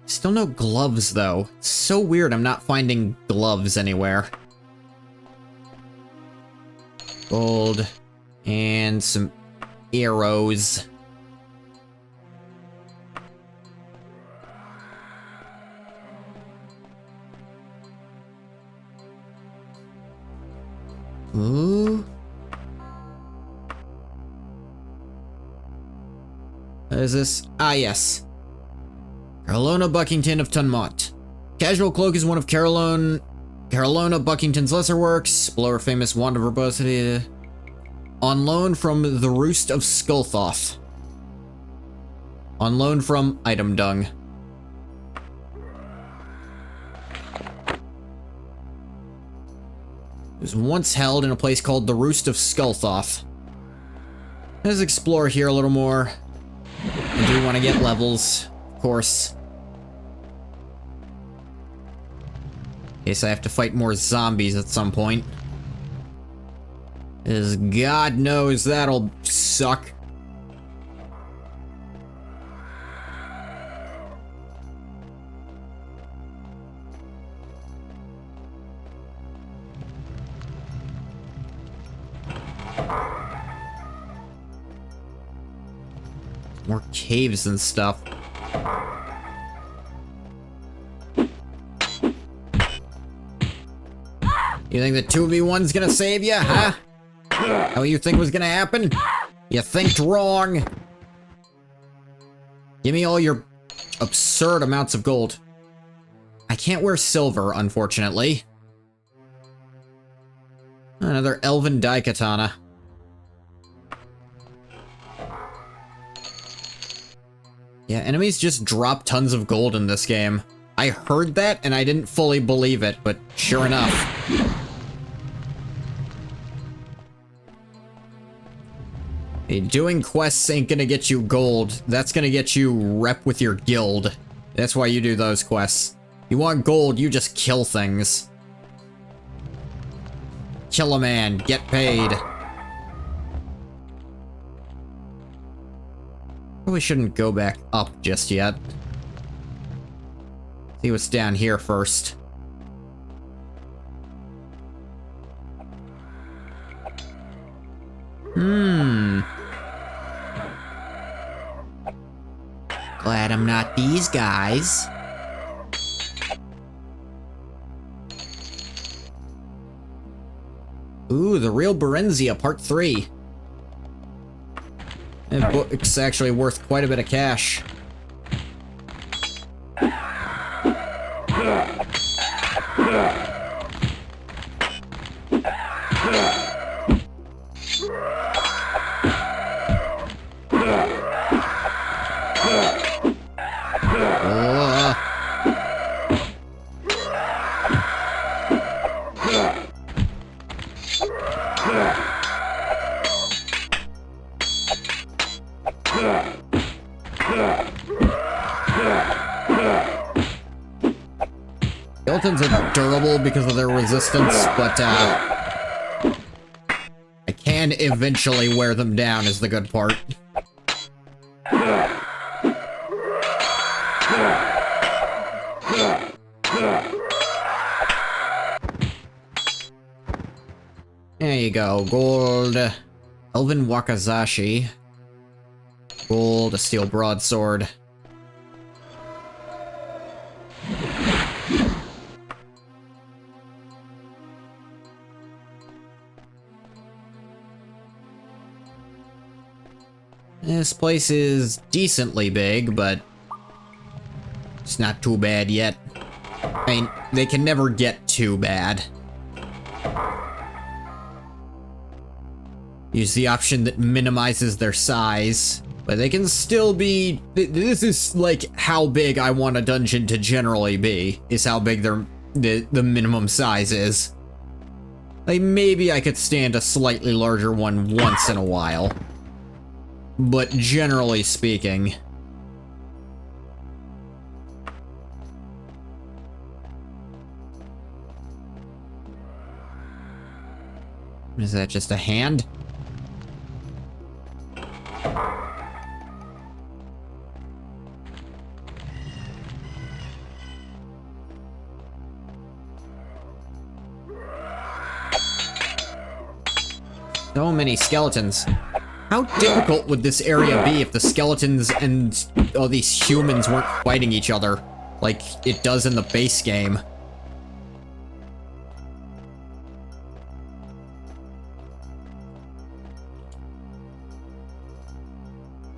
Still no gloves, though. It's so weird I'm not finding gloves anywhere. Gold. And some arrows. Ooh. What is this? Ah, yes. Carolina Buckington of Tunmont. Casual Cloak is one of Carolina Buckington's lesser works, below her famous Wand of Verbosity. On loan from the Roost of Skullthoth. On loan from Item Dung. It was once held in a place called the Roost of Skullthoth. Let's explore here a little more. I do want to get levels, of course. In case I have to fight more zombies at some point. As God knows that'll suck. More caves and stuff. You think the 2v1's gonna save you, huh? How you think was gonna happen? You thinked wrong. Give me all your absurd amounts of gold. I can't wear silver, unfortunately. Another elven daikatana. Yeah, enemies just drop tons of gold in this game. I heard that and I didn't fully believe it, but sure enough. Hey, doing quests ain't gonna get you gold. That's gonna get you rep with your guild. That's why you do those quests. You want gold, you just kill things. Kill a man, get paid. Probably shouldn't go back up just yet. See what's down here first. Glad I'm not these guys. Ooh, the real Berenzia, part 3. That book's actually worth quite a bit of cash. Skeletons are durable because of their resistance, but I can eventually wear them down is the good part. There you go, gold. Elven Wakazashi. Gold, a steel broadsword. This place is decently big, but it's not too bad yet. I mean, they can never get too bad. Use the option that minimizes their size, but they can still be... This is like how big I want a dungeon to generally be, is how big the minimum size is. Like, maybe I could stand a slightly larger one once in a while. but generally speaking. Is that just a hand? So many skeletons. How difficult would this area be if the skeletons and all these humans weren't fighting each other like it does in the base game?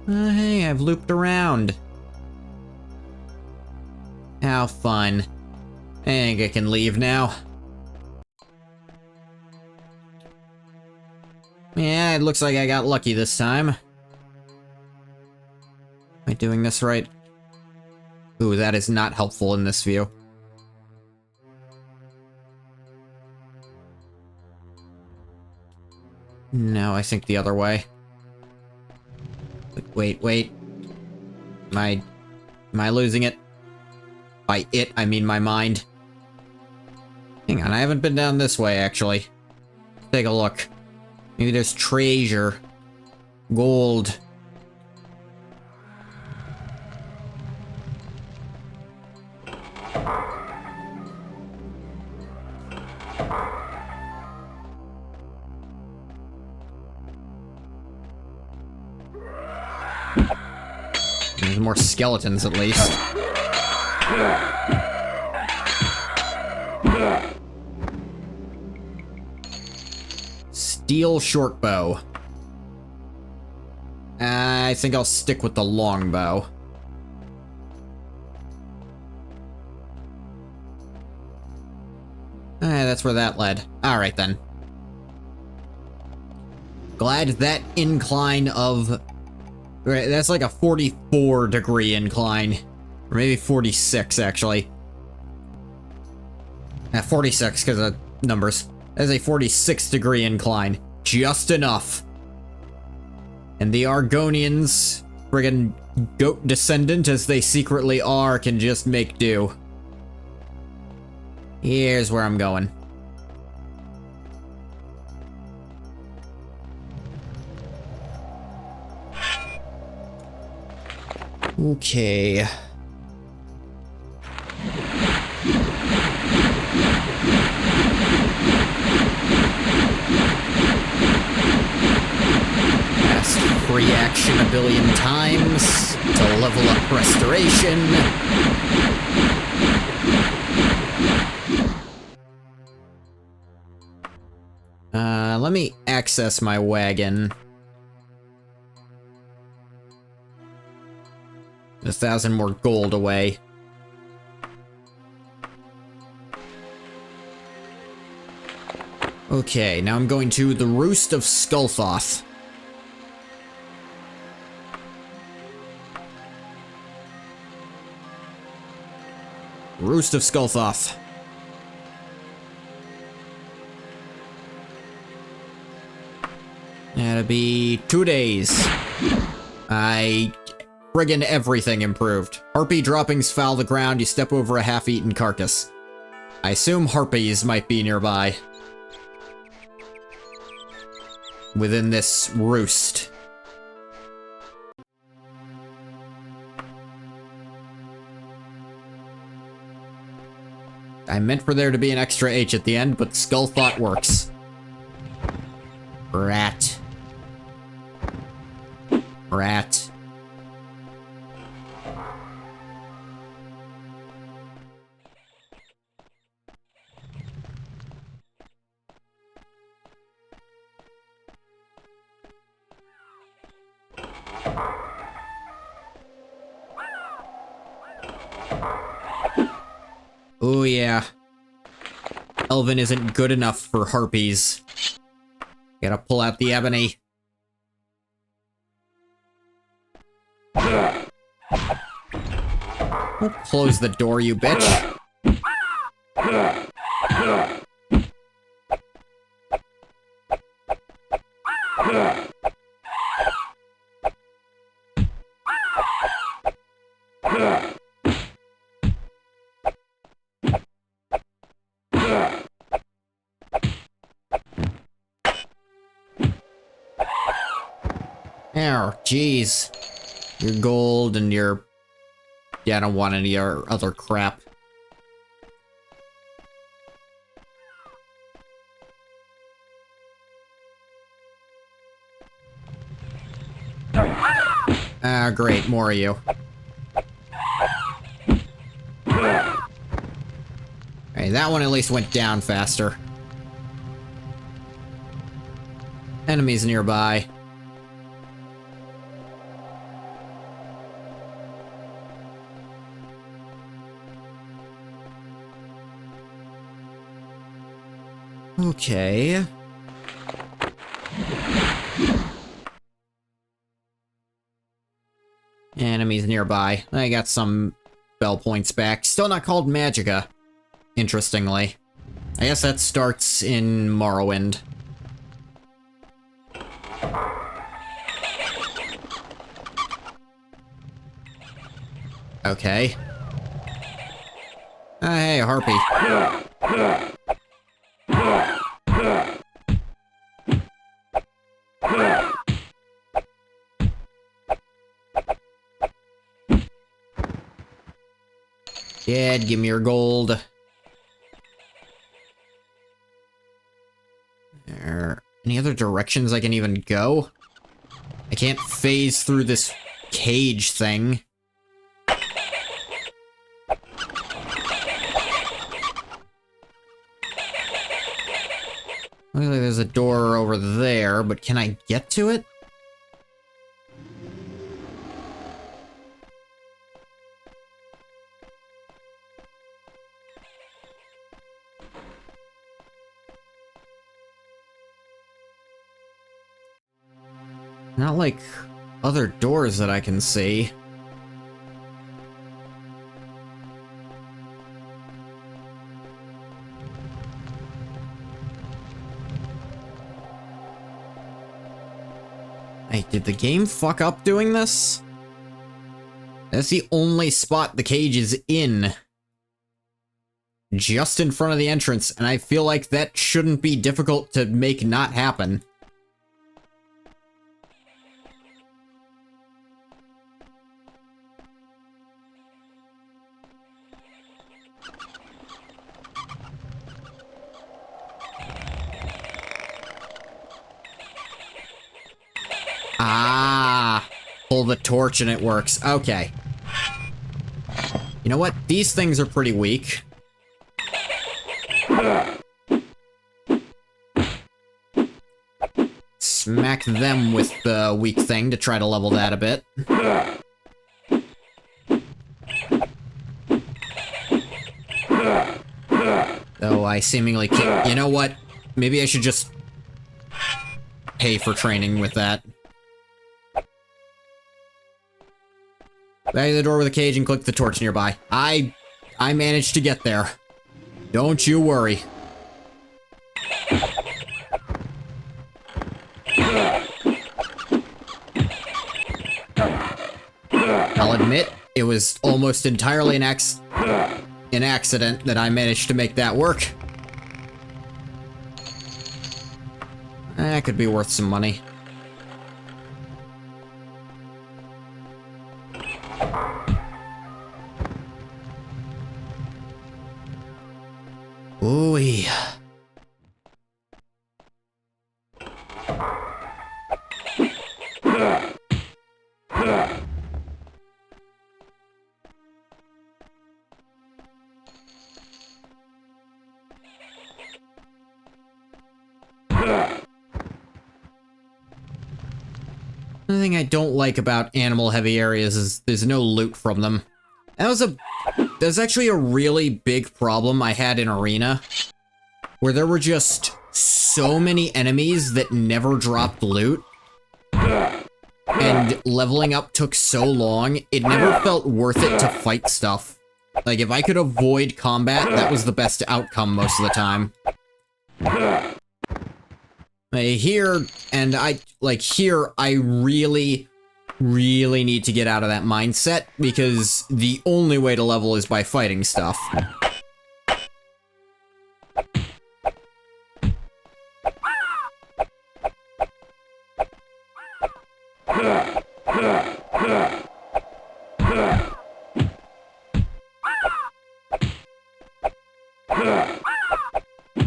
Hey, I've looped around. How fun. I think I can leave now. Yeah, it looks like I got lucky this time. Am I doing this right? Ooh, that is not helpful in this view. No, I think the other way. Wait. Am I losing it? By it, I mean my mind. Hang on, I haven't been down this way, actually. Take a look. Maybe there's treasure. Gold. There's more skeletons, at least. Steel shortbow. I think I'll stick with the longbow. That's where that led. Alright then. Glad that incline of... Right, that's like a 44-degree incline. Or maybe 46, actually. 46, because of numbers. That's a 46-degree incline. Just enough. And the Argonians, friggin' goat descendant as they secretly are, can just make do. Here's where I'm going. Okay. Fast free action a billion times to level up restoration. Let me access my wagon. 1,000 more gold away. Okay, now I'm going to the Roost of Skullthoth. Roost of Skullthoth. That'll be 2 days. Friggin' everything improved. Harpy droppings foul the ground, you step over a half-eaten carcass. I assume harpies might be nearby. Within this roost. I meant for there to be an extra H at the end, but Skullthought works. Rat. Rat. Oh yeah. Elven isn't good enough for harpies. Gotta pull out the ebony. Close the door, you bitch. Oh, jeez. Your gold and your... Yeah, I don't want any other crap. Ah, great, more of you. Hey, that one at least went down faster. Enemies nearby. Okay. Enemies nearby. I got some spell points back. Still not called Magicka, interestingly. I guess that starts in Morrowind. Okay. Hey, a harpy. Yeah, give me your gold. Any other directions I can even go? I can't phase through this cage thing. Looks like there's a door over there, but can I get to it? Not like other doors that I can see. Hey, did the game fuck up doing this? That's the only spot the cage is in. Just in front of the entrance, and I feel like that shouldn't be difficult to make not happen. Ah, pull the torch and it works. Okay. You know what? These things are pretty weak. Smack them with the weak thing to try to level that a bit. Though I seemingly can't... You know what? Maybe I should just pay for training with that. Back to the door with the cage and click the torch nearby. I managed to get there. Don't you worry. I'll admit, it was almost entirely an accident that I managed to make that work. That could be worth some money. Ooh-wee. Another thing I don't like about animal-heavy areas is there's no loot from them. That's actually a really big problem I had in Arena, where there were just so many enemies that never dropped loot, and leveling up took so long, it never felt worth it to fight stuff. Like, if I could avoid combat, that was the best outcome most of the time. Here I really need to get out of that mindset, because the only way to level is by fighting stuff.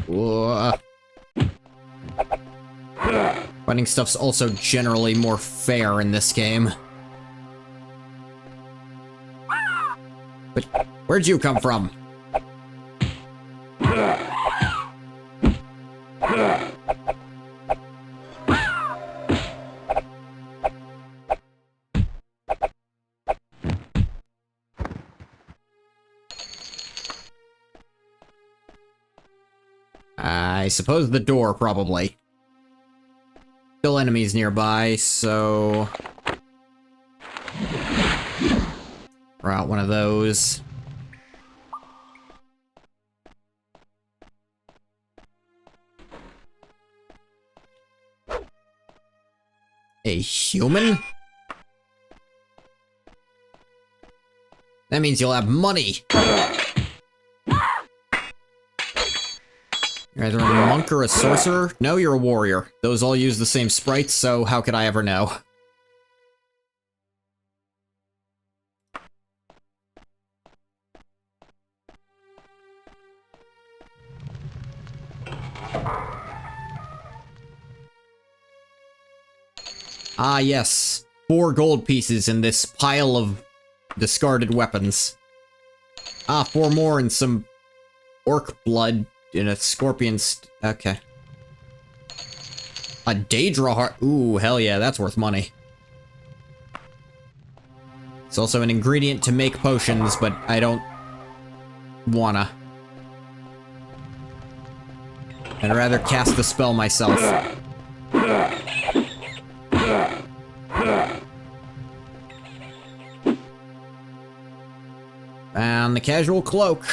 Whoa. Fighting stuff's also generally more fair in this game. But where'd you come from? I suppose the door, probably. Still enemies nearby, so... We're out one of those. A human? That means you'll have money! You're either a monk or a sorcerer? No, you're a warrior. Those all use the same sprites, so how could I ever know? Ah, yes. 4 gold pieces in this pile of discarded weapons. Ah, 4 more and some orc blood in a scorpion's... Okay. A Daedra heart. Ooh, hell yeah, that's worth money. It's also an ingredient to make potions, but I don't wanna. I'd rather cast the spell myself. And the casual cloak.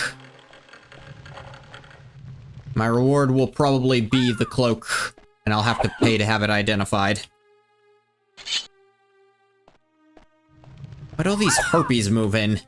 My reward will probably be the cloak, and I'll have to pay to have it identified. Why'd all these harpies move in?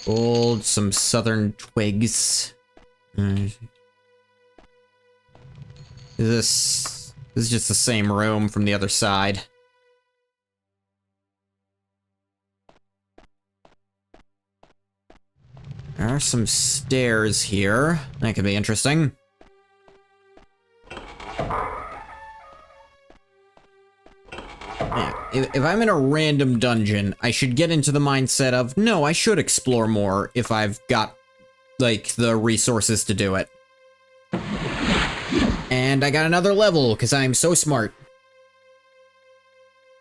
Gold, some southern twigs. This is just the same room from the other side. There are some stairs here. That could be interesting. If I'm in a random dungeon, I should get into the mindset of, no, I should explore more if I've got, like, the resources to do it. And I got another level, because I'm so smart.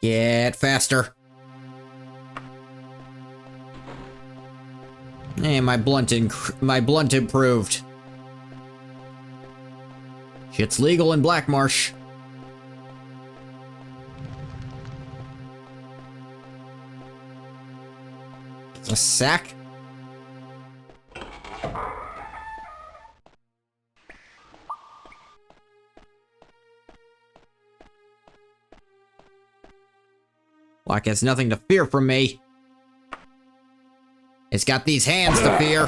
Get faster. Hey, my blunt improved. Shit's legal in Black Marsh. A sack? Black has nothing to fear from me. It's got these hands to fear.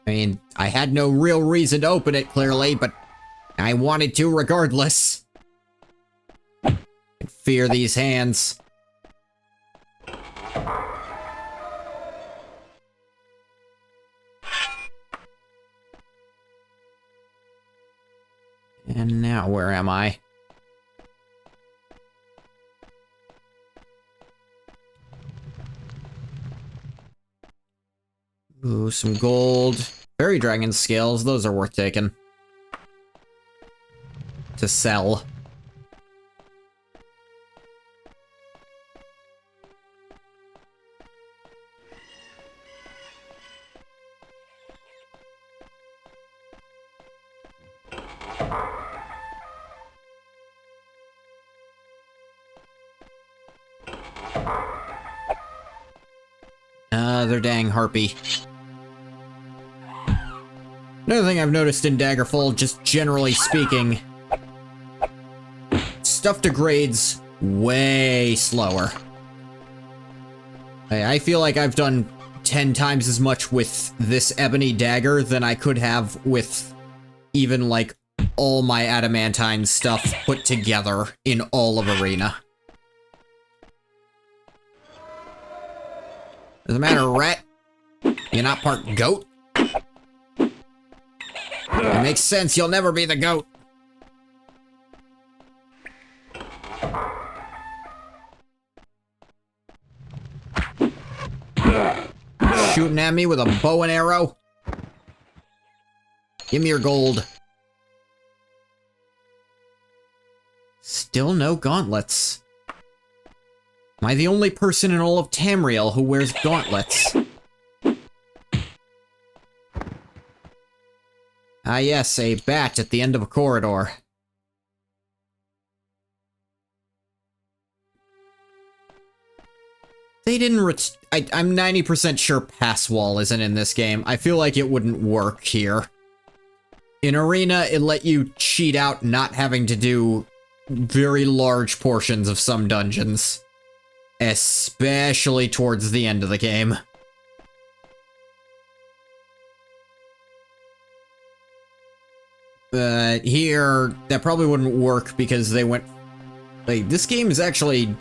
I mean, I had no real reason to open it, clearly, but I wanted to regardless. I fear these hands. And now, where am I? Ooh, some gold. Fairy dragon scales, those are worth taking. To sell. Another dang harpy. Another thing I've noticed in Daggerfall, just generally speaking, stuff degrades way slower. I feel like I've done 10 times as much with this ebony dagger than I could have with even, like, all my adamantine stuff put together in all of Arena. Doesn't matter, rat. You're not part goat. It makes sense, you'll never be the goat. Shooting at me with a bow and arrow? Give me your gold. Still no gauntlets. Am I the only person in all of Tamriel who wears gauntlets? Ah yes, a bat at the end of a corridor. They didn't I'm 90% sure pass wall isn't in this game. I feel like it wouldn't work here. In Arena, it let you cheat out not having to do very large portions of some dungeons. Especially towards the end of the game. But here, that probably wouldn't work because they went... Like, this game is actually...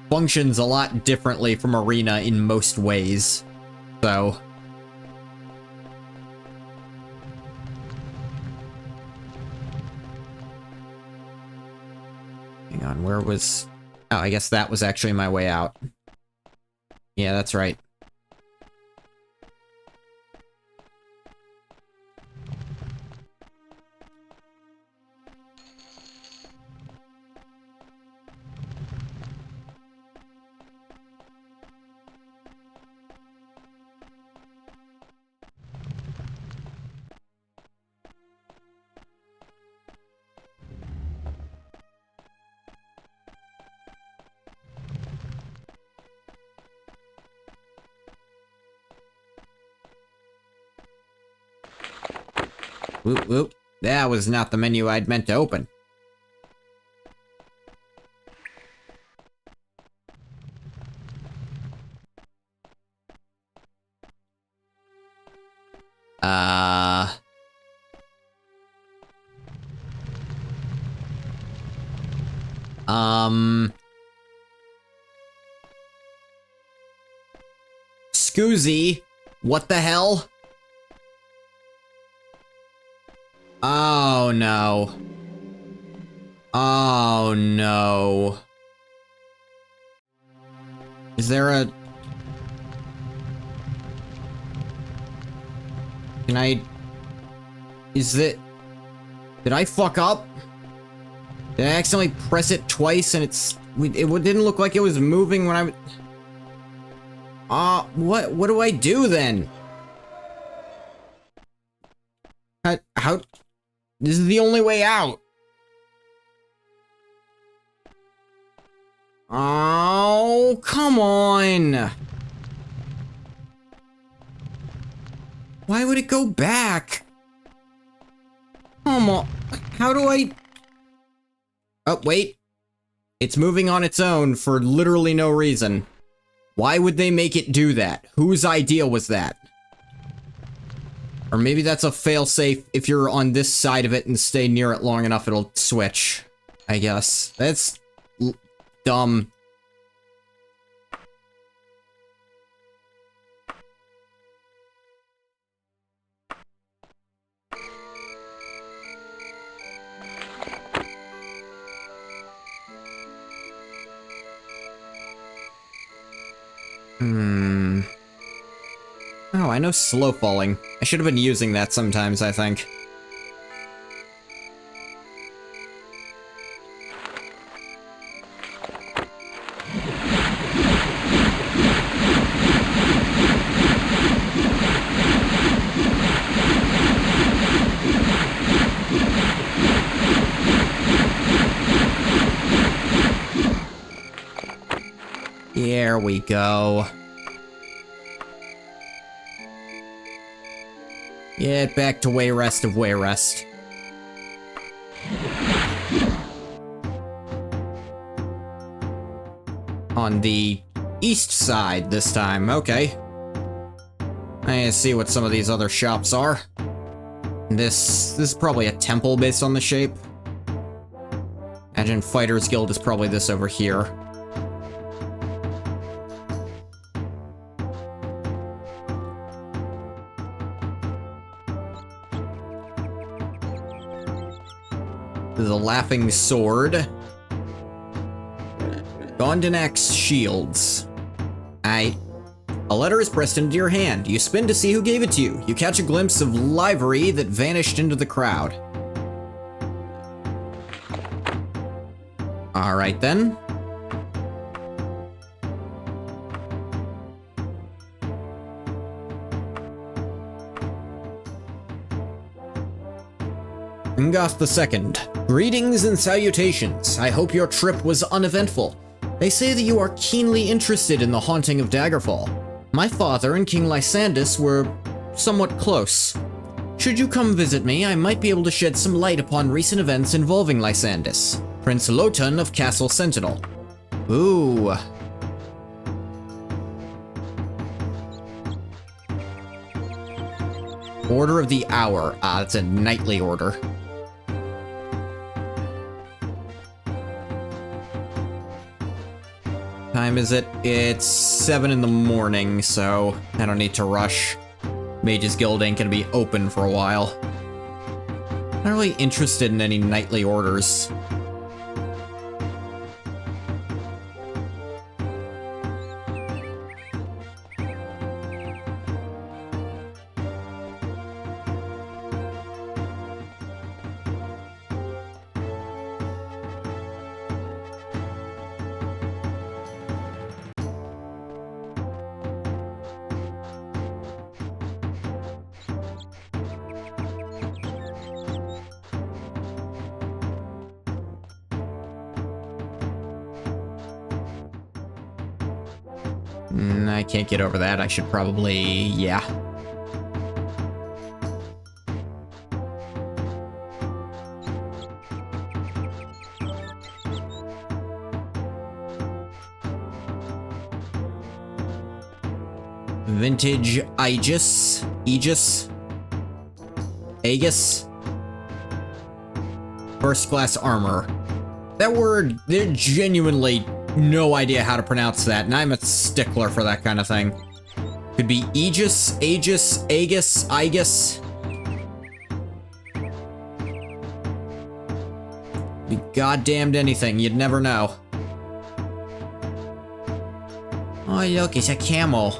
functions a lot differently from Arena in most ways. So... Hang on, where was... Oh, I guess that was actually my way out. Yeah, that's right. Whoop, whoop. That was not the menu I'd meant to open. Scoozy, what the hell? Oh no. Oh no. Is there a... Can I... Is it... Did I fuck up? Did I accidentally press it twice and it didn't look like it was moving when I... what do I do then? How... This is the only way out. Oh, come on. Why would it go back? Come on. How do I... Oh, wait. It's moving on its own for literally no reason. Why would they make it do that? Whose idea was that? Or maybe that's a failsafe. If you're on this side of it and stay near it long enough, it'll switch. I guess. That's... dumb. Oh, I know slow falling. I should have been using that sometimes, I think. There we go. Get back to Wayrest of Wayrest. On the east side this time, okay. I see what some of these other shops are. This is probably a temple based on the shape. Imagine Fighters Guild is probably this over here. The Laughing Sword. Gondanax Shields. A letter is pressed into your hand. You spin to see who gave it to you. You catch a glimpse of livery that vanished into the crowd. Alright then. Ngoth II. Greetings and salutations. I hope your trip was uneventful. They say that you are keenly interested in the haunting of Daggerfall. My father and King Lysandus were somewhat close. Should you come visit me, I might be able to shed some light upon recent events involving Lysandus, Prince Lotan of Castle Sentinel. Ooh. Order of the Hour. Ah, it's a knightly order. Time is it? It's 7 in the morning, so I don't need to rush. Mage's Guild ain't gonna be open for a while. Not really interested in any nightly orders. I can't get over that. I should probably... yeah. Vintage Aegis. First class armor. That word, they're genuinely no idea how to pronounce that, and I'm a stickler for that kind of thing. Could be Aegis. Be goddamned anything, you'd never know. Oh look, it's a camel.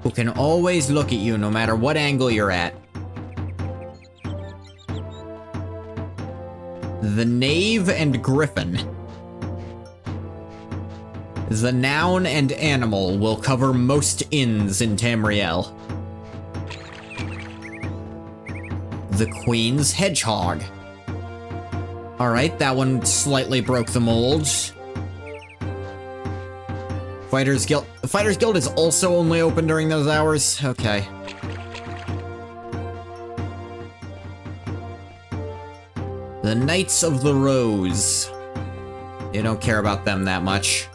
Who can always look at you no matter what angle you're at. The Knave and Griffin. The noun and animal will cover most inns in Tamriel. The Queen's Hedgehog. Alright, that one slightly broke the mold. Fighters Guild. The Fighters Guild is also only open during those hours? Okay. The Knights of the Rose. You don't care about them that much.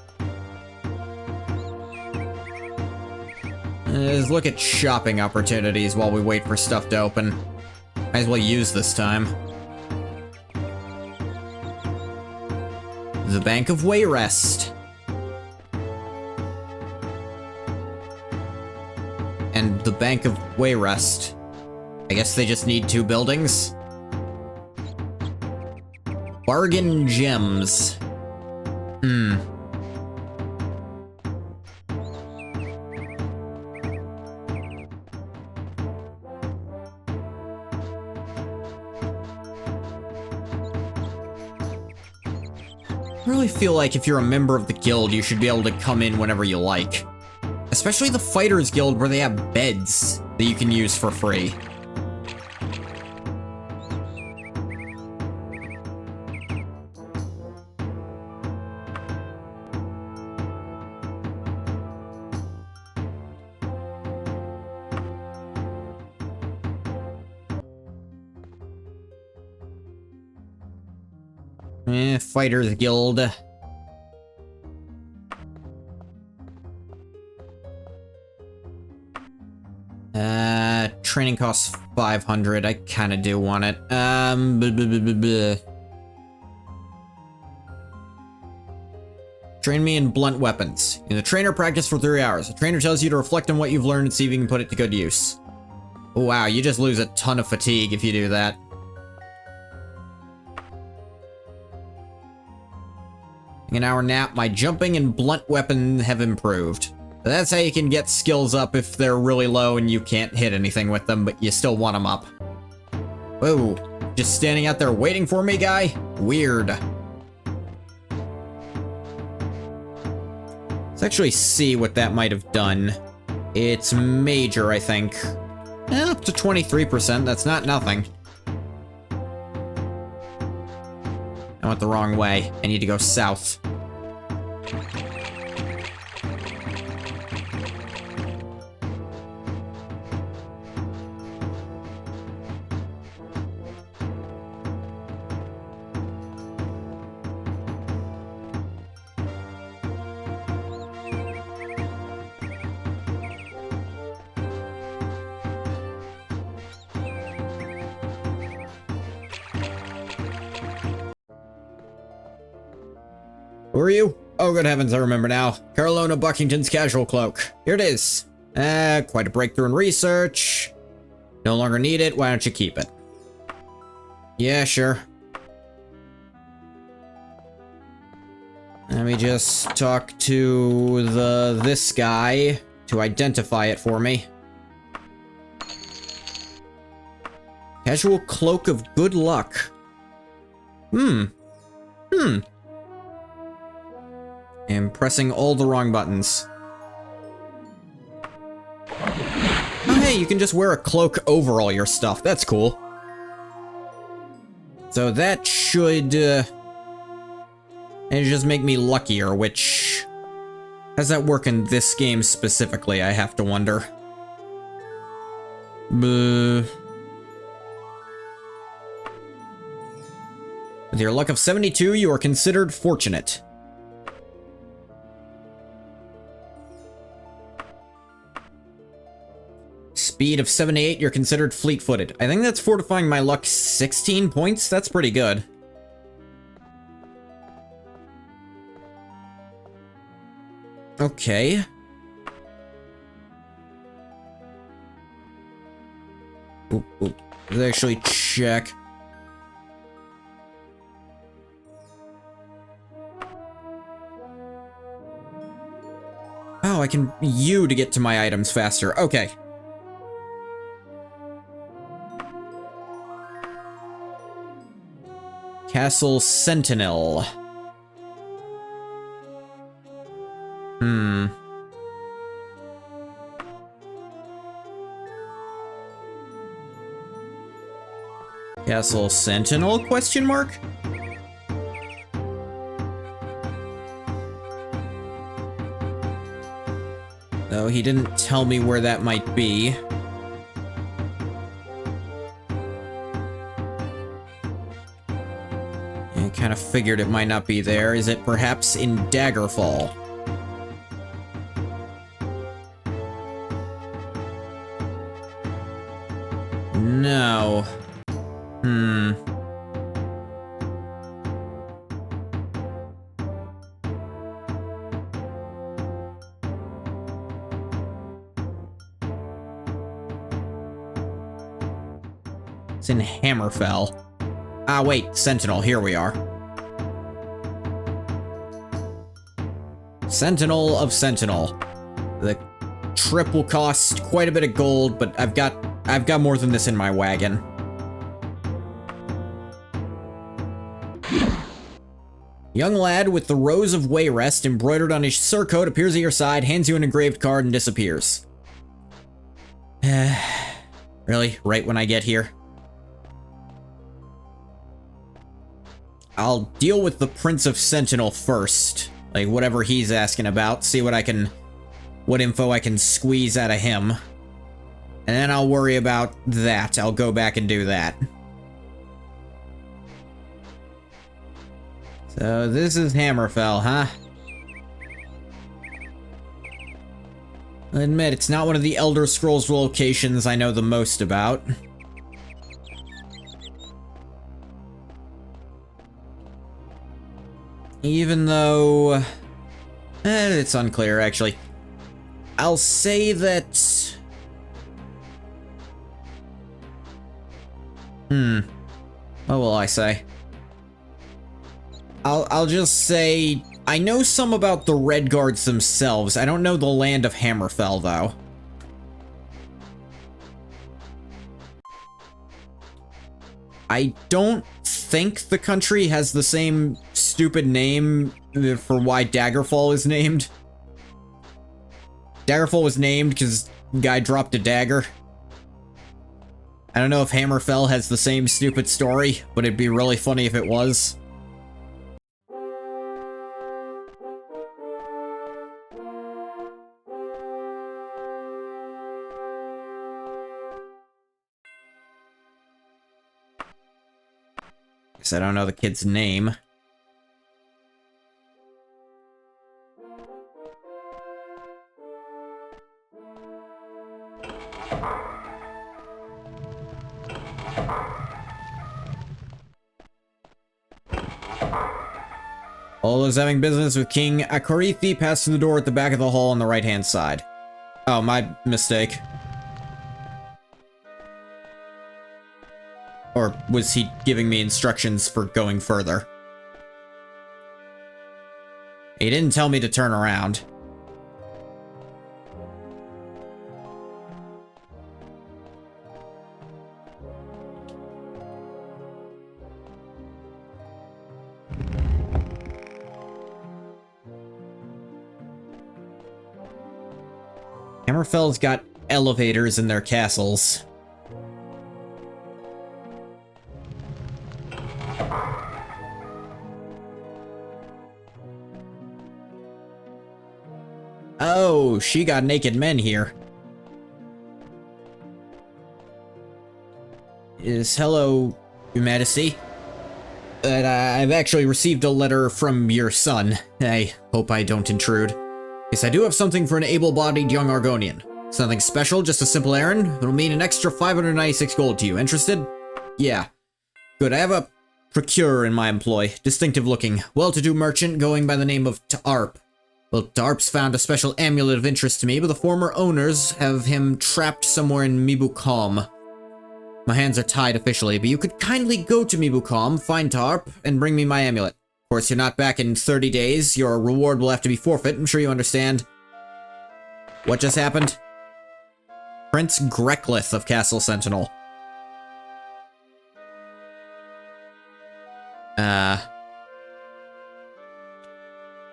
Let's look at shopping opportunities while we wait for stuff to open. Might as well use this time. The Bank of Wayrest. And the Bank of Wayrest. I guess they just need 2 buildings. Bargain Gems. I really feel like if you're a member of the guild, you should be able to come in whenever you like. Especially the Fighters Guild, where they have beds that you can use for free. Fighters Guild. Training costs 500. I kind of do want it. Train me in blunt weapons. In the trainer practice for 3 hours. The trainer tells you to reflect on what you've learned and see if you can put it to good use. Oh, wow, you just lose a ton of fatigue if you do that. An hour nap. My jumping and blunt weapon have improved. That's how you can get skills up if they're really low and you can't hit anything with them, but you still want them up. Whoa, just standing out there waiting for me, guy? Weird. Let's actually see what that might have done. It's major, I think. Up to 23%, that's not nothing. I went the wrong way. I need to go south. Who are you? Oh, good heavens, I remember now. Carolina Buckington's casual cloak. Here it is. Quite a breakthrough in research. No longer need it, why don't you keep it? Yeah, sure. Let me just talk to this guy to identify it for me. Casual cloak of good luck. I'm pressing all the wrong buttons. Oh, hey, you can just wear a cloak over all your stuff. That's cool. So that should, it just make me luckier, which... How's that work in this game specifically, I have to wonder. With your luck of 72, you are considered fortunate. Speed of 78, you're considered fleet-footed. I think that's fortifying my luck 16 points. That's pretty good. Okay. Let's actually check. Oh, I can U to get to my items faster. Okay. Castle Sentinel. Castle Sentinel, question mark? Though he didn't tell me where that might be. I kind of figured it might not be there. Is it perhaps in Daggerfall? No. It's in Hammerfell. Ah, wait, Sentinel, here we are. Sentinel of Sentinel. The trip will cost quite a bit of gold, but I've got more than this in my wagon. Young lad with the Rose of Wayrest embroidered on his surcoat appears at your side, hands you an engraved card, and disappears. Really? Right when I get here? I'll deal with the Prince of Sentinel first. Like, whatever he's asking about. See what info I can squeeze out of him. And then I'll worry about that. I'll go back and do that. So this is Hammerfell, huh? I admit, it's not one of the Elder Scrolls locations I know the most about. Even though... it's unclear, actually. I'll say that... What will I say? I'll just say... I know some about the Red Guards themselves. I don't know the land of Hammerfell, though. I don't think the country has the same stupid name for why Daggerfall is named. Daggerfall was named because guy dropped a dagger. I don't know if Hammerfell has the same stupid story, but it'd be really funny if it was. Guess I don't know the kid's name. All those having business with King Akarithi pass through the door at the back of the hall on the right-hand side. Oh, my mistake. Or was he giving me instructions for going further? He didn't tell me to turn around. Hammerfell's got elevators in their castles. Oh, she got naked men here. Hello, Your Majesty. I've actually received a letter from your son. I hope I don't intrude. Yes, I do have something for an able-bodied young Argonian. It's nothing special, just a simple errand. It'll mean an extra 596 gold to you. Interested? Yeah. Good, I have a procurer in my employ. Distinctive-looking, well-to-do merchant going by the name of Ta'arp. Well, Ta'arp's found a special amulet of interest to me, but the former owners have him trapped somewhere in Mibucom. My hands are tied officially, but you could kindly go to Mibucom, find Ta'arp, and bring me my amulet. Of course, you're not back in 30 days. Your reward will have to be forfeit. I'm sure you understand. What just happened? Prince Greklith of Castle Sentinel.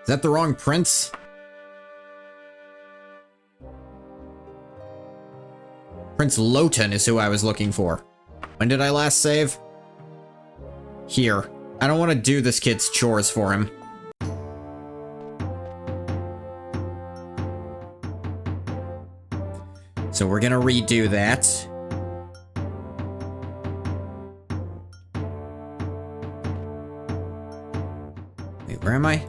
Is that the wrong prince? Prince Lotan is who I was looking for. When did I last save? Here. I don't want to do this kid's chores for him. So we're gonna redo that. Wait, where am I?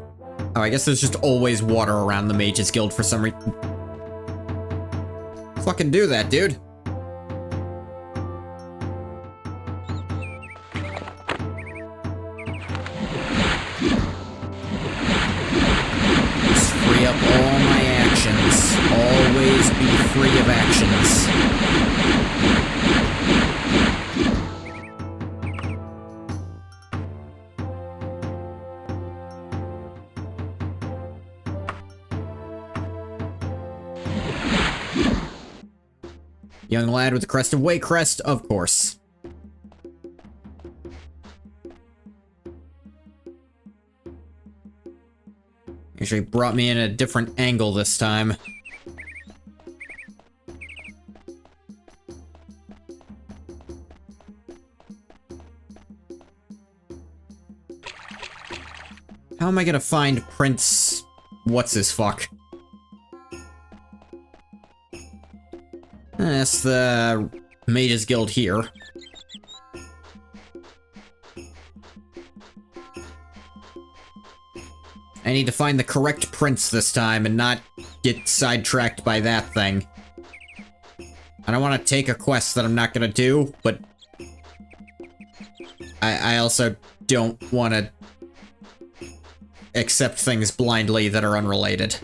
Oh, I guess there's just always water around the Mages Guild for some reason. Fucking do that, dude. Always be free of actions. Young lad with the crest of Waycrest, of course. Actually brought me in a different angle this time. How am I gonna find Prince... what's-his-fuck? That's the Mages Guild here. I need to find the correct prince this time and not get sidetracked by that thing. I don't want to take a quest that I'm not gonna do, but I also don't want to accept things blindly that are unrelated.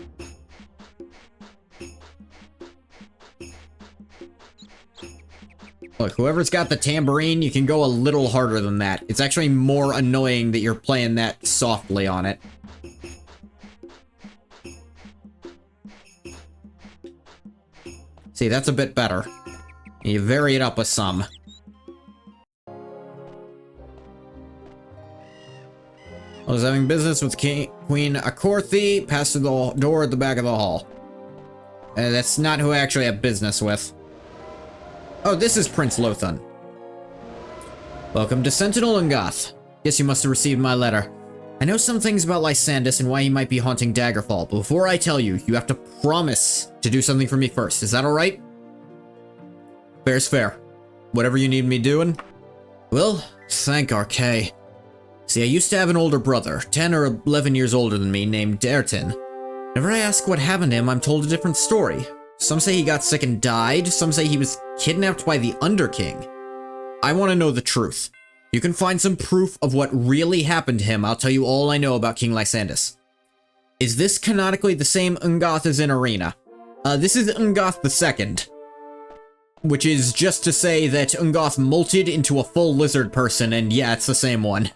Look, whoever's got the tambourine, you can go a little harder than that. It's actually more annoying that you're playing that softly on it. See, that's a bit better. You vary it up with some. I was having business with Queen Akorthi, past the door at the back of the hall. That's not who I actually have business with. Oh, this is Prince Lothan. Welcome to Sentinel and Goth. Guess you must have received my letter. I know some things about Lysandus and why he might be haunting Daggerfall, but before I tell you, you have to promise to do something for me first. Is that alright? Fair's fair. Whatever you need me doing? Well, thank RK. See, I used to have an older brother, 10 or 11 years older than me, named Dertin. Whenever I ask what happened to him, I'm told a different story. Some say he got sick and died, some say he was kidnapped by the Underking. I want to know the truth. You can find some proof of what really happened to him, I'll tell you all I know about King Lysandus. Is this canonically the same Ungoth as in Arena? This is Ungoth II. Which is just to say that Ungoth molted into a full lizard person, and yeah, it's the same one.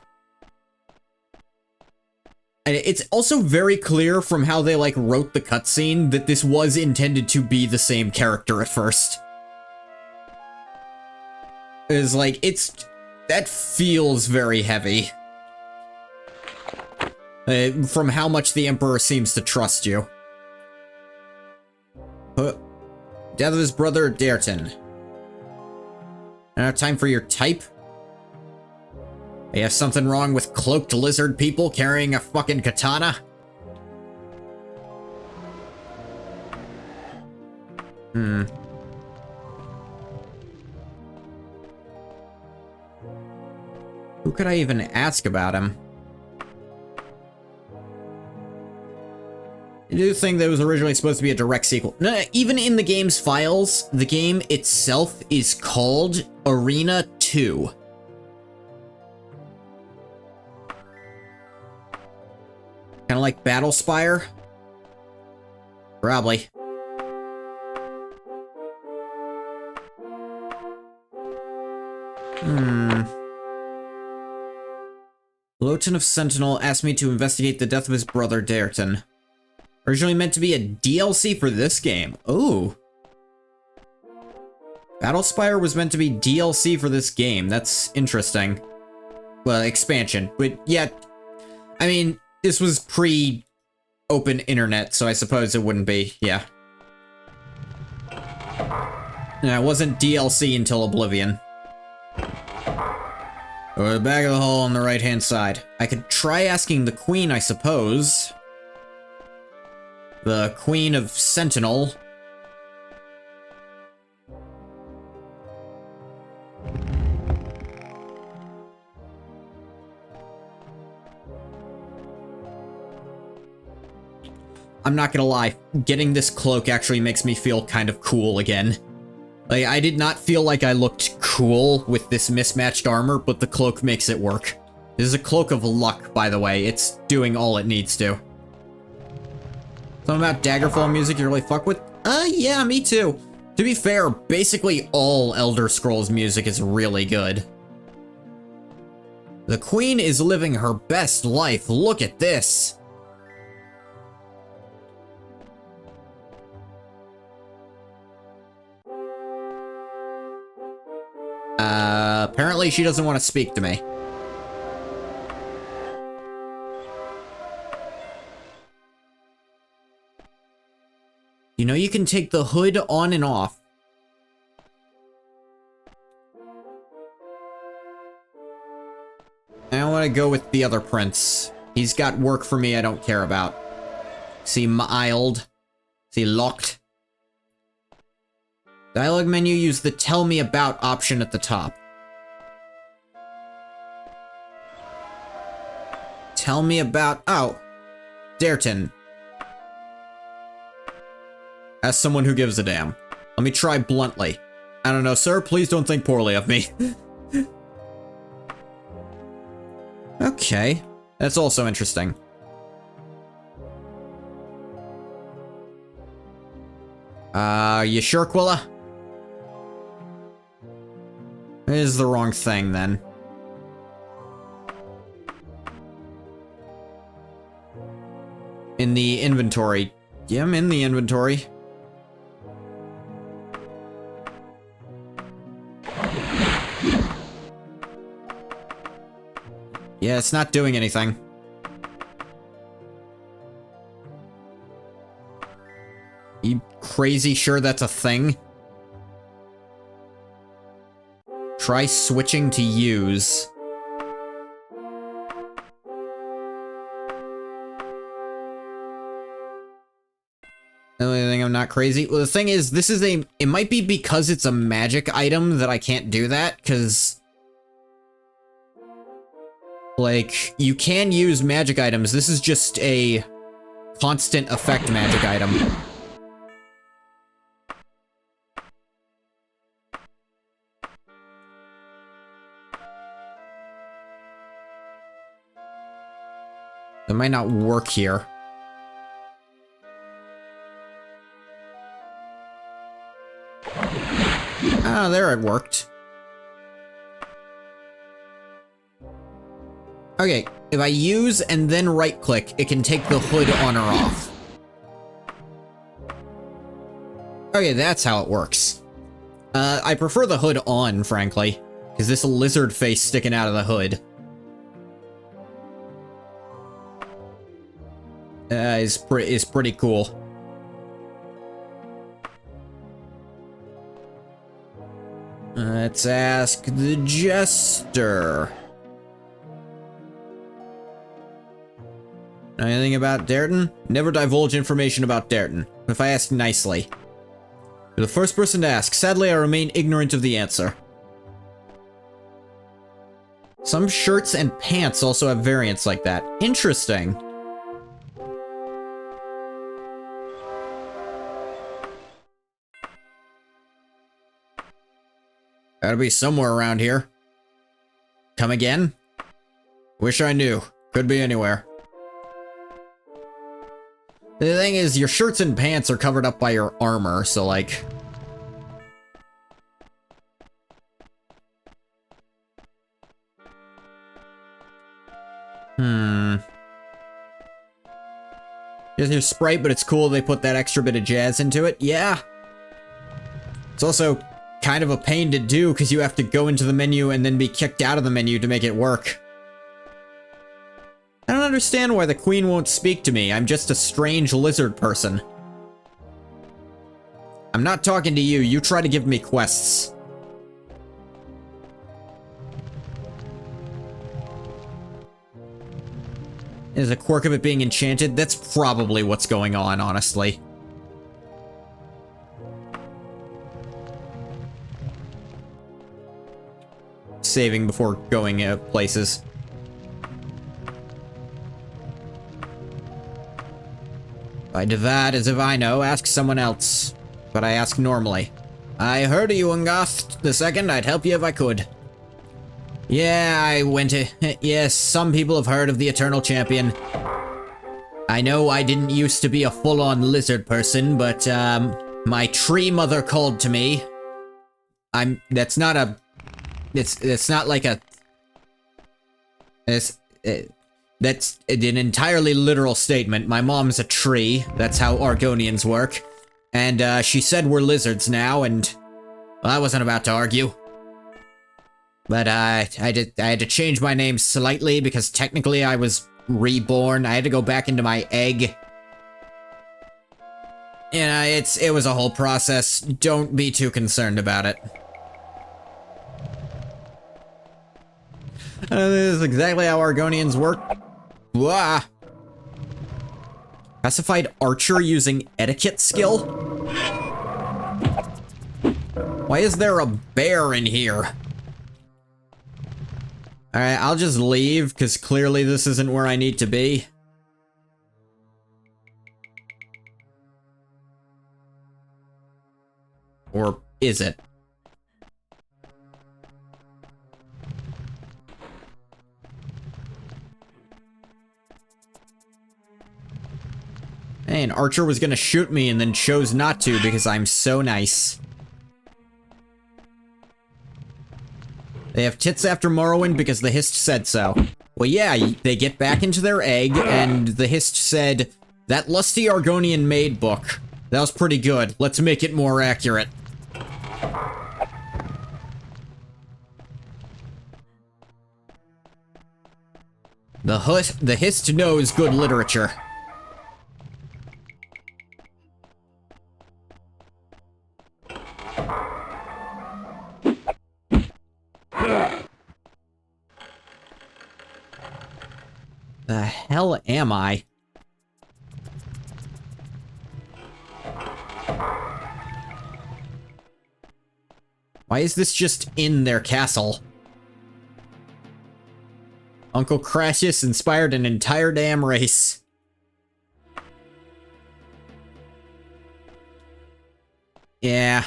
And it's also very clear from how they, like, wrote the cutscene that this was intended to be the same character at first. It's like, that feels very heavy. From how much the Emperor seems to trust you. Death of his brother, Dertin. Now time for your type? You have something wrong with cloaked lizard people carrying a fucking katana? Who could I even ask about him? I do think that it was originally supposed to be a direct sequel. No, even in the game's files, the game itself is called Arena 2. Kind of like Battlespire? Probably. Lothan of Sentinel asked me to investigate the death of his brother, Dertin. Originally meant to be a DLC for this game. Ooh. Battlespire was meant to be DLC for this game. That's interesting. Well, expansion. But yeah, I mean, this was pre-open internet, so I suppose it wouldn't be, yeah. And it wasn't DLC until Oblivion. Go to the back of the hall on the right-hand side. I could try asking the Queen, I suppose. The Queen of Sentinel. I'm not gonna lie, getting this cloak actually makes me feel kind of cool again. Like, I did not feel like I looked cool with this mismatched armor, but the cloak makes it work. This is a cloak of luck, by the way. It's doing all it needs to. Something about Daggerfall music you really fuck with? Yeah, me too. To be fair, basically all Elder Scrolls music is really good. The Queen is living her best life. Look at this. Apparently she doesn't want to speak to me. You know you can take the hood on and off. I want to go with the other prince. He's got work for me I don't care about. Is he mild? Is he locked? Dialogue menu, use the Tell Me About option at the top. Tell me about... Oh. Dareton. As someone who gives a damn. Let me try bluntly. I don't know, sir. Please don't think poorly of me. Okay. That's also interesting. You sure, Quilla? It is the wrong thing, then. In the inventory. Yeah, I'm in the inventory. Yeah, it's not doing anything. You crazy sure that's a thing? Try switching to use. The only thing I'm not crazy. Well, the thing is, this is a... It might be because it's a magic item that I can't do that, because... Like, you can use magic items. This is just a constant effect magic item. It might not work here. Ah, there it worked. Okay, if I use and then right-click, it can take the hood on or off. Okay, that's how it works. I prefer the hood on, frankly, because this lizard face sticking out of the hood is pretty cool. Let's ask the Jester. Anything about Dareton? Never divulge information about Dareton, if I ask nicely. You're the first person to ask. Sadly, I remain ignorant of the answer. Some shirts and pants also have variants like that. Interesting. Gotta be somewhere around here. Come again? Wish I knew. Could be anywhere. The thing is, your shirts and pants are covered up by your armor, so like... Just your Sprite, but it's cool they put that extra bit of jazz into it. Yeah. It's also kind of a pain to do, because you have to go into the menu and then be kicked out of the menu to make it work. I don't understand why the queen won't speak to me. I'm just a strange lizard person. I'm not talking to you. You try to give me quests. Is a quirk of it being enchanted? That's probably what's going on, honestly. Saving before going places. I do that as if I know. Ask someone else. But I ask normally. I heard of you, Ungoth. The second, I'd help you if I could. Yeah, I went to... Yes, some people have heard of the Eternal Champion. I know I didn't used to be a full-on lizard person, but, my tree mother called to me. That's not a... It's not like a... That's an entirely literal statement. My mom's a tree. That's how Argonians work. And, she said we're lizards now, and... Well, I wasn't about to argue. But, I had to change my name slightly, because technically I was reborn. I had to go back into my egg. Yeah, it was a whole process. Don't be too concerned about it. This is exactly how Argonians work. Wah! Classified archer using etiquette skill? Why is there a bear in here? Alright, I'll just leave, because clearly this isn't where I need to be. Or is it? Hey, an archer was gonna shoot me and then chose not to because I'm so nice. They have tits after Morrowind because the Hist said so. Well, yeah, they get back into their egg, and the Hist said, "That lusty Argonian maid book. That was pretty good. Let's make it more accurate." The Hist knows good literature. The hell am I? Why is this just in their castle? Uncle Crassus inspired an entire damn race. Yeah.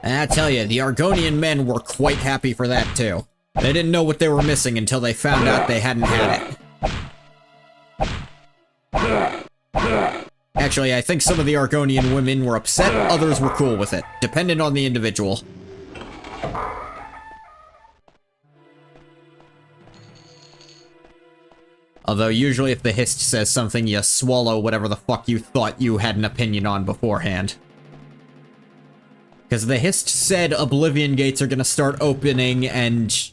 And I tell you, the Argonian men were quite happy for that too. They didn't know what they were missing until they found out they hadn't had it. Actually, I think some of the Argonian women were upset, others were cool with it, dependent on the individual. Although usually if the Hist says something, you swallow whatever the fuck you thought you had an opinion on beforehand. Because the Hist said Oblivion Gates are gonna start opening and...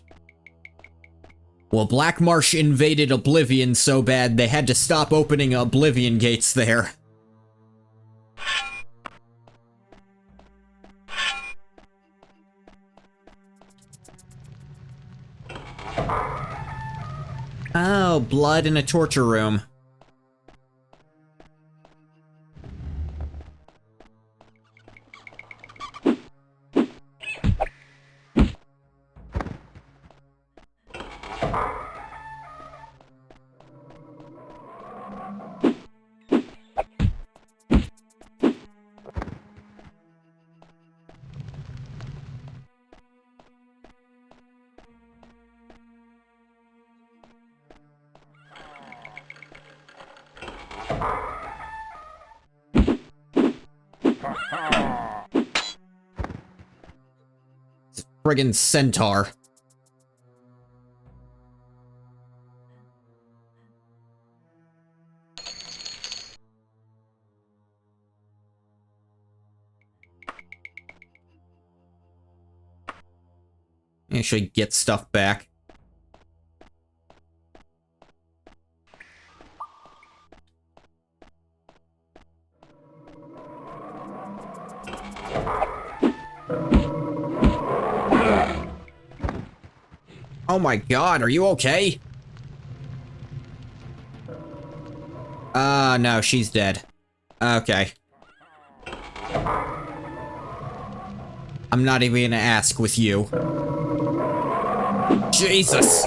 well, Black Marsh invaded Oblivion so bad they had to stop opening Oblivion Gates there. Oh, blood in a torture room. Friggin' centaur. Actually get stuff back. Oh my god, are you okay? No, she's dead. Okay. I'm not even gonna ask with you. Jesus!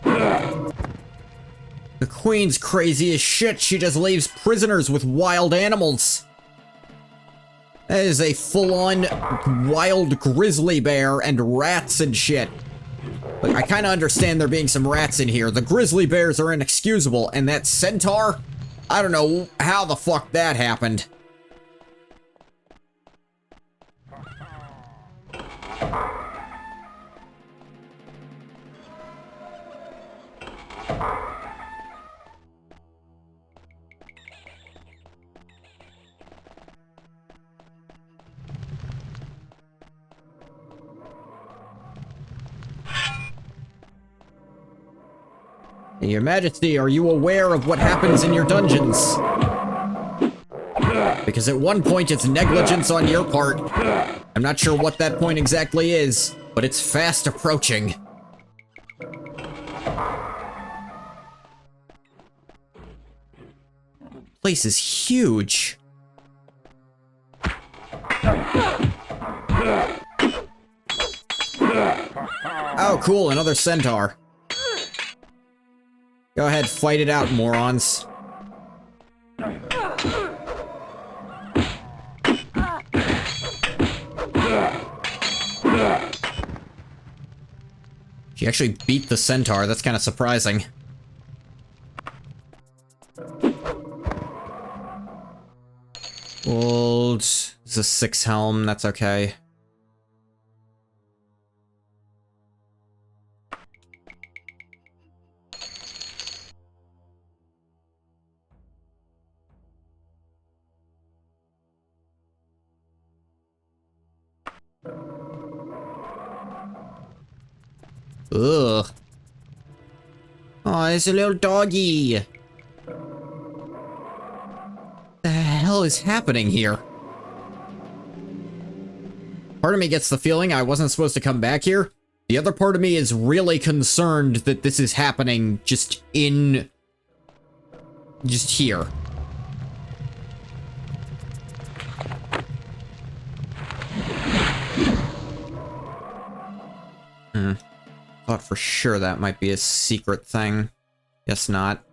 The Queen's crazy as shit, she just leaves prisoners with wild animals. That is a full-on wild grizzly bear and rats and shit. Look, I kinda understand there being some rats in here. The grizzly bears are inexcusable, and that centaur? I don't know how the fuck that happened. Your Majesty, are you aware of what happens in your dungeons? Because at one point it's negligence on your part. I'm not sure what that point exactly is, but it's fast approaching. Place is huge. Oh, cool, another centaur. Go ahead, fight it out, morons. She actually beat the centaur. That's kind of surprising. Old. It's a 6 helm. That's okay. Ugh. Oh, it's a little doggy. The hell is happening here? Part of me gets the feeling I wasn't supposed to come back here. The other part of me is really concerned that this is happening just here. Thought for sure that might be a secret thing. Guess not.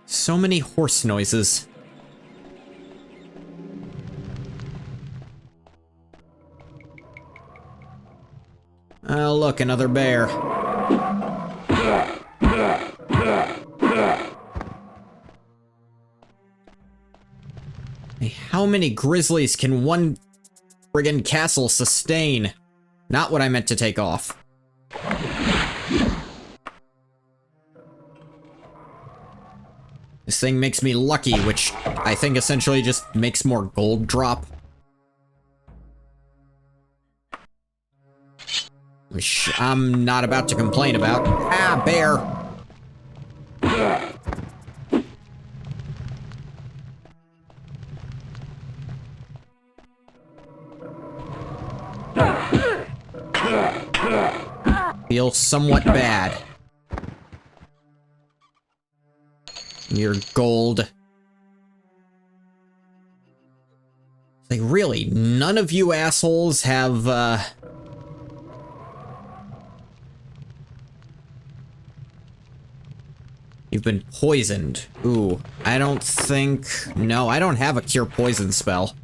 So many horse noises. Oh, look, another bear. Hey, how many grizzlies can one friggin' castle sustain? Not what I meant to take off. This thing makes me lucky, which I think essentially just makes more gold drop. Which I'm not about to complain about. Ah, bear! Feel somewhat bad. Your gold. Like, really, none of you assholes have, You've been poisoned. Ooh, I don't think... No, I don't have a cure poison spell.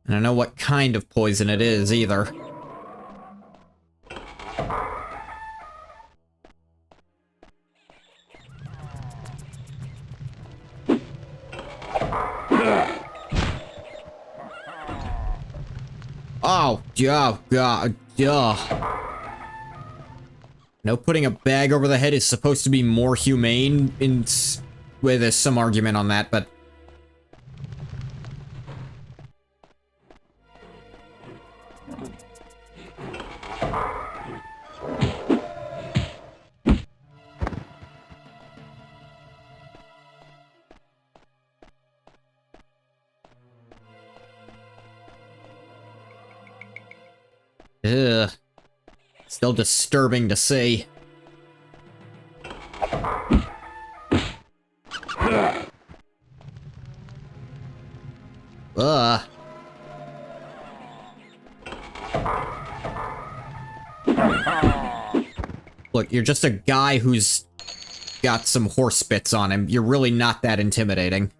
And I know what kind of poison it is, either. Oh, God. No, putting a bag over the head is supposed to be more humane well, there's some argument on that, but... Ugh. Still disturbing to see. Ugh. Look, you're just a guy who's got some horse bits on him. You're really not that intimidating.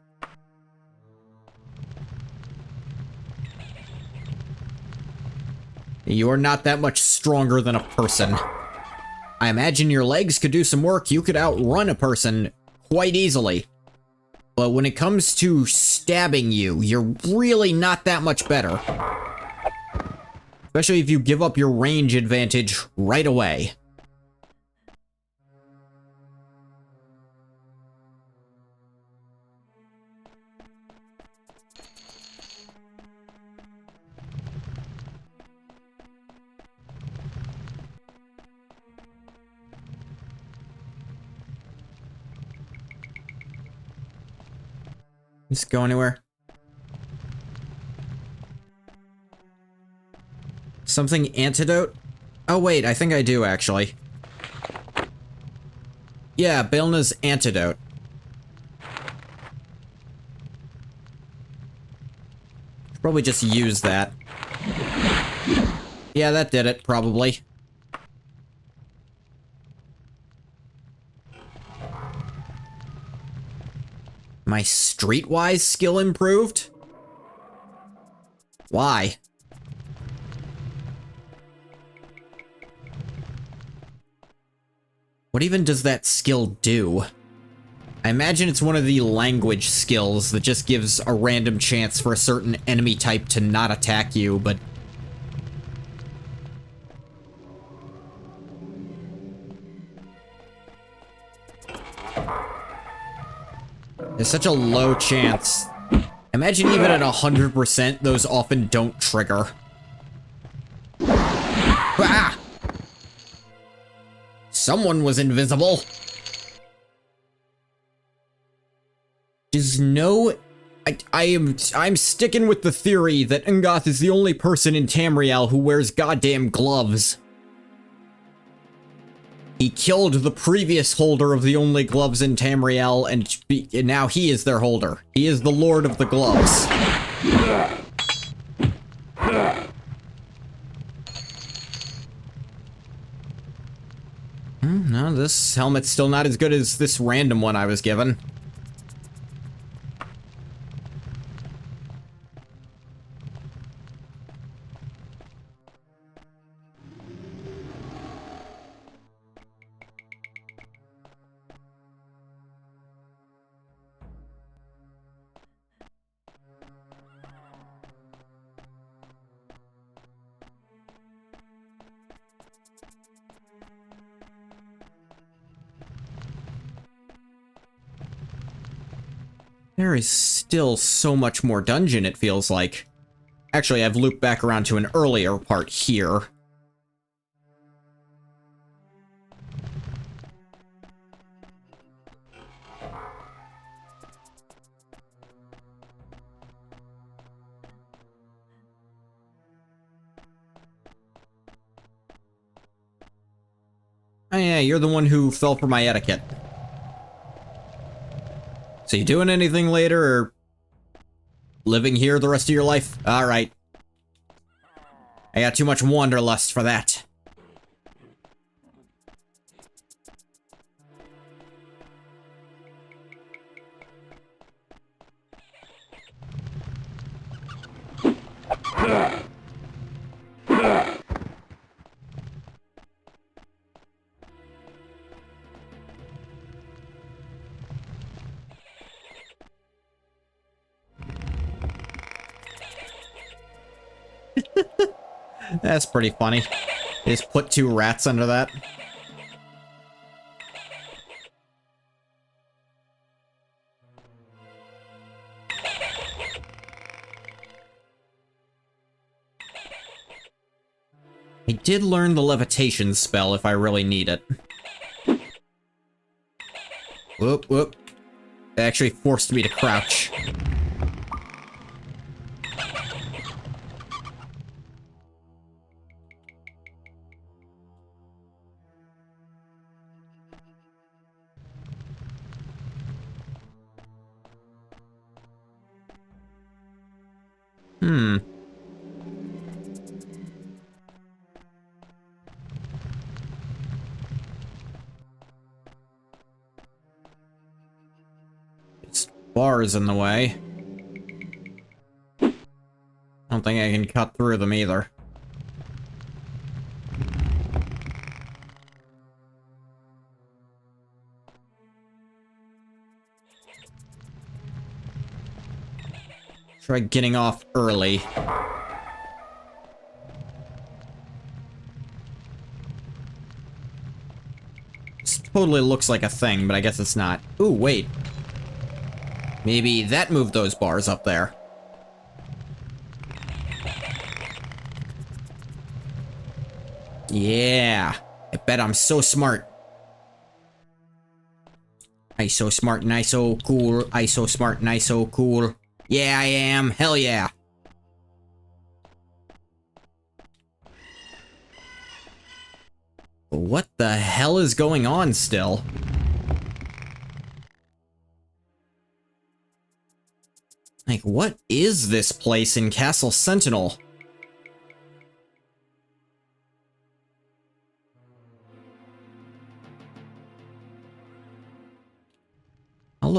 You're not that much stronger than a person. I imagine your legs could do some work. You could outrun a person quite easily. But when it comes to stabbing you, you're really not that much better. Especially if you give up your range advantage right away. Just go anywhere. Something antidote? Oh wait, I think I do actually. Yeah, Bilna's antidote. Should probably just use that. Yeah, that did it, probably. My streetwise skill improved? Why? What even does that skill do? I imagine it's one of the language skills that just gives a random chance for a certain enemy type to not attack you, but... There's such a low chance. Imagine even at 100%, those often don't trigger. Ah! Someone was invisible. There's no... I'm sticking with the theory that Ngoth is the only person in Tamriel who wears goddamn gloves. He killed the previous holder of the only gloves in Tamriel, and now he is their holder. He is the Lord of the Gloves. No, this helmet's still not as good as this random one I was given. There is still so much more dungeon, it feels like. Actually, I've looped back around to an earlier part here. Oh yeah, you're the one who fell for my etiquette. So you doing anything later, or living here the rest of your life? Alright. I got too much wanderlust for that. That's pretty funny. They just put two rats under that. I did learn the levitation spell if I really need it. Whoop, whoop. It actually forced me to crouch. It's bars in the way. I don't think I can cut through them either. Try getting off early. This totally looks like a thing, but I guess it's not. Ooh, wait. Maybe that moved those bars up there. Yeah. I bet I'm so smart. I so smart and I so cool. I so smart and I so cool. Yeah, I am. Hell yeah. What the hell is going on still? Like, what is this place in Castle Sentinel?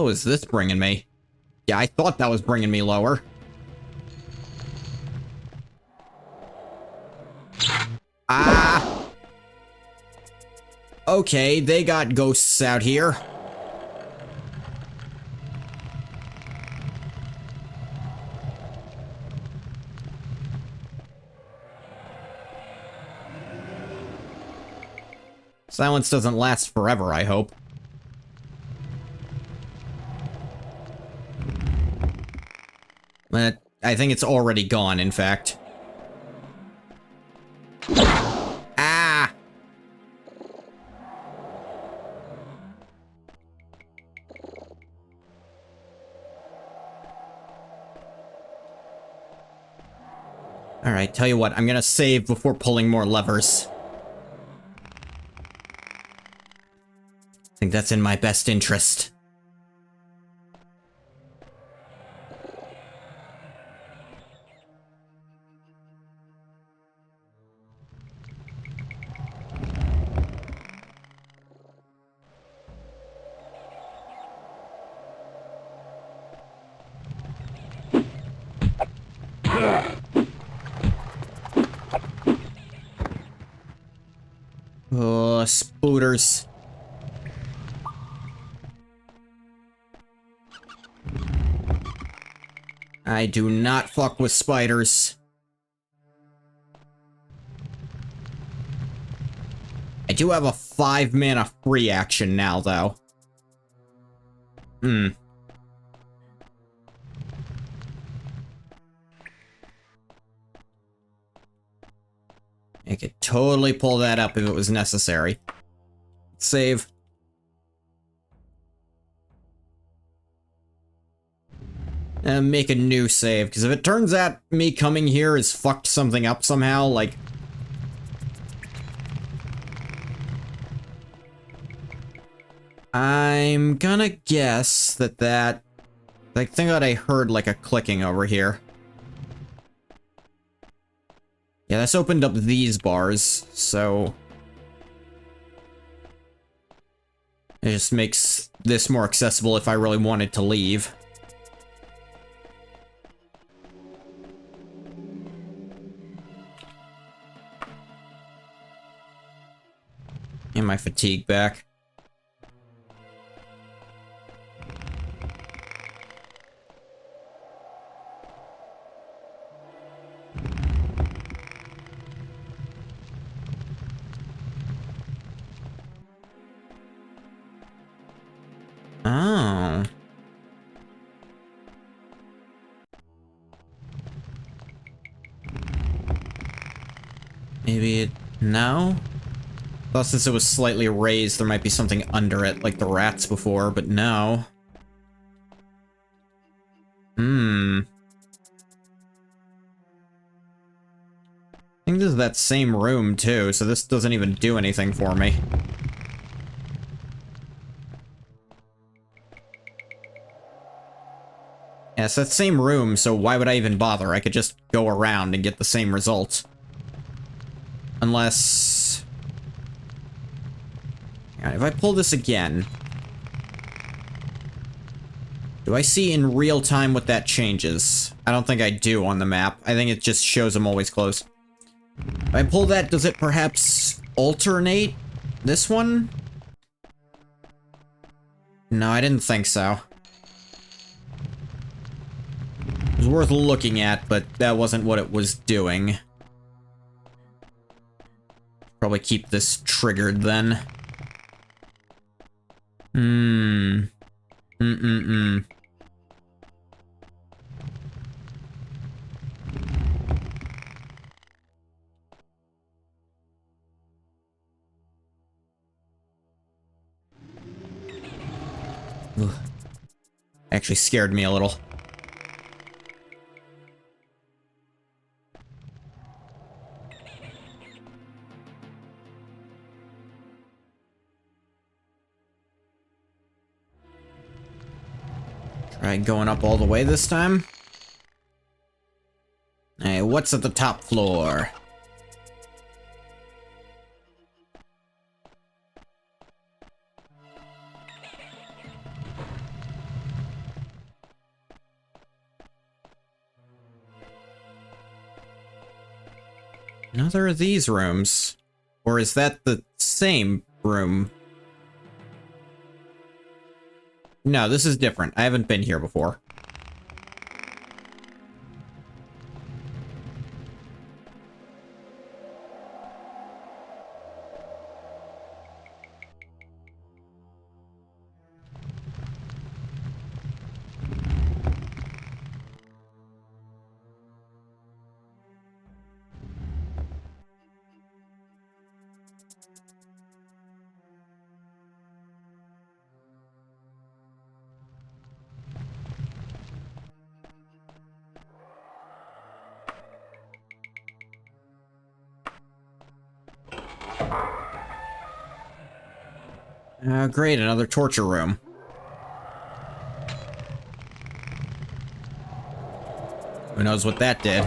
is this bringing me? Yeah, I thought that was bringing me lower. Ah! Okay, they got ghosts out here. Silence doesn't last forever, I hope. But I think it's already gone, in fact. Ah! Alright, tell you what, I'm gonna save before pulling more levers. I think that's in my best interest. Oh, spooters. I do not fuck with spiders. I do have a 5 mana free action now, though. I could totally pull that up if it was necessary. Save. And make a new save, because if it turns out me coming here has fucked something up somehow, like... I'm gonna guess that I think that I heard like a clicking over here. Yeah, that's opened up these bars, so... It just makes this more accessible if I really wanted to leave. And my fatigue back. Oh. Maybe it... No? Thought since it was slightly raised, there might be something under it, like the rats before, but no. I think this is that same room, too, so this doesn't even do anything for me. Yeah, it's that same room, so why would I even bother? I could just go around and get the same results. Unless... Alright, if I pull this again... Do I see in real time what that changes? I don't think I do on the map. I think it just shows them always closed. If I pull that, does it perhaps alternate this one? No, I didn't think so. It was worth looking at, but that wasn't what it was doing. Probably keep this triggered then. Ugh. Actually scared me a little. Try going up all the way this time. Hey, what's at the top floor? Another of these rooms. Or is that the same room? No, this is different. I haven't been here before. Great, another torture room. Who knows what that did?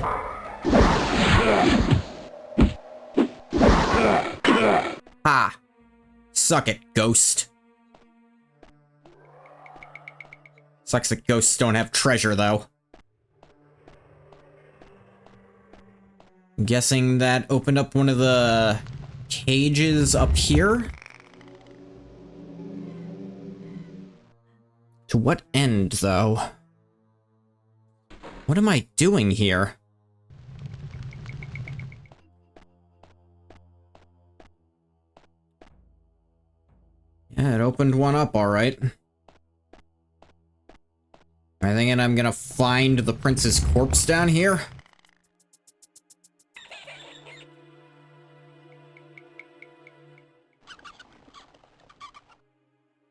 Ha! Suck it, ghost. Sucks that ghosts don't have treasure, though. I'm guessing that opened up one of the cages up here? To what end, though? What am I doing here? Yeah, it opened one up, alright. I thinking I'm gonna find the prince's corpse down here?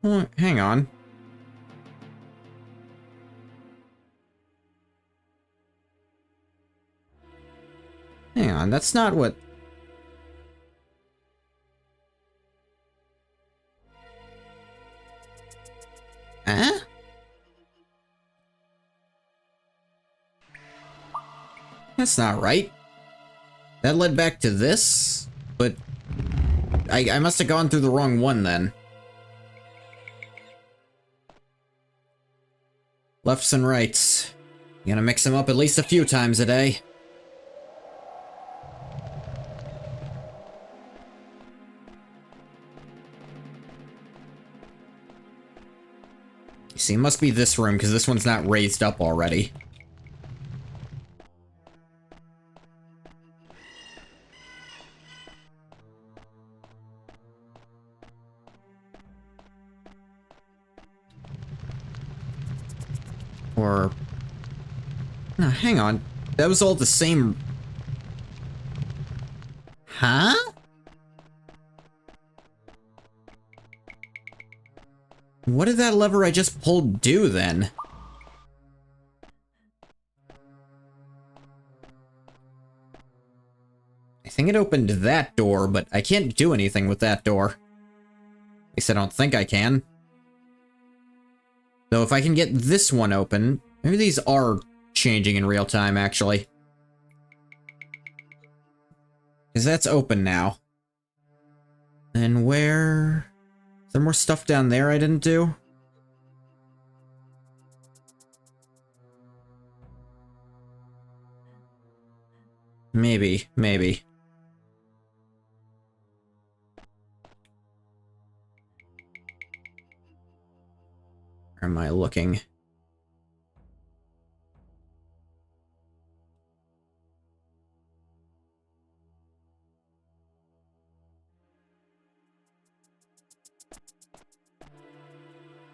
Hang on. Hang on, that's not what... Huh? That's not right. That led back to this? But... I must have gone through the wrong one then. Lefts and rights. You gotta mix them up at least a few times a day. See, it must be this room, because this one's not raised up already. Or... No, hang on. That was all the same... Huh? What did that lever I just pulled do, then? I think it opened that door, but I can't do anything with that door. At least I don't think I can. Though if I can get this one open... Maybe these are changing in real time, actually. Because that's open now. And where... Is there more stuff down there I didn't do? Maybe, maybe. Where am I looking?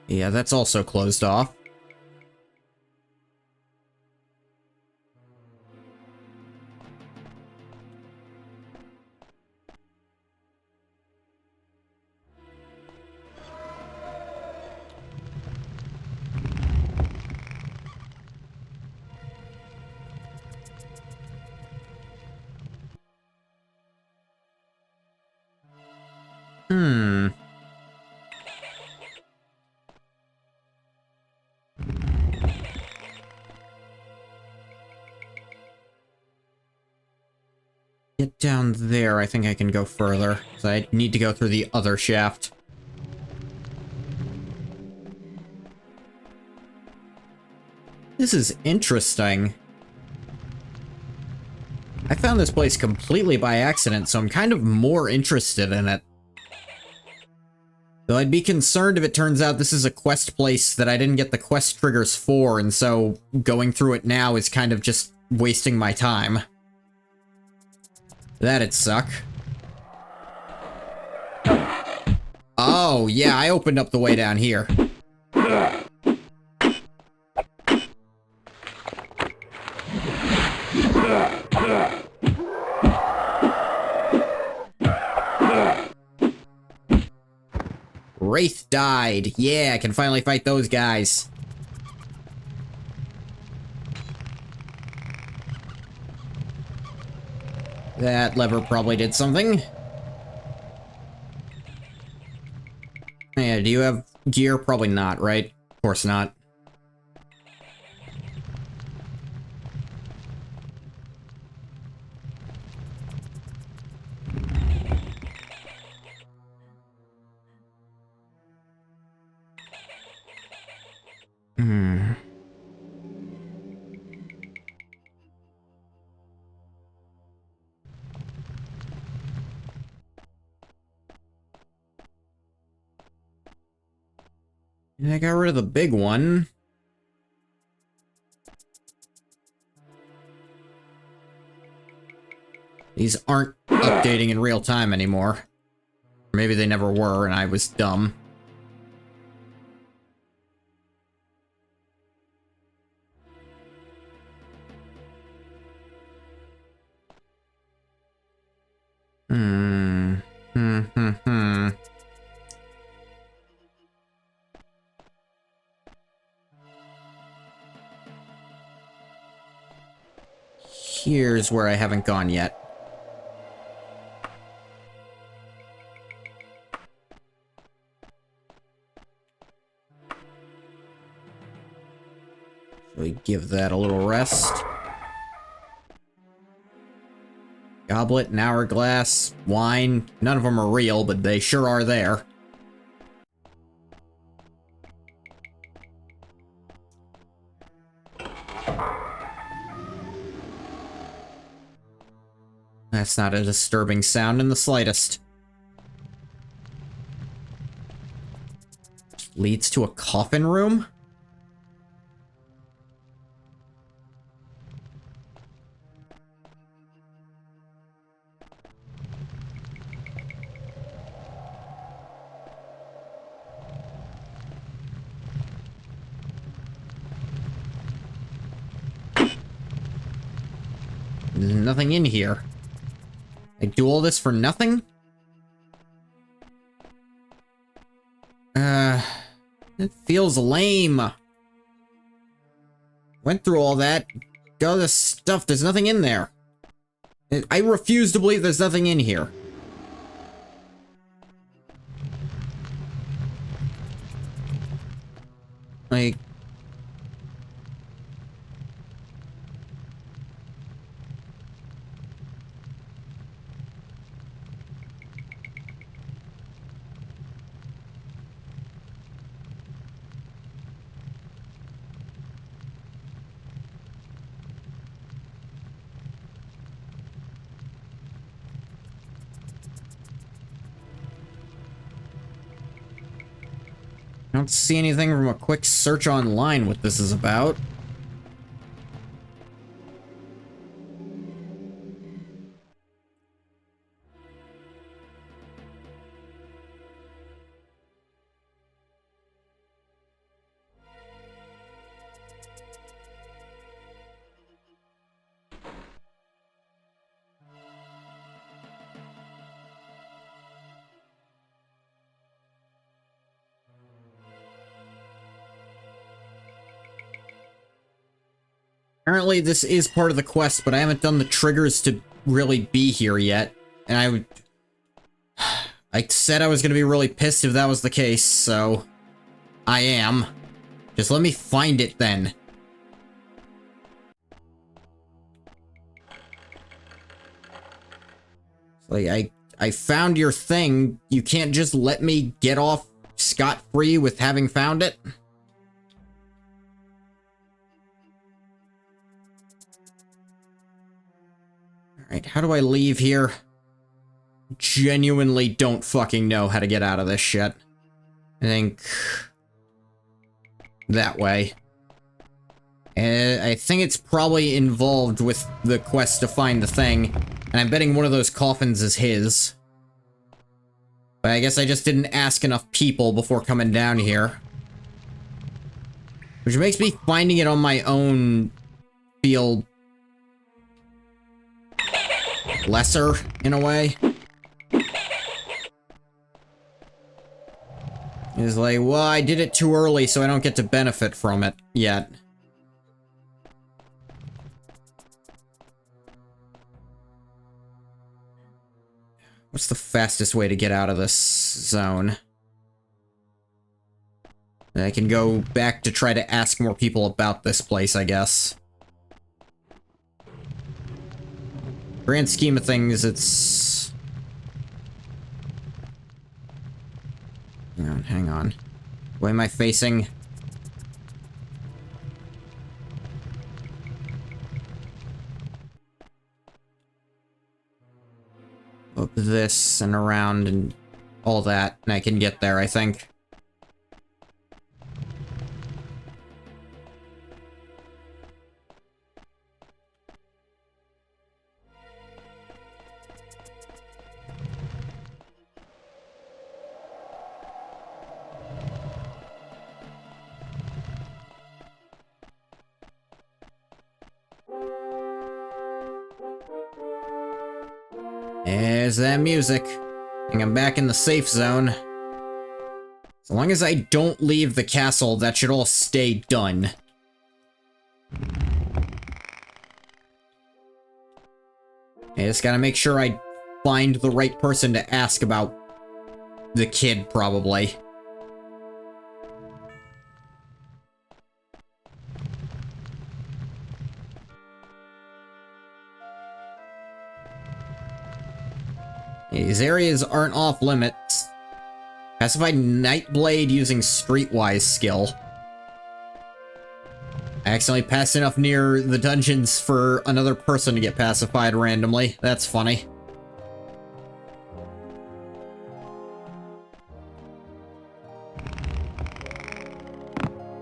Yeah, that's also closed off. Get down there, I think I can go further. So I need to go through the other shaft. This is interesting. I found this place completely by accident, so I'm kind of more interested in it. Though I'd be concerned if it turns out this is a quest place that I didn't get the quest triggers for, and so going through it now is kind of just wasting my time. That'd suck. Oh, yeah, I opened up the way down here. Wraith died. Yeah, I can finally fight those guys. That lever probably did something. Yeah, do you have gear? Probably not, right? Of course not. I got rid of the big one. These aren't updating in real time anymore. Maybe they never were and I was dumb. Here's where I haven't gone yet. Shall we give that a little rest? Goblet, an hourglass, wine. None of them are real, but they sure are there. That's not a disturbing sound in the slightest. Leads to a coffin room? There's nothing in here. I do all this for nothing? It feels lame. Went through all that. Got all this stuff, there's nothing in there. I refuse to believe there's nothing in here. Like... I don't see anything from a quick search online what this is about. Apparently this is part of the quest, but I haven't done the triggers to really be here yet. And I said I was going to be really pissed if that was the case, so I am. Just let me find it then. Like, I found your thing. You can't just let me get off scot-free with having found it? Alright, how do I leave here? Genuinely don't fucking know how to get out of this shit. I think... that way. I think it's probably involved with the quest to find the thing, and I'm betting one of those coffins is his. But I guess I just didn't ask enough people before coming down here. Which makes me finding it on my own feel... lesser, in a way. It's like, well, I did it too early, so I don't get to benefit from it yet. What's the fastest way to get out of this zone? I can go back to try to ask more people about this place, I guess. Grand scheme of things, it's... hang on. Where am I facing? Up this and around and all that, and I can get there, I think. There's that music. And I'm back in the safe zone. As long as I don't leave the castle, that should all stay done. I just gotta make sure I find the right person to ask about the kid, probably. These areas aren't off limits. Pacified Nightblade using Streetwise skill. I accidentally passed enough near the dungeons for another person to get pacified randomly. That's funny.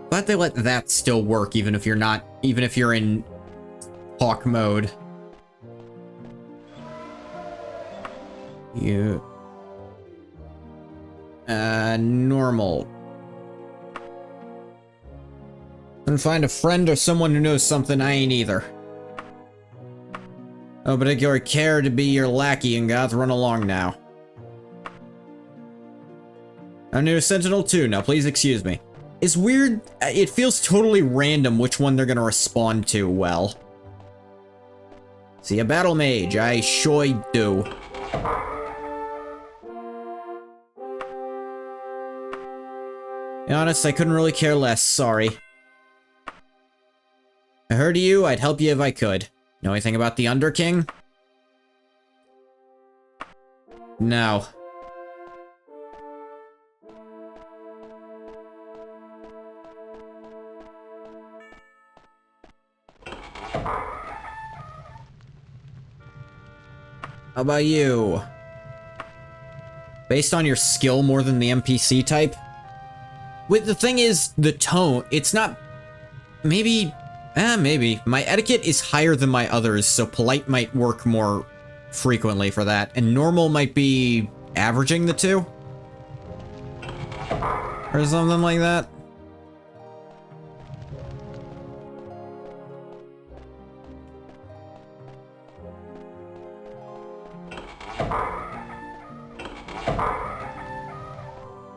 But they let that still work even if you're not, even if you're in hawk mode. You... normal. Couldn't find a friend or someone who knows something I ain't either. Oh, but I care to be your lackey and goth run along now. I'm new to Sentinel 2, now please excuse me. It's weird, it feels totally random which one they're gonna respond to well. See a battle mage, I sure do. To be honest, I couldn't really care less, sorry. I heard of you, I'd help you if I could. Know anything about the Underking? No. How about you? Based on your skill more than the NPC type? With the thing is, the tone, it's not... Maybe... maybe. My etiquette is higher than my others, so polite might work more frequently for that, and normal might be averaging the two? Or something like that?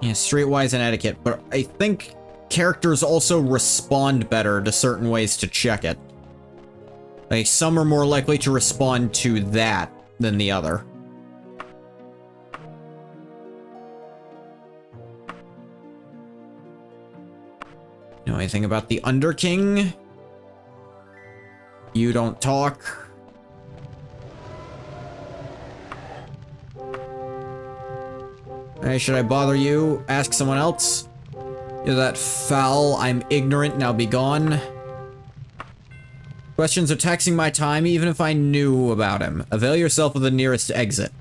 Yeah, streetwise and etiquette, but I think characters also respond better to certain ways to check it. Like, some are more likely to respond to that than the other. Know anything about the Underking? You don't talk. Hey, should I bother you? Ask someone else? You're that foul, I'm ignorant, now be gone. Questions are taxing my time even if I knew about him. Avail yourself of the nearest exit.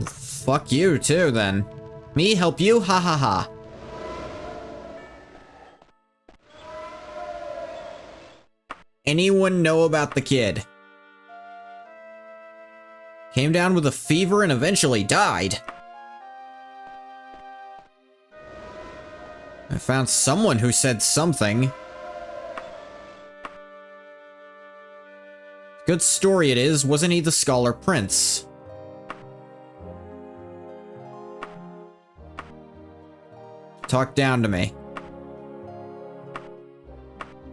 Fuck you too, then. Me help you? Ha ha ha. Anyone know about the kid? Came down with a fever and eventually died. I found someone who said something. Good story it is, wasn't he the Scholar Prince? Talk down to me.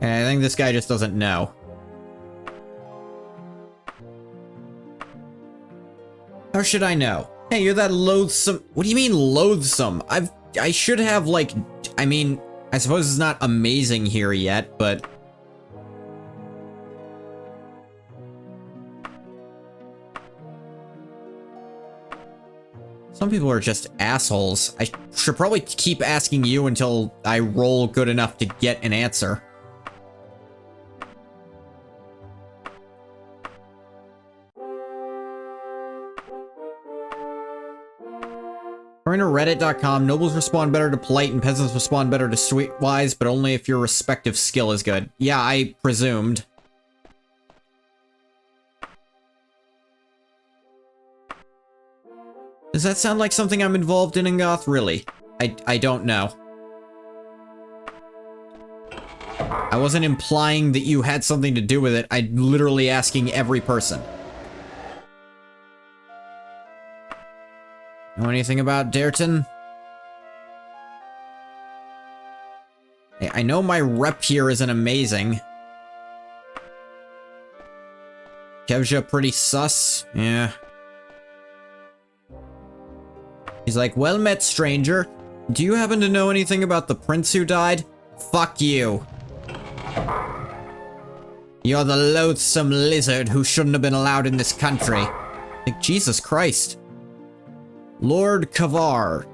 And I think this guy just doesn't know. How should I know? Hey, you're that loathsome— What do you mean loathsome? I should have, like— I mean, I suppose it's not amazing here yet, but... Some people are just assholes. I should probably keep asking you until I roll good enough to get an answer. According to Reddit.com, nobles respond better to polite and peasants respond better to streetwise, but only if your respective skill is good. Yeah, I presumed. Does that sound like something I'm involved in Goth? Really? I don't know. I wasn't implying that you had something to do with it. I'm literally asking every person. Know anything about Dareton? I know my rep here isn't amazing. Kevja pretty sus? Yeah. He's like, well met, stranger. Do you happen to know anything about the prince who died? Fuck you. You're the loathsome lizard who shouldn't have been allowed in this country. Like, Jesus Christ. Lord Kavar.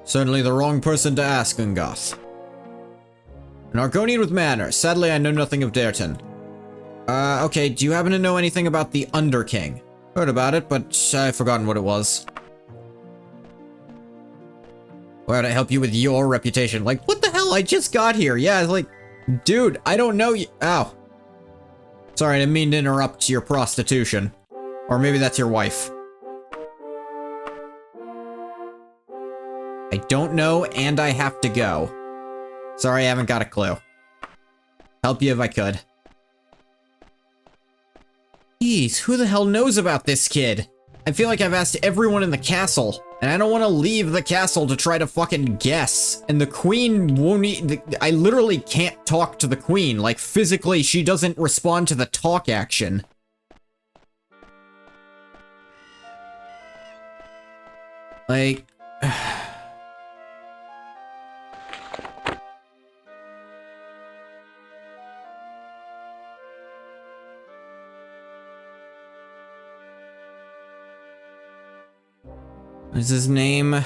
Certainly the wrong person to ask, Ungoth. An Argonian with manners. Sadly, I know nothing of Dareton. Okay, do you happen to know anything about the Underking? Heard about it, but I've forgotten what it was. Where to help you with your reputation? Like, what the hell? I just got here. Yeah, it's like, dude, I don't know you. Ow. Sorry, I didn't mean to interrupt your prostitution. Or maybe that's your wife. I don't know, and I have to go. Sorry, I haven't got a clue. Help you if I could. Jeez, who the hell knows about this kid? I feel like I've asked everyone in the castle, and I don't want to leave the castle to try to fucking guess. And the queen won't I literally can't talk to the queen. Like, physically, she doesn't respond to the talk action. Like... What is his name?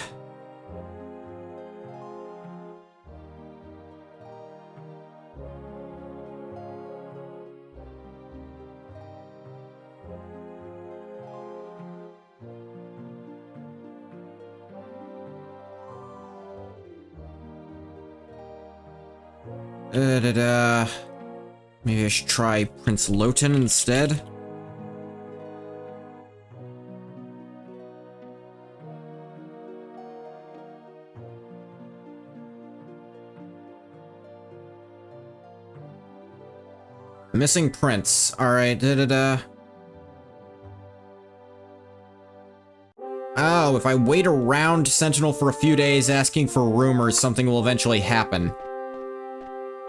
Maybe I should try Prince Loten instead. Missing prince. Alright, Oh, if I wait around Sentinel for a few days asking for rumors, something will eventually happen.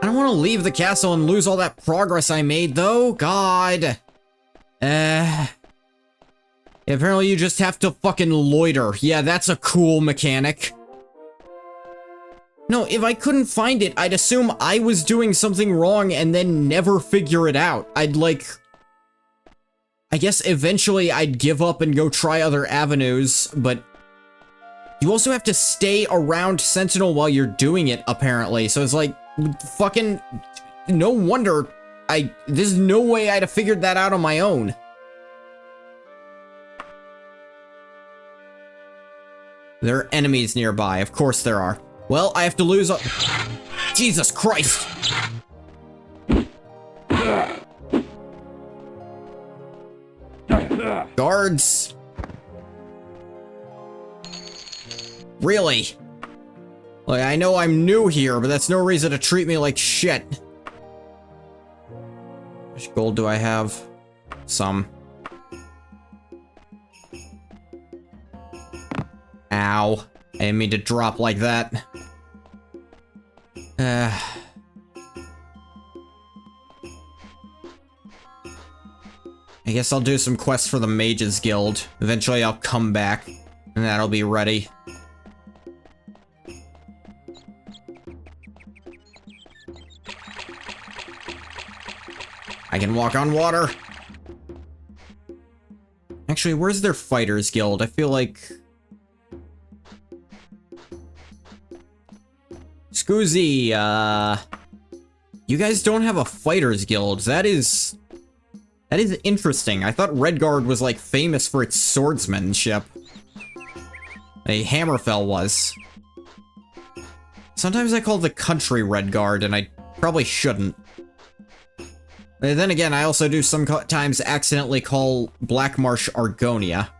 I don't want to leave the castle and lose all that progress I made, though. God. Apparently you just have to fucking loiter. Yeah, that's a cool mechanic. No, if I couldn't find it, I'd assume I was doing something wrong and then never figure it out. I'd like... I guess eventually I'd give up and go try other avenues, but... You also have to stay around Sentinel while you're doing it, apparently. So it's like, fucking, no wonder there's no way I'd have figured that out on my own. There are enemies nearby. Of course there are. Well, I have to lose a... Jesus Christ! Guards! Really? Like, I know I'm new here, but that's no reason to treat me like shit. How much gold do I have? Some. Ow. I didn't mean to drop like that. I guess I'll do some quests for the Mages Guild. Eventually I'll come back, and that'll be ready. I can walk on water. Actually, where's their Fighters Guild? I feel like... Scoozy, you guys don't have a Fighters Guild. That is interesting. I thought Redguard was, like, famous for its swordsmanship. Hammerfell was. Sometimes I call the country Redguard, and I probably shouldn't. And then again, I also do sometimes accidentally call Blackmarsh Argonia.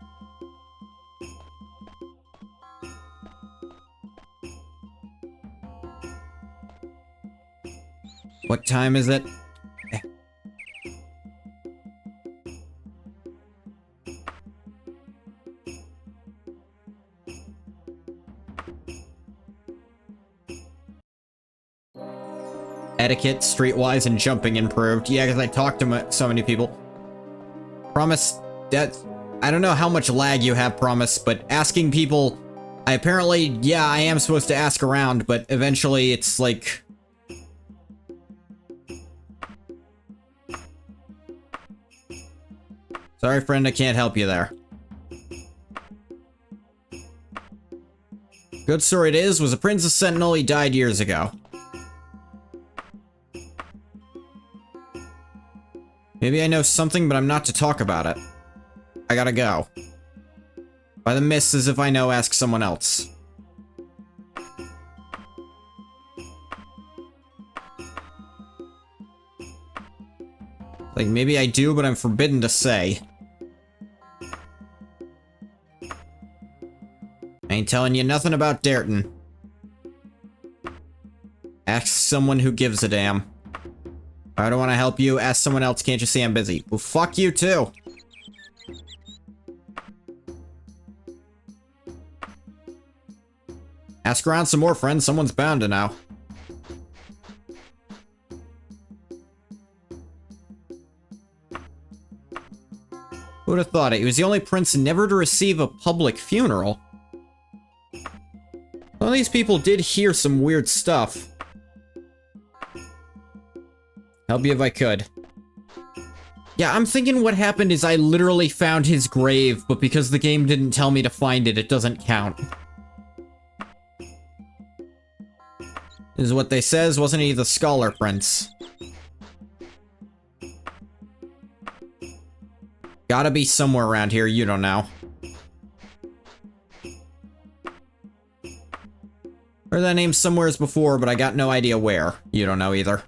What time is it? Etiquette, streetwise, and jumping improved. Yeah, because I talked to so many people. Promise, that... I don't know how much lag you have, Promise, but asking people... Apparently, yeah, I am supposed to ask around, but eventually it's like... Sorry, friend, I can't help you there. Good story it is, was a Prince of Sentinel, he died years ago. Maybe I know something, but I'm not to talk about it. I gotta go. By the miss, as if I know, ask someone else. Like, maybe I do, but I'm forbidden to say. I ain't telling you nothing about Dareton. Ask someone who gives a damn. I don't want to help you. Ask someone else. Can't you see I'm busy? Well, fuck you too. Ask around some more, friends. Someone's bound to know. Who'd have thought it? He was the only prince never to receive a public funeral. Some of these people did hear some weird stuff. Help you if I could. Yeah, I'm thinking what happened is I literally found his grave, but because the game didn't tell me to find it, it doesn't count. This is what they says, wasn't he the Scholar Prince? Gotta be somewhere around here, you don't know. Heard that name somewheres before, but I got no idea where. You don't know either.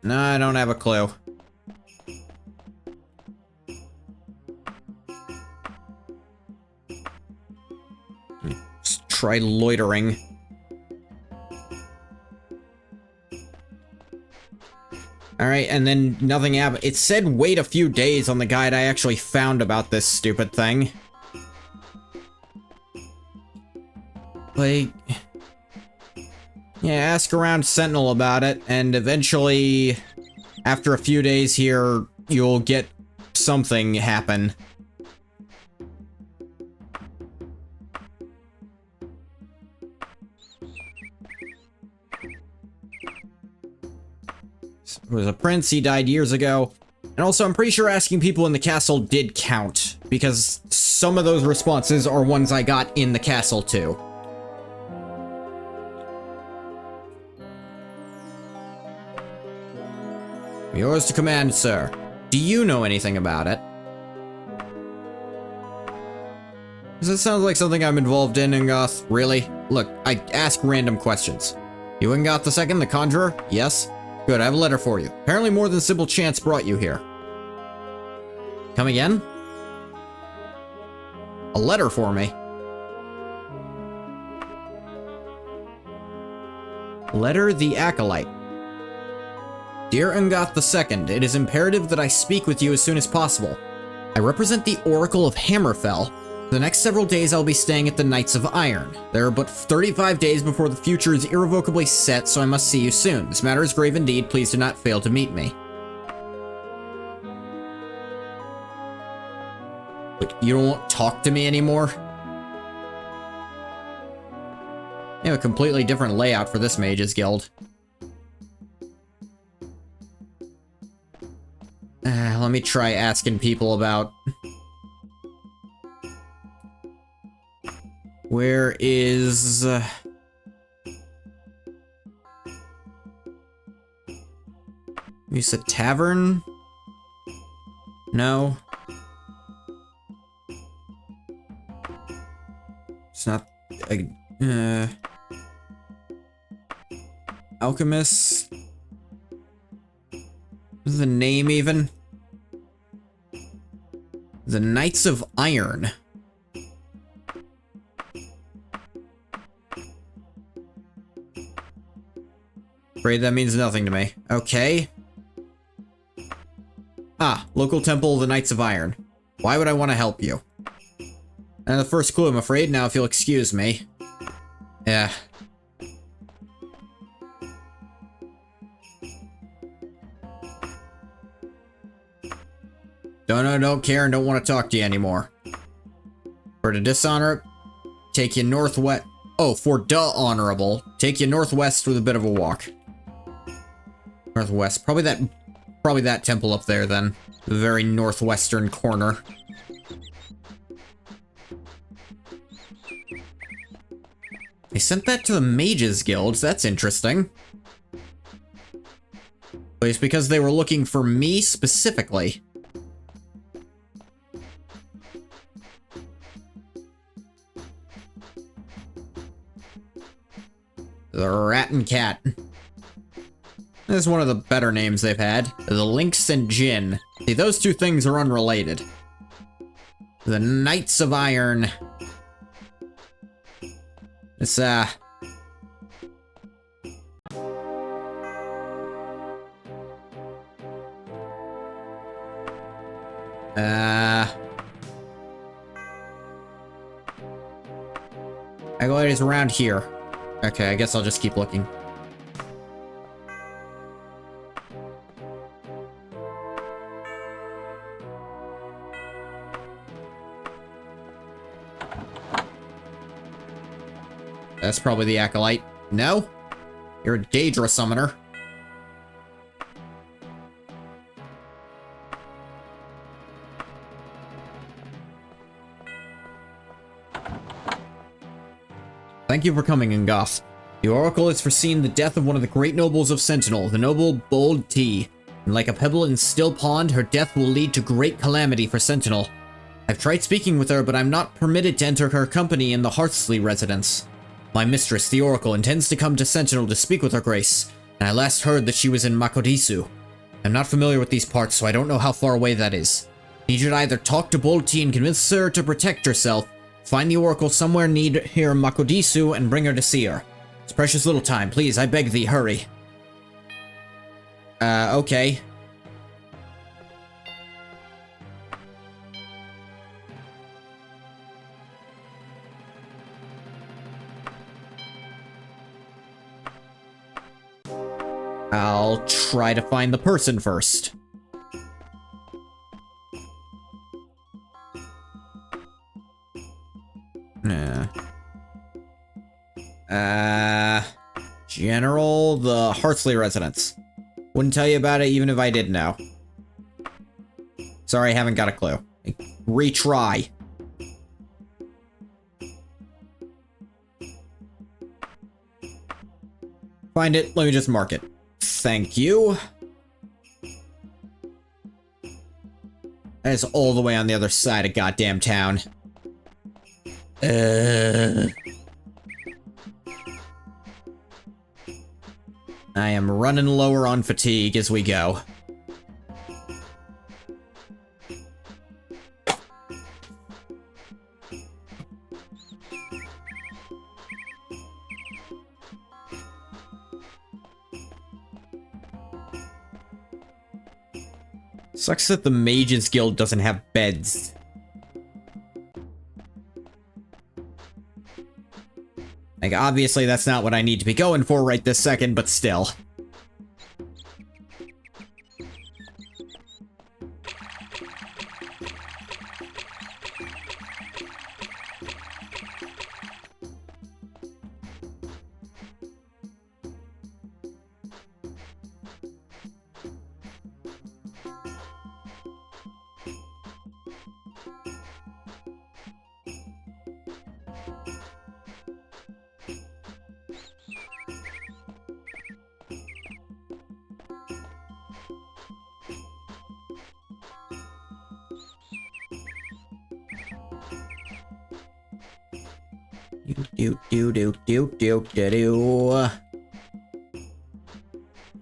No, I don't have a clue. Let's try loitering. Alright, and then nothing happened. It said wait a few days on the guide I actually found about this stupid thing. Like... Yeah, ask around Sentinel about it, and eventually, after a few days here, you'll get something happen. He was a prince, he died years ago. And also, I'm pretty sure asking people in the castle did count, because some of those responses are ones I got in the castle too. Yours to command, sir. Do you know anything about it? Does that sound like something I'm involved in, Ngoth? Really? Look, I ask random questions. You Ngoth the Second, the Conjurer? Yes? Good, I have a letter for you. Apparently more than simple chance brought you here. Come again? A letter for me? Letter the Acolyte. Dear Ngoth II, it is imperative that I speak with you as soon as possible. I represent the Oracle of Hammerfell. For the next several days I'll be staying at the Knights of Iron. There are but 35 days before the future is irrevocably set, so I must see you soon. This matter is grave indeed, please do not fail to meet me. Wait, you don't talk to me anymore? You have a completely different layout for this Mages Guild. Let me try asking people about... Where is... You said tavern? No. It's not... Alchemist? What's the name even? The Knights of Iron. Afraid that means nothing to me. Okay. Ah, local temple of the Knights of Iron. Why would I want to help you? And the first clue, I'm afraid. Now, if you'll excuse me. Yeah. Don't care and don't want to talk to you anymore. For to dishonor, take you northwest. Oh, for honorable, take you northwest with a bit of a walk. Northwest, probably that temple up there then, the very northwestern corner. They sent that to the Mages Guild. That's interesting. But it's because they were looking for me specifically. The Rat and Cat. This is one of the better names they've had. The Lynx and Jinn. See, those two things are unrelated. The Knights of Iron. It's, I go is around here. Okay, I guess I'll just keep looking. That's probably the Acolyte. No? You're a Daedra summoner. Thank you for coming, Ngoth. The Oracle has foreseen the death of one of the great nobles of Sentinel, the noble Bold T. And like a pebble in still pond, her death will lead to great calamity for Sentinel. I've tried speaking with her, but I'm not permitted to enter her company in the Hearthsley residence. My mistress, the Oracle, intends to come to Sentinel to speak with her grace, and I last heard that she was in Makodisu. I'm not familiar with these parts, so I don't know how far away that is. Need you to either talk to Bold T and convince her to protect herself, find the Oracle somewhere near Makodisu, and bring her to see her. It's precious little time. Please, I beg thee, hurry. Okay. I'll try to find the person first. General, the Hearthsley residence. Wouldn't tell you about it even if I did know. Sorry, I haven't got a clue. Retry. Find it, let me just mark it. Thank you. That is all the way on the other side of goddamn town. I am running lower on fatigue as we go. Sucks that the Mages Guild doesn't have beds. Like, obviously that's not what I need to be going for right this second, but still.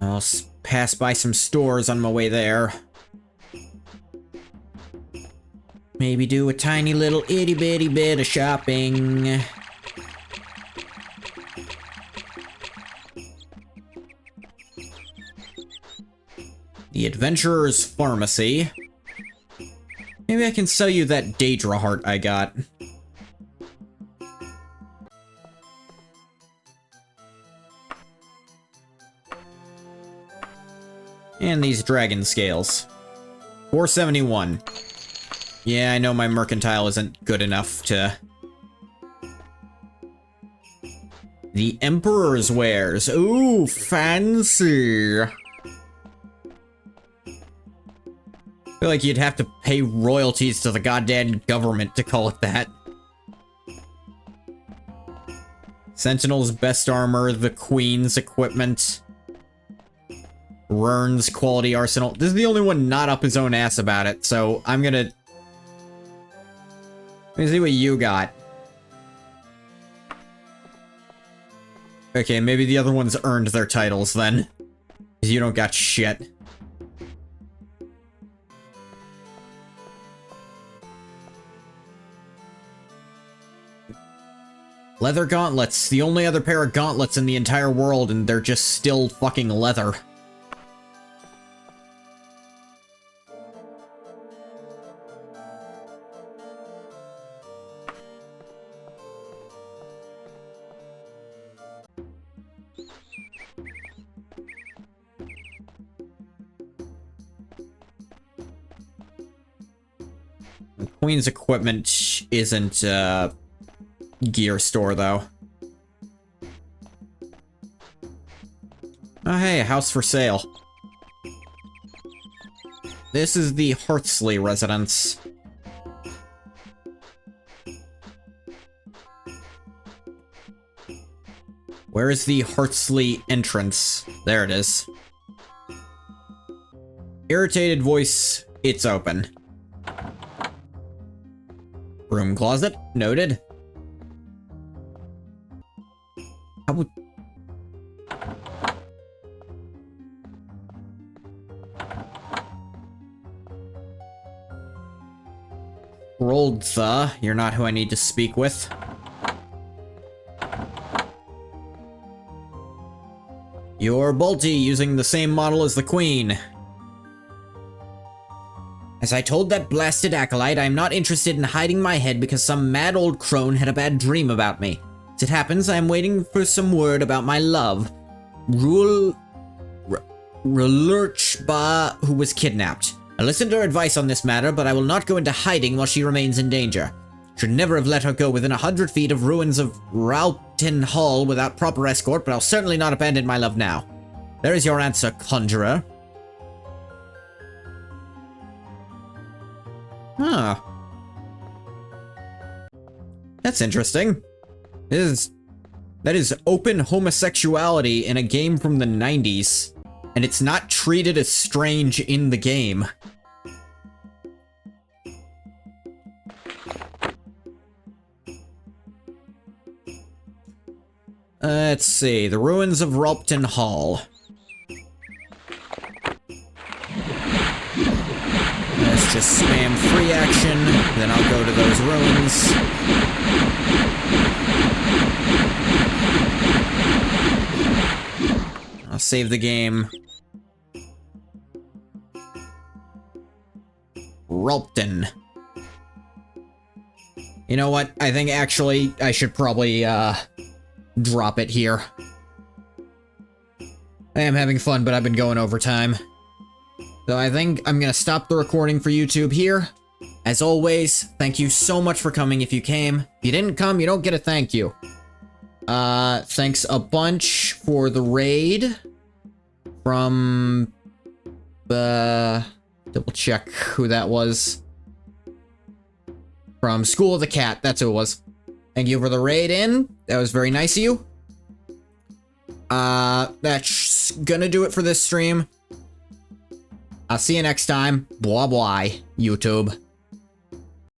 I'll pass by some stores on my way there. Maybe do a tiny little itty bitty bit of shopping. The Adventurer's Pharmacy. Maybe I can sell you that Daedra heart I got. And these dragon scales. 471. Yeah, I know my mercantile isn't good enough to... The Emperor's Wares. Ooh, fancy. I feel like you'd have to pay royalties to the goddamn government to call it that. Sentinel's best armor, the Queen's equipment. Rern's quality arsenal. This is the only one not up his own ass about it, so I'm gonna... Let me see what you got. Okay, maybe the other ones earned their titles then. Because you don't got shit. Leather gauntlets. The only other pair of gauntlets in the entire world, and they're just still fucking leather. Queen's equipment isn't a gear store, though. Oh, hey, a house for sale. This is the Heartsley residence. Where is the Heartsley entrance? There it is. Irritated voice, it's open. Room closet, noted. How would... Roldtha, you're not who I need to speak with. You're Bolty, using the same model as the Queen. As I told that blasted acolyte, I am not interested in hiding my head because some mad old crone had a bad dream about me. As it happens, I am waiting for some word about my love, Rulurchba, who was kidnapped. I listened to her advice on this matter, but I will not go into hiding while she remains in danger. Should never have let her go within 100 feet of ruins of Ralpton Hall without proper escort, but I'll certainly not abandon my love now. There is your answer, conjurer. Huh. That's interesting. That is open homosexuality in a game from the 90s, and it's not treated as strange in the game. Let's see, the ruins of Ralpton Hall. Let's just spam free action, then I'll go to those ruins. I'll save the game. Ralpton. You know what? I think actually I should probably, drop it here. I am having fun, but I've been going overtime. So I think I'm gonna stop the recording for YouTube here. As always, thank you so much for coming if you came. If you didn't come, you don't get a thank you. Thanks a bunch for the raid from double check who that was. From School of the Cat, that's who it was. Thank you for the raid in. That was very nice of you. That's gonna do it for this stream. I'll see you next time. Blah blah, YouTube.